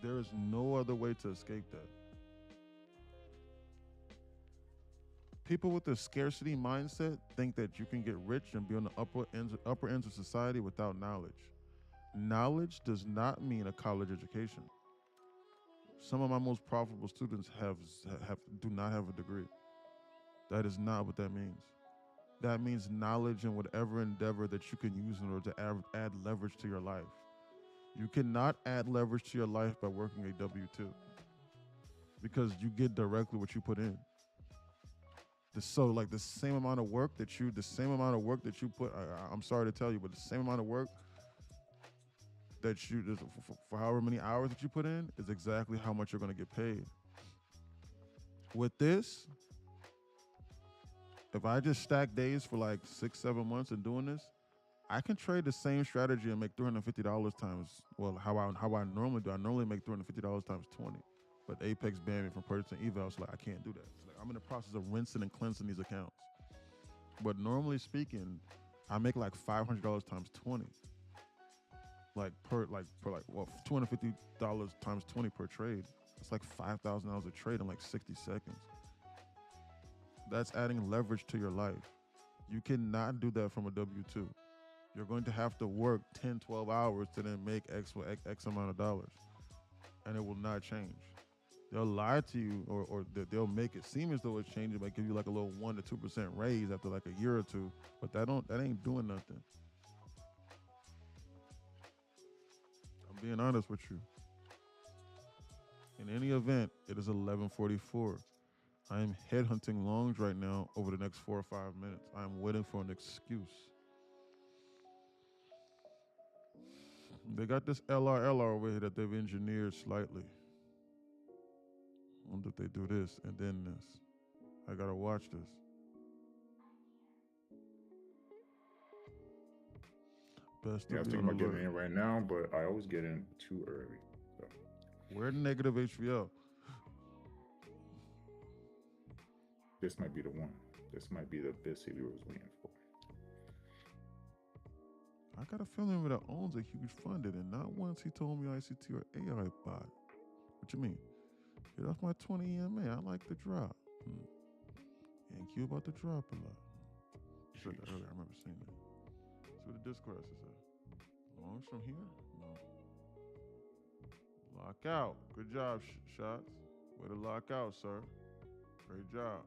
There is no other way to escape that. People with a scarcity mindset think that you can get rich and be on the upper ends of society without knowledge. Knowledge does not mean a college education. Some of my most profitable students do not have a degree. That is not what that means. That means knowledge in whatever endeavor that you can use in order to add leverage to your life. You cannot add leverage to your life by working a W-2 because you get directly what you put in. So like the same amount of work that you put, I'm sorry to tell you, but the same amount of work that you for however many hours that you put in is exactly how much you're going to get paid. With this, if I just stack days for like 6-7 months and doing this, I can trade the same strategy and make $350 times, well, how I normally do. I normally make $350 times 20, but Apex banned me from purchasing eval, so like I can't do that. So like I'm in the process of rinsing and cleansing these accounts. But normally speaking, I make like $500 times 20. Like $250 times 20 per trade. It's like $5,000 a trade in like 60 seconds. That's adding leverage to your life. You cannot do that from a W-2. You're going to have to work 10, 12 hours to then make X amount of dollars. And it will not change. They'll lie to you or they'll make it seem as though it's changing, but give you like a little 1 to 2% raise after like a year or two. But that ain't doing nothing. I'm being honest with you. In any event, it is 11:44. I am headhunting longs right now over the next 4 or 5 minutes. I am waiting for an excuse. They got this LR over here that they've engineered slightly. I wonder if they do this and then this. I gotta watch this. Best yeah, I was thinking about getting in right now, but I always get in too early. So. We're negative HVL. This might be the one. This might be the best he was waiting for. I got a family member that owns a huge fund, and not once he told me ICT or AI bot. What you mean? Get off my 20 EMA. I like the drop. Ain't you about to drop a lot. Said that earlier. I remember seeing that. See what the Discord has to say. Longs from here? No. Lock out. Good job, Shots. Way to lock out, sir. Great job.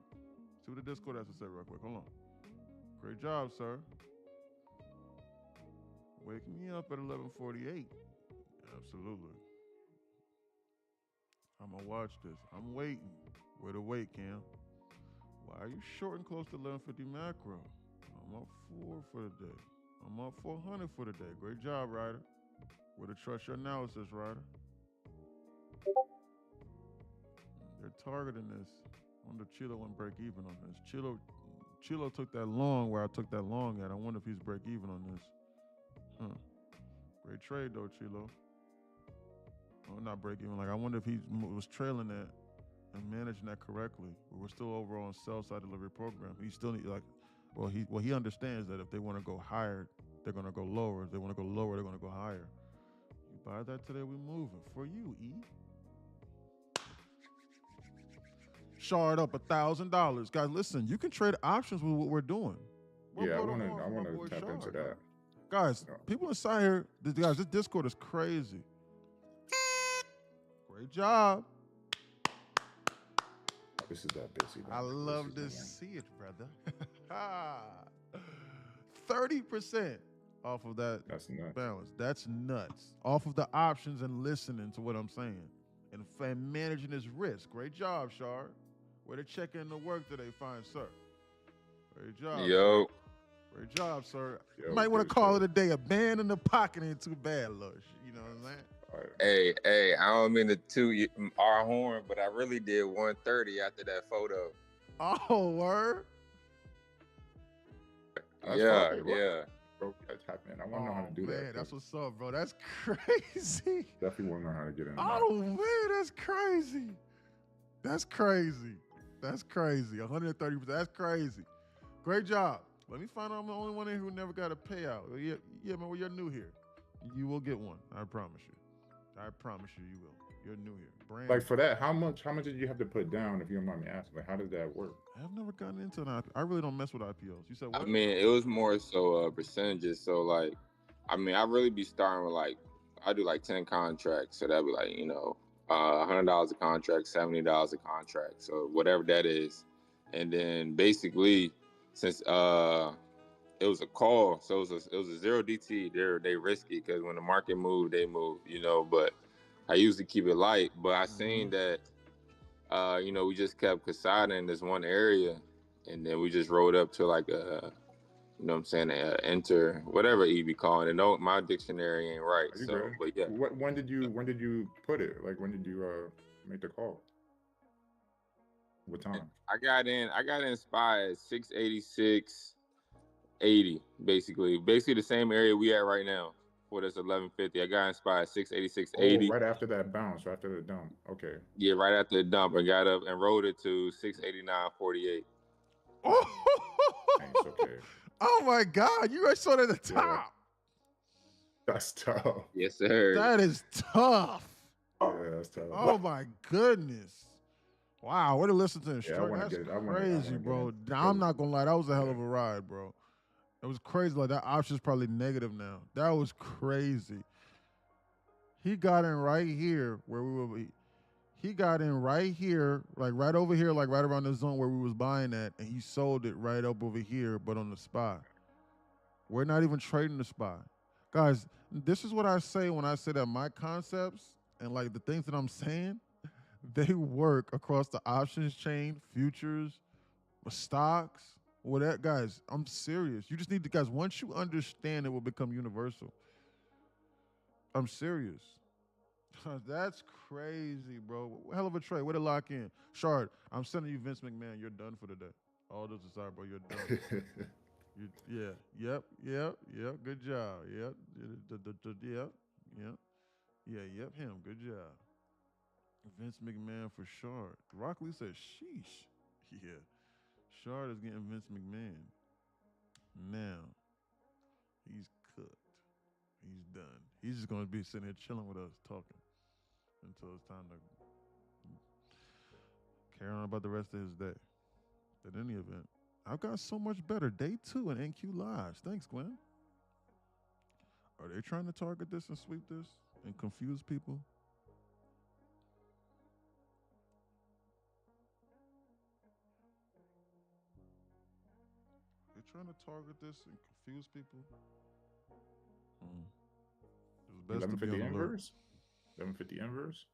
See what the Discord has to say real quick. Hold on. Great job, sir. Wake me up at 11:48. Absolutely. I'm going to watch this. I'm waiting. Way to wait, Cam. Why are you short and close to 11:50 macro? I'm up 4 for the day. I'm up 400 for the day. Great job, Ryder. Way to trust your analysis, Ryder. They're targeting this. I wonder if Chilo went break even on this. Chilo took that long where I took that long at. I wonder if he's break even on this. Great trade though, Chilo. Oh, not break even. Like I wonder if he was trailing that and managing that correctly. But we're still over on sell side delivery program. He still need like, he understands that if they want to go higher, they're gonna go lower. If they want to go lower, they're gonna go higher. You buy that today, we moving for you, E. Shard up $1,000, guys. Listen, you can trade options with what we're doing. Yeah, I want to tap into that. Guys, people inside here, guys, this Discord is crazy. Great job. This is that busy. I love to see it, brother. 30% off of that. That's nuts. Balance. That's nuts. Off of the options and listening to what I'm saying and managing his risk. Great job, Shard. Way to check in the work today, fine sir. Great job. Yo. Sir. Great job, sir. Yo, you might want to call it a day. A band in the pocket ain't too bad, Lush. You know what I'm saying? Hey, I don't mean to toot our horn, but I really did 130 after that photo. Oh, word? Yeah. Bro, tap in. I want to know how to do that. Man, that's what's up, bro. That's crazy. Definitely want to know how to get in. Oh, man, that's crazy. That's crazy. That's crazy. 130%. That's crazy. Great job. Let me find out I'm the only one here who never got a payout. Yeah, man, well, you're new here. You will get one. I promise you. I promise you, you will. You're new here. Brand like for that, how much did you have to put down, if you don't mind me asking? Like, how does that work? I've never gotten into an IPO. I really don't mess with IPOs. You said what? I mean, it was more so percentages. So like, I mean, I really be starting with like, I do like 10 contracts. So that'd be like, $100 a contract, $70 a contract. So whatever that is. And then basically, since it was a call, so it was a zero DT. They risky because when the market moved, they move, but I usually keep it light. But I seen that, we just kept Casada in this one area, and then we just rolled up to like a, enter, whatever you be calling it. No, my dictionary ain't right. So, but yeah. When did you put it? Like, when did you make the call? What time? I got in spy at 686.80, basically the same area we at right now. For this 1150, I got inspired 686.80. Oh, right after that bounce, right after the dump. Okay. Yeah, right after the dump, I got up and rode it to 689.48. Oh, okay. Oh my God, you guys saw it at the top. Yeah. That's tough. Yes, sir. That is tough. Yeah, that's tough. Oh my goodness. Wow, what a listen to this. Yeah, That's crazy, bro. I'm not gonna lie, that was a hell of a ride, bro. It was crazy. Like that option's probably negative now. That was crazy. He got in right here where we were. He got in right here, like right over here, like right around the zone where we was buying at, and he sold it right up over here, but on the spot. We're not even trading the spot. Guys, this is what I say when I say that my concepts and like the things that I'm saying, they work across the options chain, futures, stocks, whatever. Guys, I'm serious. You just need to, guys, once you understand, it will become universal. I'm serious. That's crazy, bro. Hell of a trade. Way to lock in. Shard, I'm sending you Vince McMahon. You're done for the day. All those aside, bro, you're done. Yep. Good job. Yep. Him. Good job. Vince McMahon for Shard. Rock Lee said, sheesh. Yeah. Shard is getting Vince McMahon. Now, he's cooked. He's done. He's just going to be sitting here chilling with us, talking until it's time to carry on about the rest of his day. At any event, I've got so much better. Day 2 in NQ Lives. Thanks, Glenn. Are they trying to target this and sweep this and confuse people? They're trying to target this and confuse people? 1150 inverse? 1150 inverse?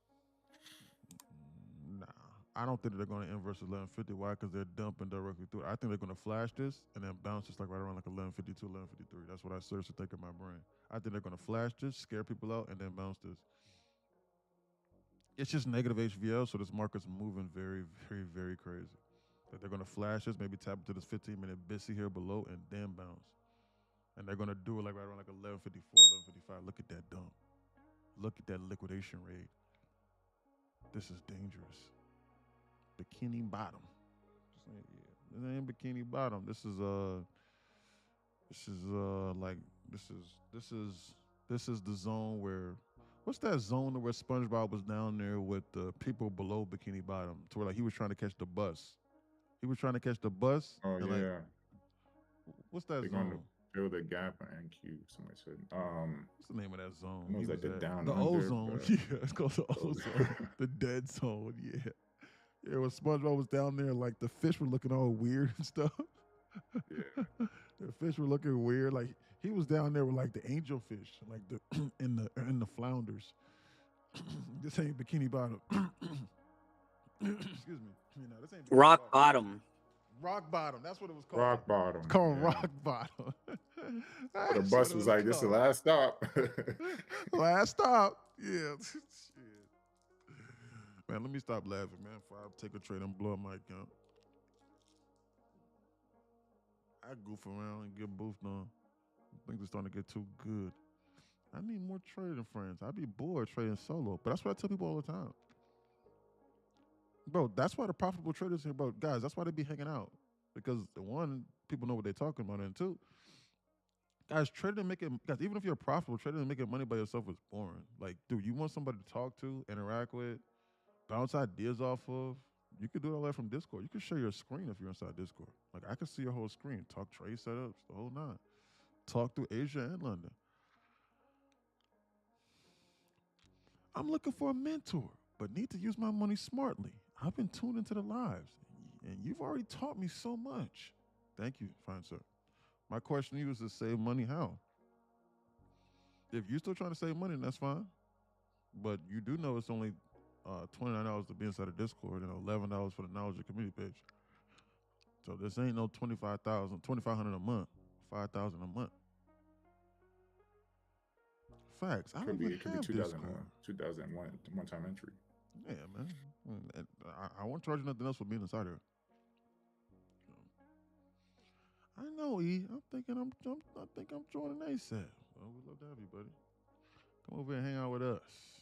Nah, I don't think they're going to inverse 1150. Why? Because they're dumping directly through it. I think they're going to flash this and then bounce just like right around like 1152, 1153. That's what I seriously think in my brain. I think they're going to flash this, scare people out, and then bounce this. It's just negative HVL, so this market's moving very, very, very crazy. That they're going to flash this, maybe tap into this 15-minute BISI here below, and then bounce. and they're gonna do it like right around like 11:54, 11:55. Look at that dump. Look at that liquidation rate. This is dangerous. Bikini bottom. This ain't bikini bottom. Like this is the zone where what's that zone where SpongeBob was down there with the people below bikini bottom to where like he was trying to catch the bus. He was trying to catch the bus Oh and like yeah, what's that they're going to zone? fill the gap in NQ. Somebody said. What's the name of that I zone? know He it's like was the at down the under, ozone. but Yeah, it's called the ozone. The dead zone. Yeah. Yeah, when SpongeBob was down there, like the fish were looking all weird and stuff. yeah, The fish were looking weird. Like he was down there with like the angel fish, like the in the flounders. This ain't bikini bottom. Excuse me. You know, this ain't bikini Rock bottom. bottom. Rock bottom. That's what it was called. rock bottom. It's called yeah. rock bottom. But the That's bus what it was like, "This is the called. last stop." Last stop. Yeah. Shit. Man, let me stop laughing, man. Before I take a trade and blow up my account. I goof around and get boofed on. Things are starting to get too good. I need more trading friends. I'd be bored trading solo. But that's what I tell people all the time. Bro, that's why the profitable traders here, bro. Guys, that's why they be hanging out. Because one, people know what they're talking about, and two, guys, trading and making guys, even if you're profitable, trading and making money by yourself is boring. Like, dude, you want somebody to talk to, interact with, bounce ideas off of. You could do all that from Discord. You can share your screen if you're inside Discord. Like I can see your whole screen, talk trade setups, the whole nine. Talk through Asia and London. I'm looking for a mentor, but need to use my money smartly. I've been tuned into the lives, and you've already taught me so much. Thank you, fine sir. My question to you is to save money how? If you're still trying to save money, that's fine. But you do know it's only $29 to be inside of Discord and $11 for the knowledge of community page. So this ain't no 2,500 a month, 5,000 a month. Facts. I don't it could be have 2001, Discord. 2001 one-time entry. Yeah, man. And I won't charge you nothing else for being inside here. I know, E. I think I'm joining ASAP. Well, we'd love to have you, buddy. Come over and hang out with us.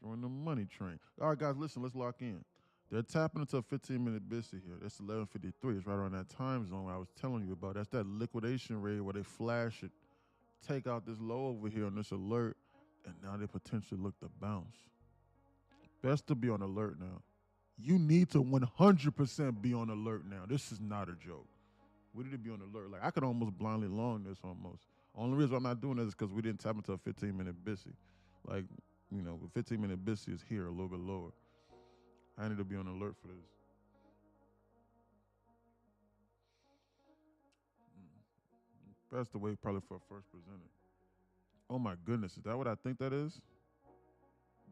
Join the money train. All right, guys, listen, let's lock in. They're tapping into a 15-minute busy here. That's 11:53. It's right around that time zone I was telling you about. That's that liquidation rate where they flash it, take out this low over here on this alert, and now they potentially look to bounce. Best to be on alert now. You need to 100% be on alert now. This is not a joke. We need to be on alert. Like I could almost blindly long this almost. Only reason I'm not doing this is because we didn't tap into a 15-minute busy. Like, you know, the 15-minute busy is here a little bit lower. I need to be on alert for this. That's the way probably for a first presenter. Oh my goodness, is that what I think that is?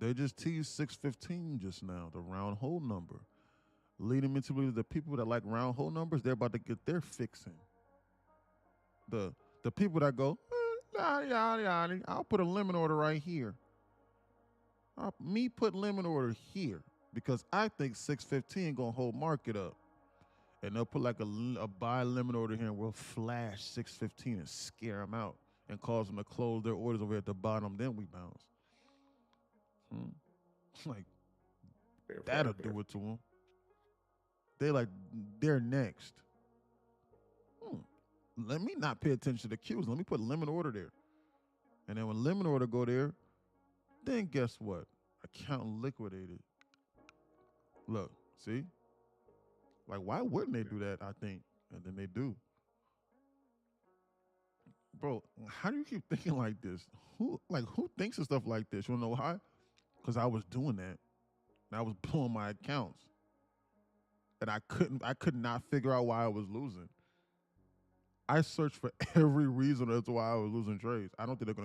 They just teased 615 just now, the round hole number. Leading me to believe the people that like round hole numbers, they're about to get their fixing. The people that go, yada, yada, yada, I'll put a limit order right here. Me put limit order here because I think 615 gonna hold market up. And they'll put like a buy limit order here and we'll flash 615 and scare them out and cause them to close their orders over at the bottom. Then we bounce. Like, that'll do it to them. They're next. Let me not pay attention to cues. Let me put limit order there. And then when limit order go there, then guess what? Account liquidated. Look, see? Like, why wouldn't they do that, I think? And then they do. Bro, how do you keep thinking like this? Who thinks of stuff like this? You wanna know why? Because I was doing that. And I was blowing my accounts. And I could not figure out why I was losing. I searched for every reason as to why I was losing trades. I don't think they're gonna